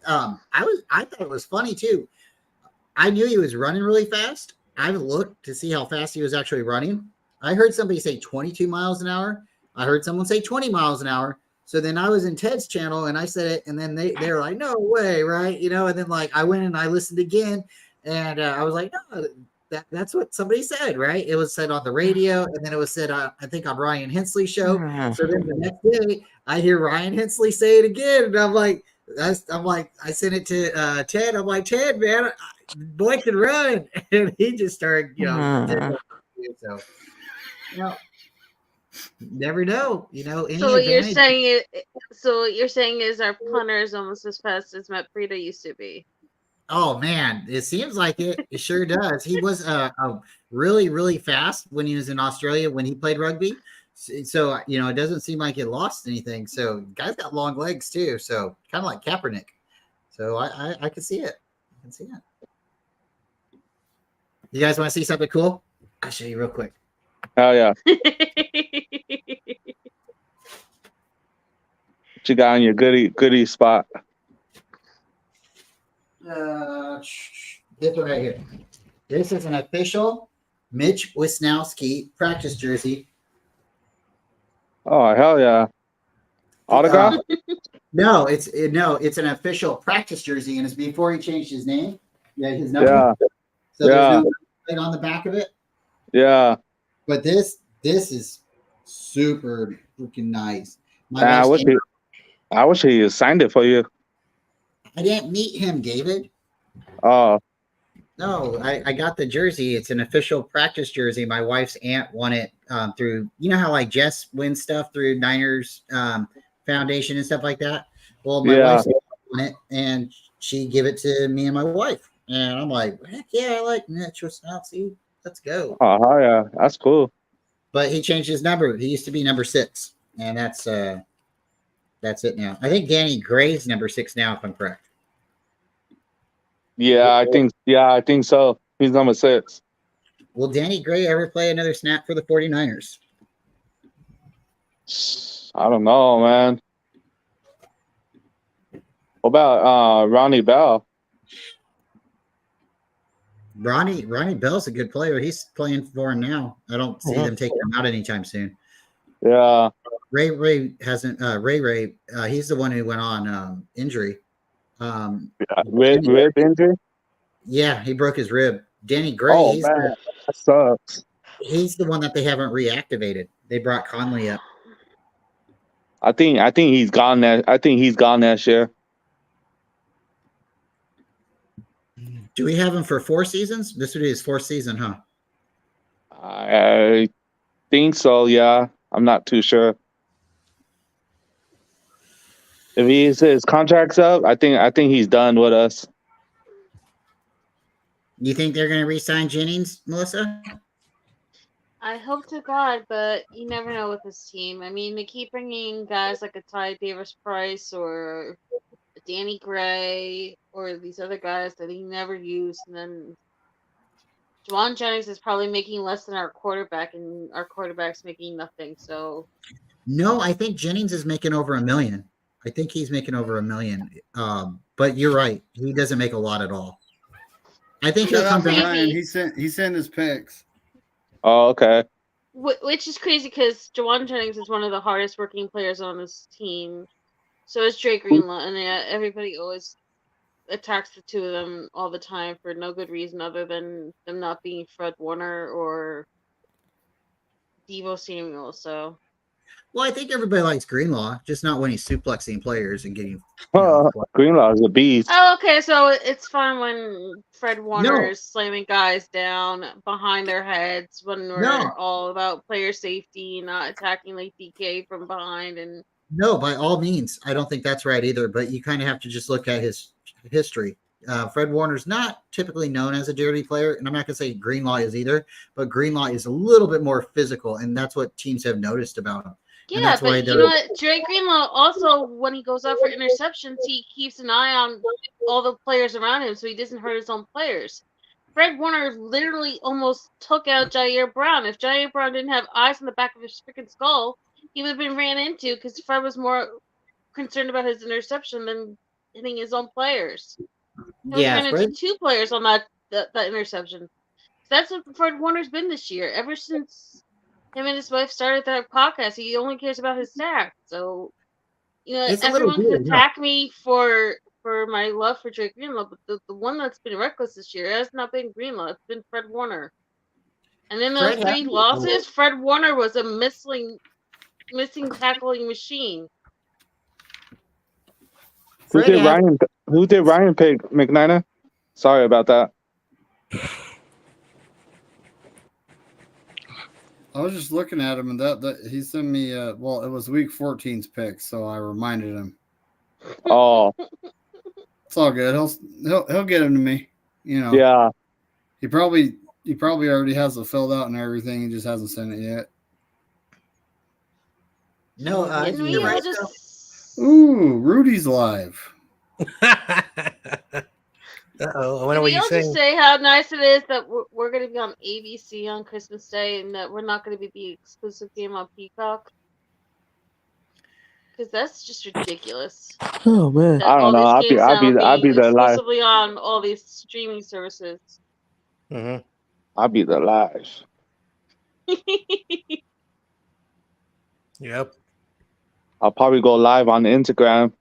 S4: I thought it was funny too. I knew he was running really fast. I looked to see how fast he was actually running. I heard somebody say 22 miles an hour. I heard someone say 20 miles an hour. So then I was in Ted's channel and I said it, and then they were like, "No way," right? And then I went and I listened again, and I was like, "No, that's what somebody said, right?" It was said on the radio, and then it was said, I think, on Ryan Hensley's show. So then the next day, I hear Ryan Hensley say it again, and I'm like, I sent it to Ted. I'm like, "Ted, man, boy can run," and he just started, so never know,
S7: So what you're saying is our punter is almost as fast as Matt Breida used to be.
S4: Oh man, it seems like it. It sure does. He was really, really fast when he was in Australia when he played rugby. So it doesn't seem like it lost anything. So guy's got long legs too. So kind of like Kaepernick. So I can see it. I can see it. You guys want to see something cool? I'll show you real quick.
S2: Oh yeah. What you got on your goodie spot?
S4: This one right here. This is an official Mitch Wisnowski practice jersey.
S2: Oh hell yeah! Autograph?
S4: No, it's an official practice jersey, and it's before he changed his name. Yeah, his number.
S2: Yeah.
S4: So there's no thing on the back of it.
S2: Yeah.
S4: But this is super freaking nice.
S2: I wish he signed it for you.
S4: I didn't meet him, David.
S2: Oh.
S4: No, I got the jersey. It's an official practice jersey. My wife's aunt won it through, how Jess wins stuff through Niners Foundation and stuff like that. Well, my wife's aunt won it, and she gave it to me and my wife. And I'm like, heck yeah, I like Mitch Wisnowski. Let's go.
S2: Oh yeah, that's cool.
S4: but he changed his number. He used to be number 6, and that's it now. I think Danny Gray's number 6 now, if I'm correct.
S2: Yeah, I think so. He's number 6.
S4: Will Danny Gray ever play another snap for the 49ers?
S2: I don't know, man. What about Ronnie Bell?
S4: Ronnie Bell's a good player. He's playing for him now. I don't see them taking him out anytime soon.
S2: Yeah.
S4: Ray hasn't. Ray. He's the one who went on injury.
S2: Rib injury?
S4: Yeah, he broke his rib. Danny Gray.
S2: Oh, man. That sucks.
S4: He's the one that they haven't reactivated. They brought Conley up.
S2: I think he's gone that. I think he's gone that year.
S4: Do we have him for 4 seasons? This would be his 4th season, huh?
S2: I think so. Yeah, I'm not too sure. If his contract's up, I think he's done with us.
S4: You think they're going to re-sign Jennings, Melissa?
S7: I hope to God, but you never know with this team. I mean, they keep bringing guys like a Ty Davis Price or Danny Gray or these other guys that he never used, and then Juwan Jennings is probably making less than our quarterback, and our quarterback's making nothing. So,
S4: no, I think Jennings is making over $1 million. I think he's making over $1 million. But you're right; he doesn't make a lot at all. I think he'll come back.
S1: He sent his picks.
S2: Oh, okay.
S7: Which is crazy because Juwan Jennings is one of the hardest working players on this team. So is Drake Greenlaw, and everybody always attacks the two of them all the time for no good reason other than them not being Fred Warner or Deebo Samuel. So,
S4: well, I think everybody likes Greenlaw, just not when he's suplexing players and getting.
S2: Greenlaw is a beast.
S7: Oh, okay. So it's fun when Fred Warner is slamming guys down behind their heads when we're all about player safety, not attacking like DK from behind and.
S4: No, by all means. I don't think that's right either, but you kind of have to just look at his history. Fred Warner's not typically known as a dirty player, and I'm not going to say Greenlaw is either, but Greenlaw is a little bit more physical, and that's what teams have noticed about him.
S7: Yeah, but you know what? Drake Greenlaw also, when he goes out for interceptions, he keeps an eye on all the players around him so he doesn't hurt his own players. Fred Warner literally almost took out Jair Brown. If Jair Brown didn't have eyes in the back of his freaking skull, he would have been ran into because Fred was more concerned about his interception than hitting his own players. He ran into 2 players on that interception. That's what Fred Warner's been this year. Ever since him and his wife started that podcast, he only cares about his sack. So, you know, everyone can attack me for my love for Drake Greenlaw, but the one that's been reckless this year has not been Greenlaw. It's been Fred Warner. And in those 3 losses, Fred Warner was a missing tackling machine.
S2: Who did Ryan pick, McNina? Sorry about that.
S1: I was just looking at him, and that he sent me. Well, it was week 14's pick, so I reminded him.
S2: Oh,
S1: it's all good. He'll get him to me. You know.
S2: Yeah.
S1: He probably already has it filled out and everything. He just hasn't sent it yet.
S4: No,
S7: you're right.
S1: Ooh, Rudy's live.
S5: Uh-oh. What are you saying?
S7: Just say how nice it is that we're going to be on ABC on Christmas Day and that we're not going to be the exclusive game on Peacock? Because that's just ridiculous.
S6: Oh man,
S2: I don't know. I'll be there live.
S7: Exclusively on all these streaming services.
S5: Mm-hmm.
S2: I'll be there live.
S5: Yep.
S2: I'll probably go live on Instagram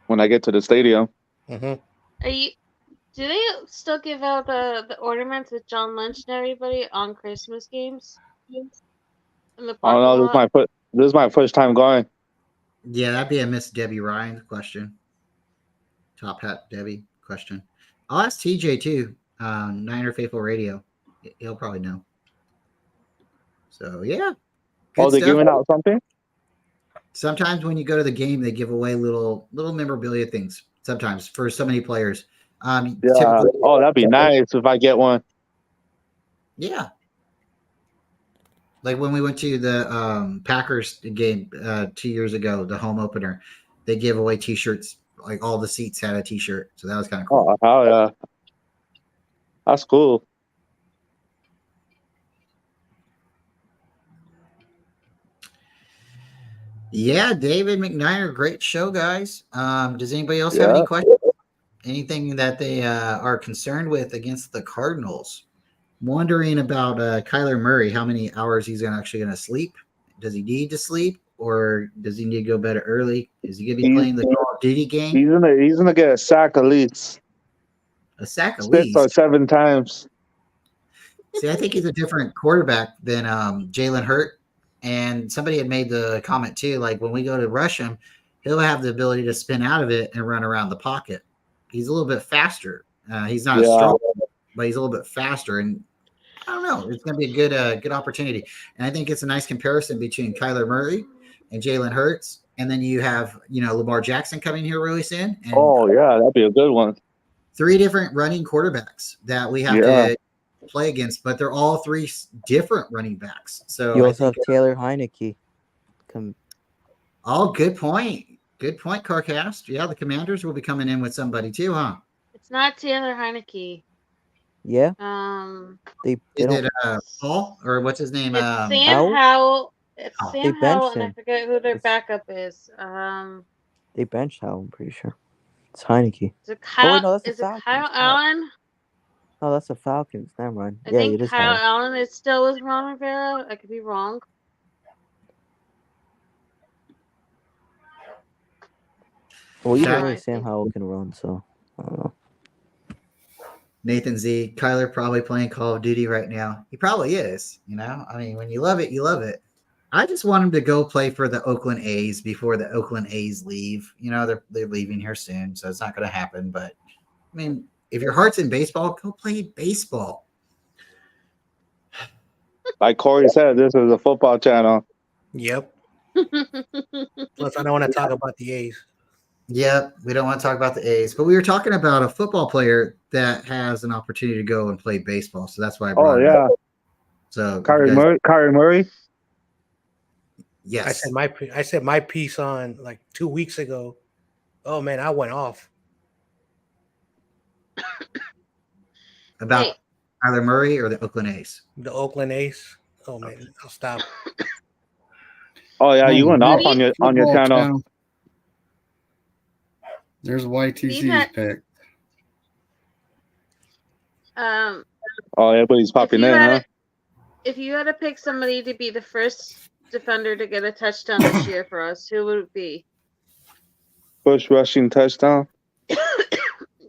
S2: when I get to the stadium.
S5: Mm-hmm.
S7: Do they still give out the ornaments with John Lynch and everybody on Christmas games? In the
S2: I don't know. This is my first time going.
S4: Yeah, that'd be a Miss Debbie Ryan question. Top Hat Debbie question. I'll ask TJ too. Niner Faithful Radio. He'll probably know. So yeah.
S2: Oh, they're giving out something?
S4: Sometimes when you go to the game, they give away little memorabilia things. Sometimes for so many players.
S2: Yeah. Oh, that'd be nice if I get one.
S4: Yeah. Like when we went to the Packers game 2 years ago, the home opener, they gave away T-shirts. Like all the seats had a T-shirt, so that was kind of cool.
S2: Oh, hell yeah. That's cool.
S4: Yeah, David McNair, great show, guys. Does anybody else have any questions? Anything that they are concerned with against the Cardinals? Wondering about Kyler Murray, how many hours he's actually going to sleep. Does he need to sleep, or does he need to go bed early? Is he going to be playing the Call of Duty game?
S2: He's gonna get a sack at least.
S4: A sack at
S2: 6
S4: least?
S2: or 7 times.
S4: See, I think he's a different quarterback than Jalen Hurt. And somebody had made the comment too, like when we go to rush him, he'll have the ability to spin out of it and run around the pocket. He's a little bit faster. He's not as strong, but he's a little bit faster. And I don't know. It's going to be a good opportunity. And I think it's a nice comparison between Kyler Murray and Jalen Hurts. And then you have, Lamar Jackson coming here really soon. And
S2: that'd be a good one.
S4: 3 different running quarterbacks that we have to play against, but they're all 3 different running backs. So
S6: you also have Taylor Heineke.
S4: Oh, good point. Good point, Carcast. Yeah, the Commanders will be coming in with somebody too, huh?
S7: It's not Taylor Heineke.
S6: Yeah.
S4: Is it Paul or what's his name?
S7: It's Sam Howell. It's
S6: They
S7: Sam Howell,
S6: benched
S7: and I
S6: him.
S7: forget who their backup is.
S6: They benched Howell, I'm pretty sure. It's Heineke.
S7: Is it Kyle?
S6: wait, no, that's
S7: is
S6: the
S7: it
S6: Falcons.
S7: Kyle Allen?
S6: Oh, that's the Falcons. Never mind.
S7: I
S6: Yeah,
S7: think
S6: it is
S7: Kyle
S6: Howell.
S7: Allen is still with Ron Rivera. I could be wrong.
S6: Well, either
S4: Yeah.
S6: way, Sam Howell can run, so I don't know.
S4: Nathan Z. Kyler probably playing Call of Duty right now. He probably is. I mean, when you love it, you love it. I just want him to go play for the Oakland A's before the Oakland A's leave. They're leaving here soon, so it's not going to happen. But I mean, if your heart's in baseball, go play baseball.
S2: Like Corey said, this is a football channel.
S5: Yep. Plus, I don't want to talk about the A's.
S4: Yep, we don't want to talk about the A's, but we were talking about a football player that has an opportunity to go and play baseball, so that's why I brought it up. So
S2: Kyler Murray.
S4: Yes,
S5: I said my piece on like 2 weeks ago. Oh man, I went off
S4: about Kyler Murray or the Oakland A's.
S5: The Oakland A's. Oh man, I'll stop.
S2: Oh yeah, you went off on your channel.
S1: There's YTC's pick.
S2: Everybody's popping in, huh?
S7: If you had to pick somebody to be the first defender to get a touchdown this year for us, who would it be?
S2: First rushing touchdown?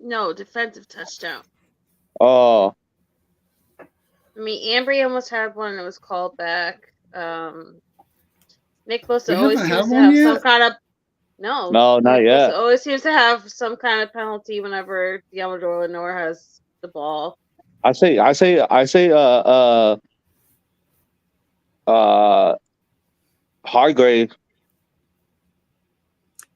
S7: No, defensive touchdown.
S2: Oh.
S7: I mean, Ambry almost had one and it was called back. Nick Bosa always seems to have some kind of No,
S2: not yet.
S7: Always seems to have some kind of penalty whenever Diamador Lenore has the ball.
S2: I say Hargrave.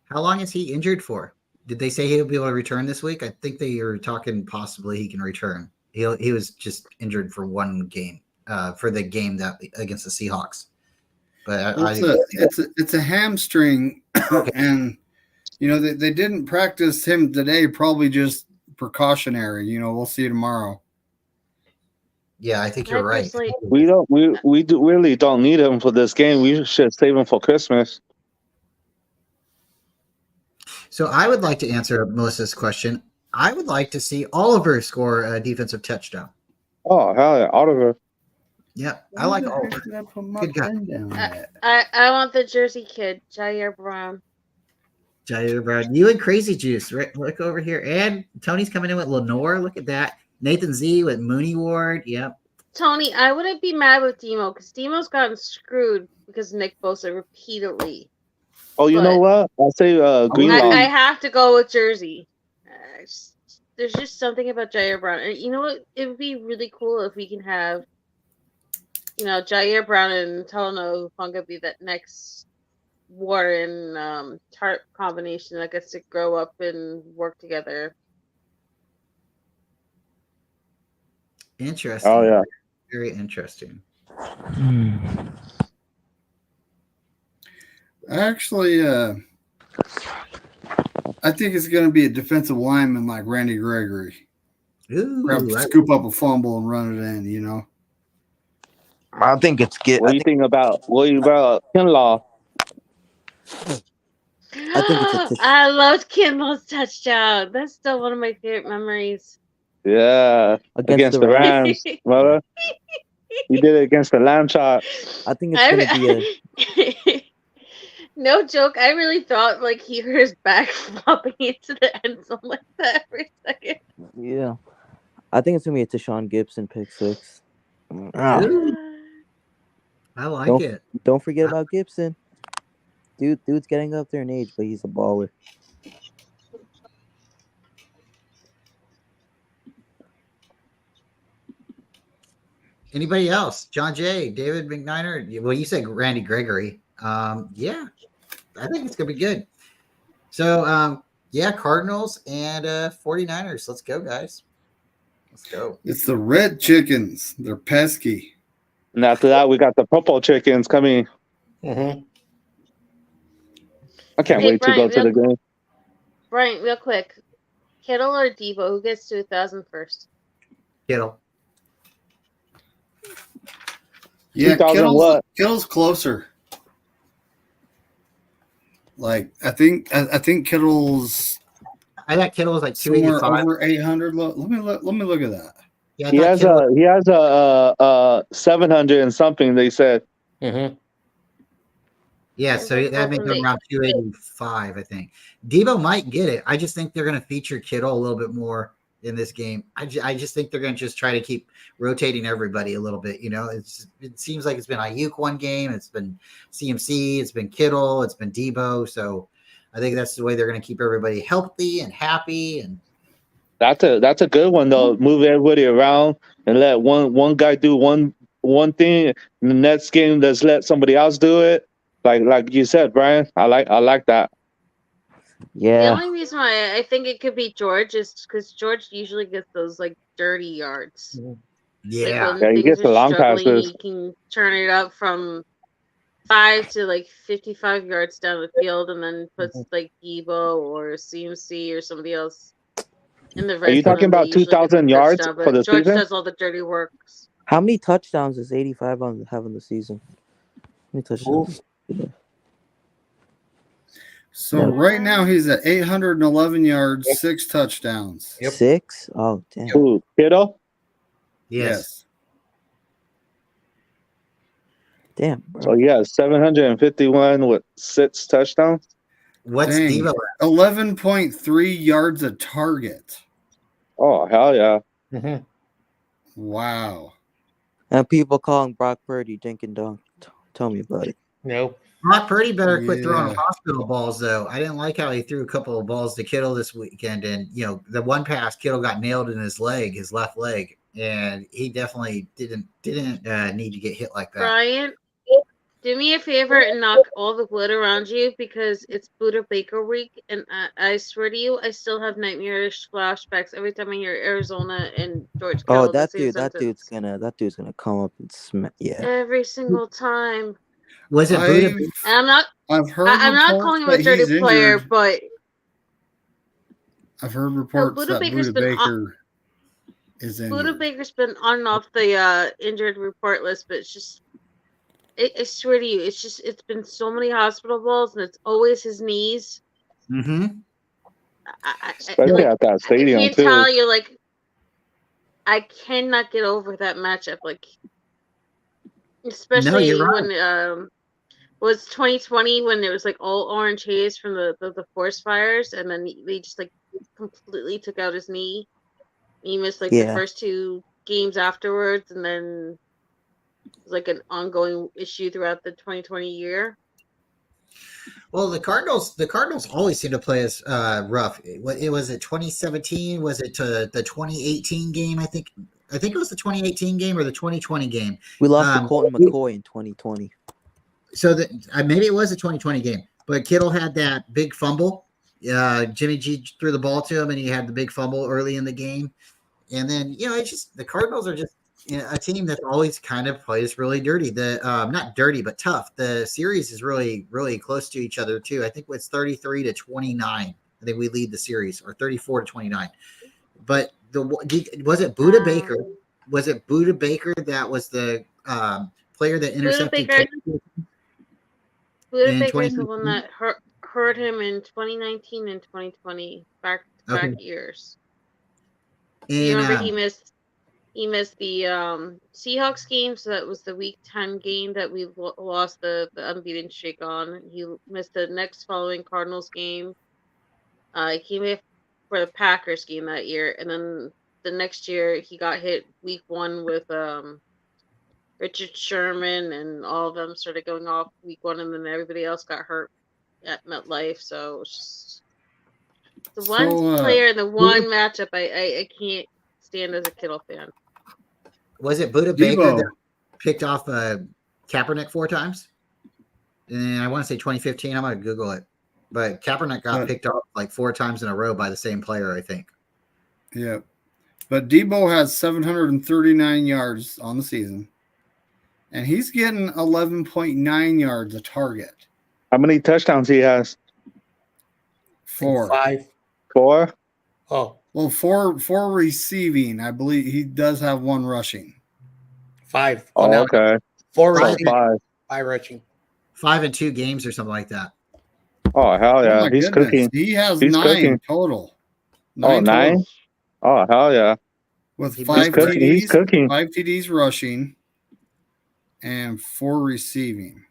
S4: How long is he injured for? Did they say he'll be able to return this week? I think they were talking possibly he can return. He was just injured for one game, for the game that against the Seahawks. But
S1: it's a hamstring, and they didn't practice him today. Probably just precautionary. We'll see tomorrow.
S4: Yeah, I think you're right.
S2: We really don't need him for this game. We should save him for Christmas.
S4: So I would like to answer Melissa's question. I would like to see Oliver score a defensive touchdown.
S2: Oh, hell yeah, Oliver.
S4: Yeah, I like Oliver. Good guy.
S7: I want the Jersey kid, Jair Brown.
S4: Jair Brown. You and Crazy Juice. Right, look over here. And Tony's coming in with Lenore. Look at that. Nathan Z with Mooney Ward. Yep.
S7: Tony, I wouldn't be mad with Demo because Demo's gotten screwed because of Nick Bosa repeatedly.
S2: Oh, you know what? I'll say Greenlaw.
S7: I have to go with Jersey. There's just something about Jair Brown. And you know what? It would be really cool if we can have, Jair Brown and Talanoa Hufanga be that next Warren Tart combination that gets to grow up and work together.
S4: Interesting.
S2: Oh, yeah.
S4: Very interesting.
S1: Actually, I think it's going to be a defensive lineman like Randy Gregory.
S4: Ooh,
S1: Scoop up a fumble and run it in, you know.
S6: I think it's good.
S2: What do you think about Kinlaw?
S6: I think it's
S7: I loved Kimball's touchdown. That's still one of my favorite memories.
S2: Yeah, against the Rams, brother. He did it against the Lamb Chop.
S6: I think it's going to be a.
S7: No joke. I really thought like he hurt his back flopping into the end zone like that for a second.
S6: Yeah. I think it's going to be a Tashawn Gibson pick six.
S4: I like it.
S6: Don't forget about Gibson. Dude's getting up there in age, but he's a baller.
S4: Anybody else? John Jay, David McNiner. Well, you said Randy Gregory. Yeah, I think it's gonna be good. So, yeah, Cardinals and 49ers. Let's go, guys. Let's go.
S1: It's the red chickens. They're pesky.
S2: And after that, we got the purple chickens coming.
S5: Mm-hmm.
S2: I can't wait to go to the game.
S7: Brian, real quick. Kittle or Debo? Who gets to 1,000 first?
S4: Kittle.
S1: Yeah, Kittle's closer. Like I think Kittle's.
S4: I thought Kittle was like
S1: somewhere
S4: 285.
S1: over 800. Let me look at that.
S4: Yeah,
S2: he has a 700 and something. They said.
S5: Mm-hmm.
S4: Yeah, so that makes him around 285, I think. Debo might get it. I just think they're going to feature Kittle a little bit more in this game. I just think they're going to just try to keep rotating everybody a little bit. You know, it seems like it's been Ayuk one game, it's been CMC, it's been Kittle, it's been Debo. So I think that's the way they're going to keep everybody healthy and happy. And
S2: that's a good one though. Move everybody around and let one guy do one thing. In the next game, just let somebody else do it. Like you said, Brian. I like that.
S6: Yeah.
S7: The only reason why I think it could be George is because George usually gets those like dirty yards.
S4: Yeah,
S7: like, when
S2: he gets the long passes.
S7: He can turn it up from 5 to like 55 yards down the field, and then puts like Debo or CMC or somebody else in the red zone.
S2: Are you talking about 2,000 yards for the
S7: George
S2: season?
S7: does all the dirty works.
S6: How many touchdowns does 85 have in the season? How many touchdowns?
S1: So right now he's at 811 yards, 6 touchdowns.
S5: Yep.
S6: 6? Oh, damn.
S2: Who, Kittle?
S4: yes.
S6: Damn, bro.
S2: So yeah, 751 with 6 touchdowns.
S4: What's
S1: Dang.
S4: Debo?
S1: 11.3 yards a target.
S2: Oh hell yeah!
S5: Mm-hmm.
S1: Wow.
S6: And people calling Brock Purdy dink and dunk. Tell me about it.
S5: Nope.
S4: Brock Purdy better quit throwing
S1: Yeah.
S4: hospital balls, though. I didn't like how he threw a couple of balls to Kittle this weekend. And, you know, the one pass, Kittle got nailed in his left leg. And he definitely didn't need to get hit like that.
S7: Brian, do me a favor and knock all the wood around you because it's Buda Baker week, and I swear to you, I still have nightmarish flashbacks every time I hear Arizona and George Kittle.
S6: Oh, that dude's gonna come up and smack. Yeah.
S7: every single time.
S4: Was it Buda?
S7: And
S1: I've heard.
S7: I'm not calling him a dirty player, but
S1: I've heard reports
S7: Buda
S1: that
S7: Baker's
S1: Buda
S7: been
S1: Baker is injured.
S7: Buda Baker's been on and off the injured report list, but it's just. I swear to you, it's been so many hospital balls, and it's always his knees.
S4: Mm-hmm.
S2: Especially at that stadium
S7: I can't
S2: too.
S7: tell you, like, I cannot get over that matchup, like, especially
S4: you're right.
S7: when was 2020 when it was like all orange haze from the forest fires, and then they just like completely took out his knee. He missed like the first 2 games afterwards, and then it was like an ongoing issue throughout the 2020 year.
S4: Well, the Cardinals always seem to play us rough. It was it 2017? Was it the 2018 game? I think it was the 2018 game or the 2020 game.
S6: We lost to Colton McCoy in 2020.
S4: So maybe it was the 2020 game, but Kittle had that big fumble. Jimmy G threw the ball to him, and he had the big fumble early in the game. And then it's just the Cardinals are just a team that always kind of plays really dirty. The not dirty but tough. The series is really really close to each other too. I think it's 33-29. I think we lead the series, or 34-29. But was it Buda Baker? Was it Buda Baker that was the player that intercepted?
S7: Buda Baker is the one that hurt him in 2019 and 2020 back years. You remember he missed the Seahawks game, so that was the Week 10 game that we lost the unbeaten streak on. He missed the next following Cardinals game. He came in for the Packers game that year, and then the next year he got hit Week 1 with Richard Sherman, and all of them started going off Week 1, and then everybody else got hurt at MetLife. So it's just the one player in the one matchup I can't stand as a Kittle fan.
S4: Was it Buda Baker that picked off Kaepernick 4 times? And I want to say 2015. I'm going to Google it. But Kaepernick got picked off like 4 times in a row by the same player, I think.
S1: Yeah. But Debo has 739 yards on the season. And he's getting 11.9 yards a target.
S2: How many touchdowns he has?
S1: 4.
S5: 5.
S2: 4?
S5: Oh.
S1: Well, 4 receiving. I believe he does have 1 rushing.
S5: 5.
S2: Oh, no. Okay.
S5: 4 rushing.
S2: 5
S5: rushing.
S4: 5 in 2 games or something like that.
S2: Oh, hell yeah. He's cooking.
S1: He has
S2: He's
S1: 9
S2: cooking.
S1: total.
S2: 9 total. Oh, hell yeah.
S1: With 5
S2: cooking.
S1: TDs,
S2: He's cooking.
S1: 5 TDs rushing, and 4 receiving.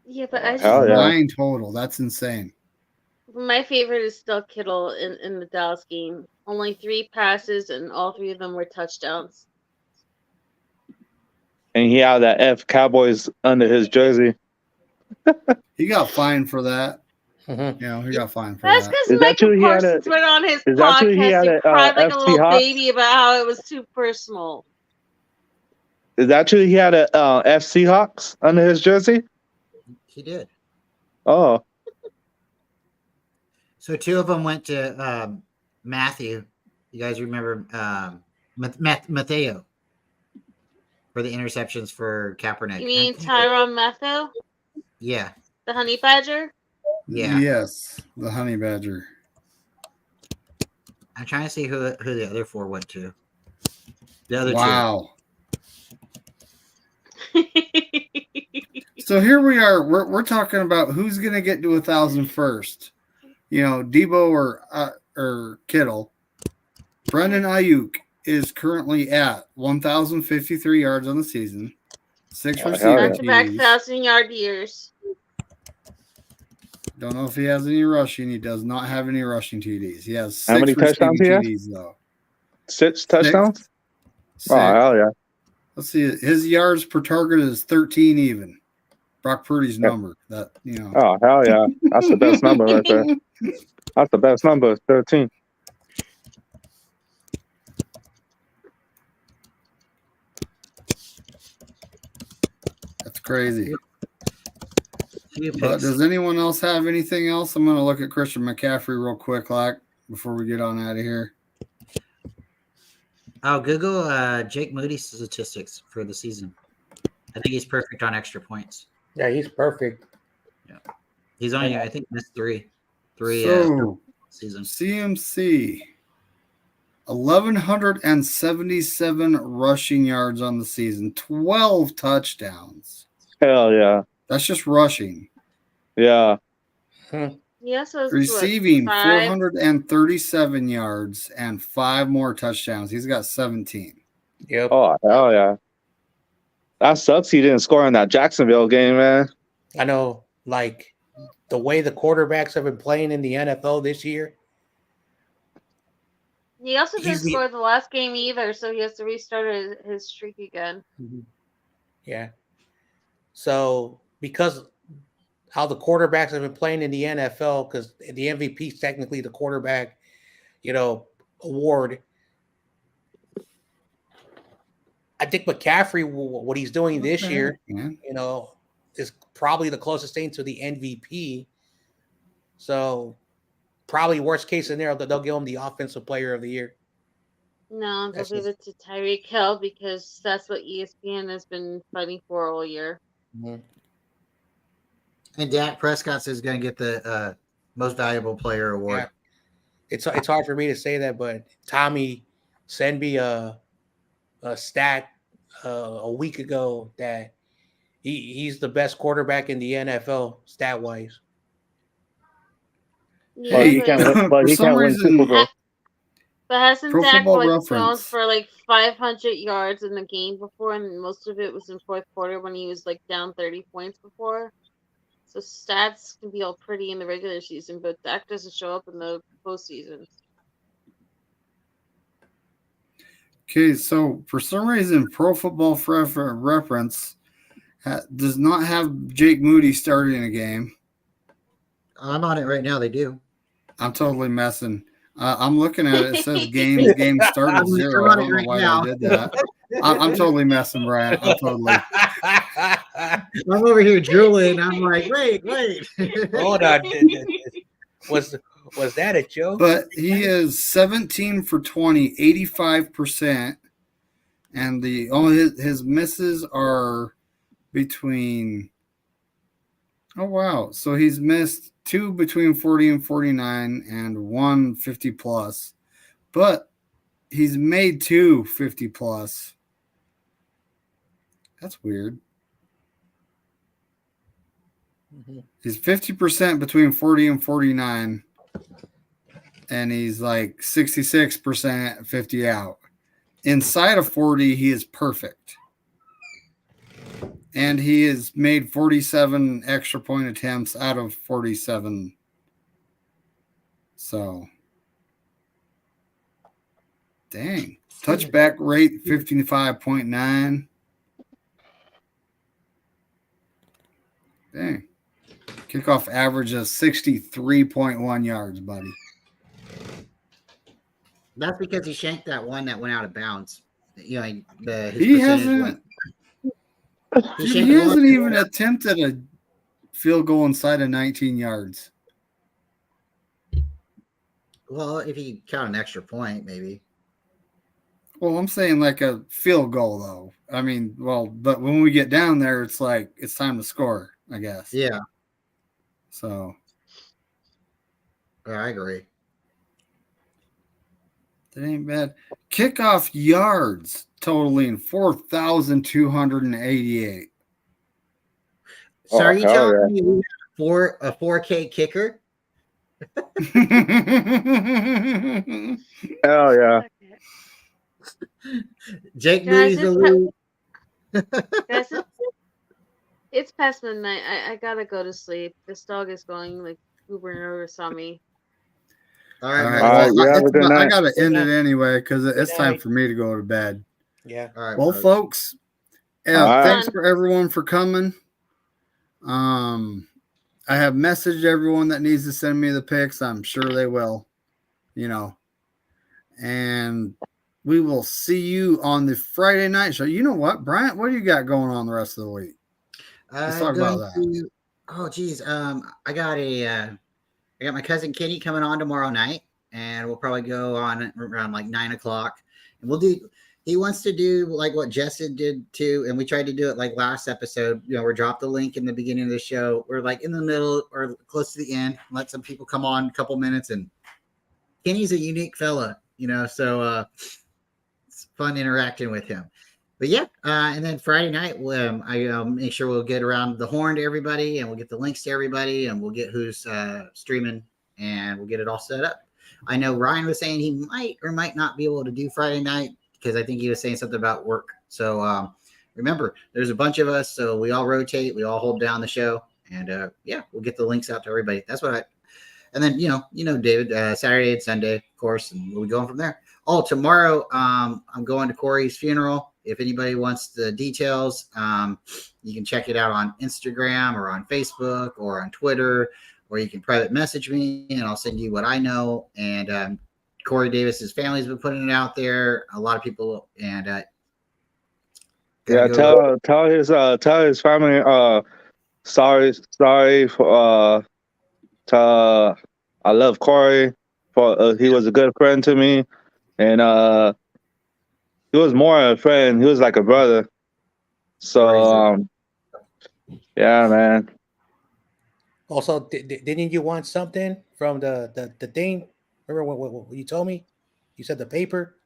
S7: Yeah, but I just
S1: 9 total. That's insane.
S7: My favorite is still Kittle in the Dallas game. Only 3 passes, and all 3 of them were touchdowns.
S2: And he had that F Cowboys under his jersey.
S1: He got fined for that.
S5: Mm-hmm.
S1: You know, he got fined for
S7: That's
S1: that.
S7: because Michael Parsons went on his podcast and cried like a little baby about how it was too personal.
S2: Is that true? He had a FC Hawks under his jersey?
S4: He did.
S2: Oh.
S4: So 2 of them went to Matthew. You guys remember Mateo for the interceptions for Kaepernick.
S7: You mean Tyrann Mathieu?
S4: Yeah.
S7: The Honey Badger?
S4: Yeah.
S1: Yes, the Honey Badger.
S4: I'm trying to see who the other 4 went to. The other 2.
S1: Wow. So here we are. We're talking about who's going to get to 1,000 first. You know, Debo or Kittle. Brendan Ayuk is currently at 1,053 yards on the season. 6 receiving
S7: back 1,000-yard years.
S1: Don't know if he has any rushing. He does not have any rushing TDs. He has 6
S2: How many touchdowns he has?
S1: TDs, though.
S2: 6 touchdowns?
S1: 6.
S2: Oh, hell yeah.
S1: Let's see. His yards per target is 13 even. Brock Purdy's number. That, you know.
S2: Oh, hell yeah. That's the best number right there. That's the best number, 13.
S1: That's crazy. But does anyone else have anything else? I'm going to look at Christian McCaffrey real quick, before we get on out of here.
S4: Oh, Google Jake Moody's statistics for the season. I think he's perfect on extra points.
S5: Yeah, he's perfect.
S4: Yeah, he's only I think missed 3
S1: season. CMC, 1,177 rushing yards on the season, 12 touchdowns.
S2: Hell yeah.
S1: That's just rushing.
S2: Yeah.
S7: Yes,
S1: receiving 437 yards and 5 more touchdowns. He's got 17.
S5: Yep.
S2: Oh, hell yeah. That sucks he didn't score in that Jacksonville game, man.
S5: I know, like, the way the quarterbacks have been playing in the NFL this year.
S7: He also didn't score the last game either, so he has to restart his streak again.
S5: Mm-hmm. Yeah. So, because how the quarterbacks have been playing in the NFL, because the MVP is technically the quarterback, award. I think McCaffrey, what he's doing this year, is probably the closest thing to the MVP. So, probably worst case scenario that they'll give him the offensive player of the year.
S7: No, they'll
S5: That's
S7: give
S5: just,
S7: it to Tyreek Hill because that's what ESPN has been fighting for all year.
S5: mhm.
S4: And Dak Prescott is going to get the most valuable player award.
S5: Yeah. It's hard for me to say that, but Tommy sent me a stat a week ago that he's the best quarterback in the NFL stat wise.
S7: Yeah,
S2: But
S1: Hey,
S2: he can't win.
S7: but,
S2: But
S1: for
S2: he
S1: some
S2: can't win Super
S1: reason,
S2: Bowl.
S7: but hasn't
S1: Pro
S7: Dak
S1: Football
S7: like thrown
S1: Reference.
S7: for like 500 yards in the game before, and most of it was in fourth quarter when he was like down 30 points before. So stats can be all pretty in the regular season, but Dak doesn't show up in the postseason.
S1: Okay, so for some reason, Pro Football Reference does not have Jake Moody starting a game.
S4: I'm on it right now. They do.
S1: I'm totally messing. I'm looking at it. It says game started 0. I don't know why they did that. I'm totally messing, Brian. I'm totally.
S4: I'm over here drooling. I'm like, wait.
S5: Hold on. Was that a joke?
S1: But he is 17 for 20, 85%. And his misses are between. Oh, wow. So he's missed 2 between 40 and 49 and 1 50 plus. But he's made 2 50 plus. That's weird.
S5: Mm-hmm.
S1: He's 50% between 40 and 49. And he's like 66% 50 out. Inside of 40, he is perfect. And he has made 47 extra point attempts out of 47. So, dang. Touchback rate 55.9. Dang. Kickoff average of 63.1 yards, buddy.
S4: That's because he shanked that one that went out of bounds. You know, his
S1: He
S4: percentage
S1: he hasn't even attempted a field goal inside of 19 yards.
S4: Well, if you count an extra point, maybe.
S1: Well, I'm saying like a field goal, though. I mean, but when we get down there, it's like it's time to score, I guess.
S4: Yeah.
S1: So.
S4: I agree.
S1: That ain't bad. Kickoff yards totaling 4,288.
S4: So are you telling me we have a 4K kicker?
S2: Hell yeah.
S4: Jake Moody's the lead.
S7: Guys, it's past midnight. I gotta go to sleep. This dog is going like super nervous on me.
S4: All right.
S1: I got to end it anyway because it's time for me to go to bed.
S5: Yeah.
S4: All right.
S1: Well, folks, thanks for everyone for coming. I have messaged everyone that needs to send me the pics. I'm sure they will, and we will see you on the Friday night show. You know what, Bryant? What do you got going on the rest of the week? Let's talk about that.
S4: Oh, geez. I got my cousin Kenny coming on tomorrow night, and we'll probably go on around like 9 o'clock. And he wants to do like what Justin did too. And we tried to do it like last episode. We dropped the link in the beginning of the show. We're like in the middle or close to the end. Let some people come on a couple minutes. And Kenny's a unique fella, so it's fun interacting with him. But yeah, and then Friday night, I'll make sure we'll get around the horn to everybody, and we'll get the links to everybody, and we'll get who's streaming, and we'll get it all set up. I know Ryan was saying he might or might not be able to do Friday night because I think he was saying something about work. So remember, there's a bunch of us, so we all rotate, we all hold down the show, and we'll get the links out to everybody. That's what and then David, Saturday and Sunday, of course, and we'll be going from there. Oh, tomorrow, I'm going to Korey's funeral. If anybody wants the details, you can check it out on Instagram or on Facebook or on Twitter, or you can private message me and I'll send you what I know. And Korey Davis's family's been putting it out there. A lot of people, and
S2: tell his family. Sorry for I love Korey. For he was a good friend to me, and he was more a friend. He was like a brother. So yeah, man.
S5: Also, didn't you want something from the thing? Remember what you told me? You said the paper.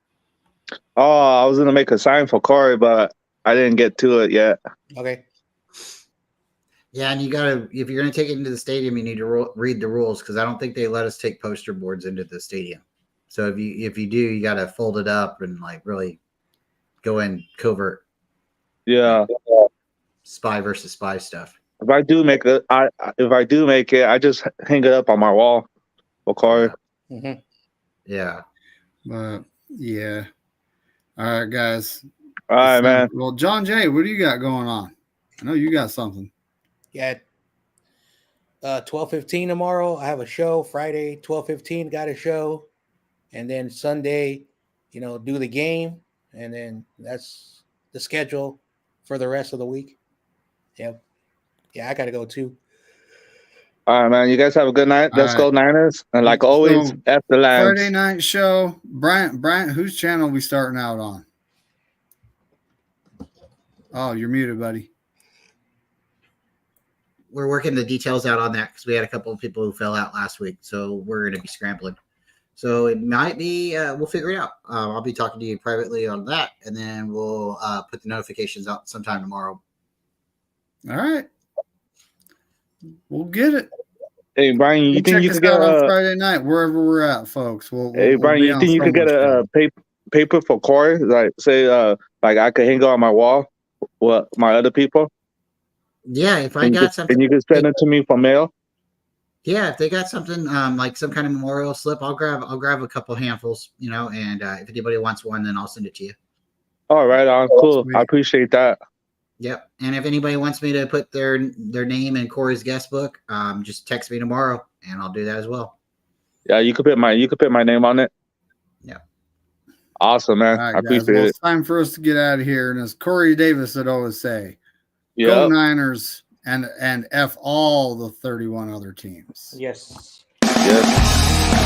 S2: Oh, I was gonna make a sign for Korey, but I didn't get to it yet.
S5: Okay.
S4: Yeah, and you gotta, if you're gonna take it into the stadium, you need to read the rules, because I don't think they let us take poster boards into the stadium. So if you do, you gotta fold it up and like really go in covert.
S2: Yeah.
S4: Spy versus spy stuff.
S2: If I do make it, I just hang it up on my wall for Korey.
S5: Mm-hmm.
S4: Yeah.
S1: But yeah. All right, guys.
S2: All right, man.
S1: Well, John Jay, what do you got going on? I know you got something.
S5: Yeah. 12:15 tomorrow. I have a show. Friday, 12:15, got a show. And then Sunday, do the game. And then that's the schedule for the rest of the week. Yep. Yeah, I got to go too.
S2: All right, man. You guys have a good night. Let's go Niners. And like always, F the Lions.
S1: Friday night show. Bryant, whose channel are we starting out on? Oh, you're muted, buddy.
S4: We're working the details out on that because we had a couple of people who fell out last week. So we're going to be scrambling. So it might be, we'll figure it out. I'll be talking to you privately on that. And then we'll put the notifications out sometime tomorrow.
S1: All right. We'll get it.
S2: Hey, Brian, you think you could get
S1: on Friday night, wherever we're at, folks?
S2: Hey, Brian, you think you could get a paper for Korey? Like, say, like I could hang it on my wall with my other people?
S4: Yeah, if I got something.
S2: And you could send it to me for mail?
S4: Yeah, if they got something like some kind of memorial slip, I'll grab a couple handfuls, and if anybody wants one, then I'll send it to you.
S2: All right, cool. Sweet. I appreciate that.
S4: Yep. And if anybody wants me to put their name in Korey's guest book, just text me tomorrow and I'll do that as well.
S2: Yeah, you could put my name on it.
S4: Yeah.
S2: Awesome, man.
S1: Right,
S2: I appreciate it.
S1: It's time for us to get out of here. And as Korey Davis would always say,
S2: yep.
S1: Go Niners and F all the 31 other teams.
S5: Yes.
S2: Yes.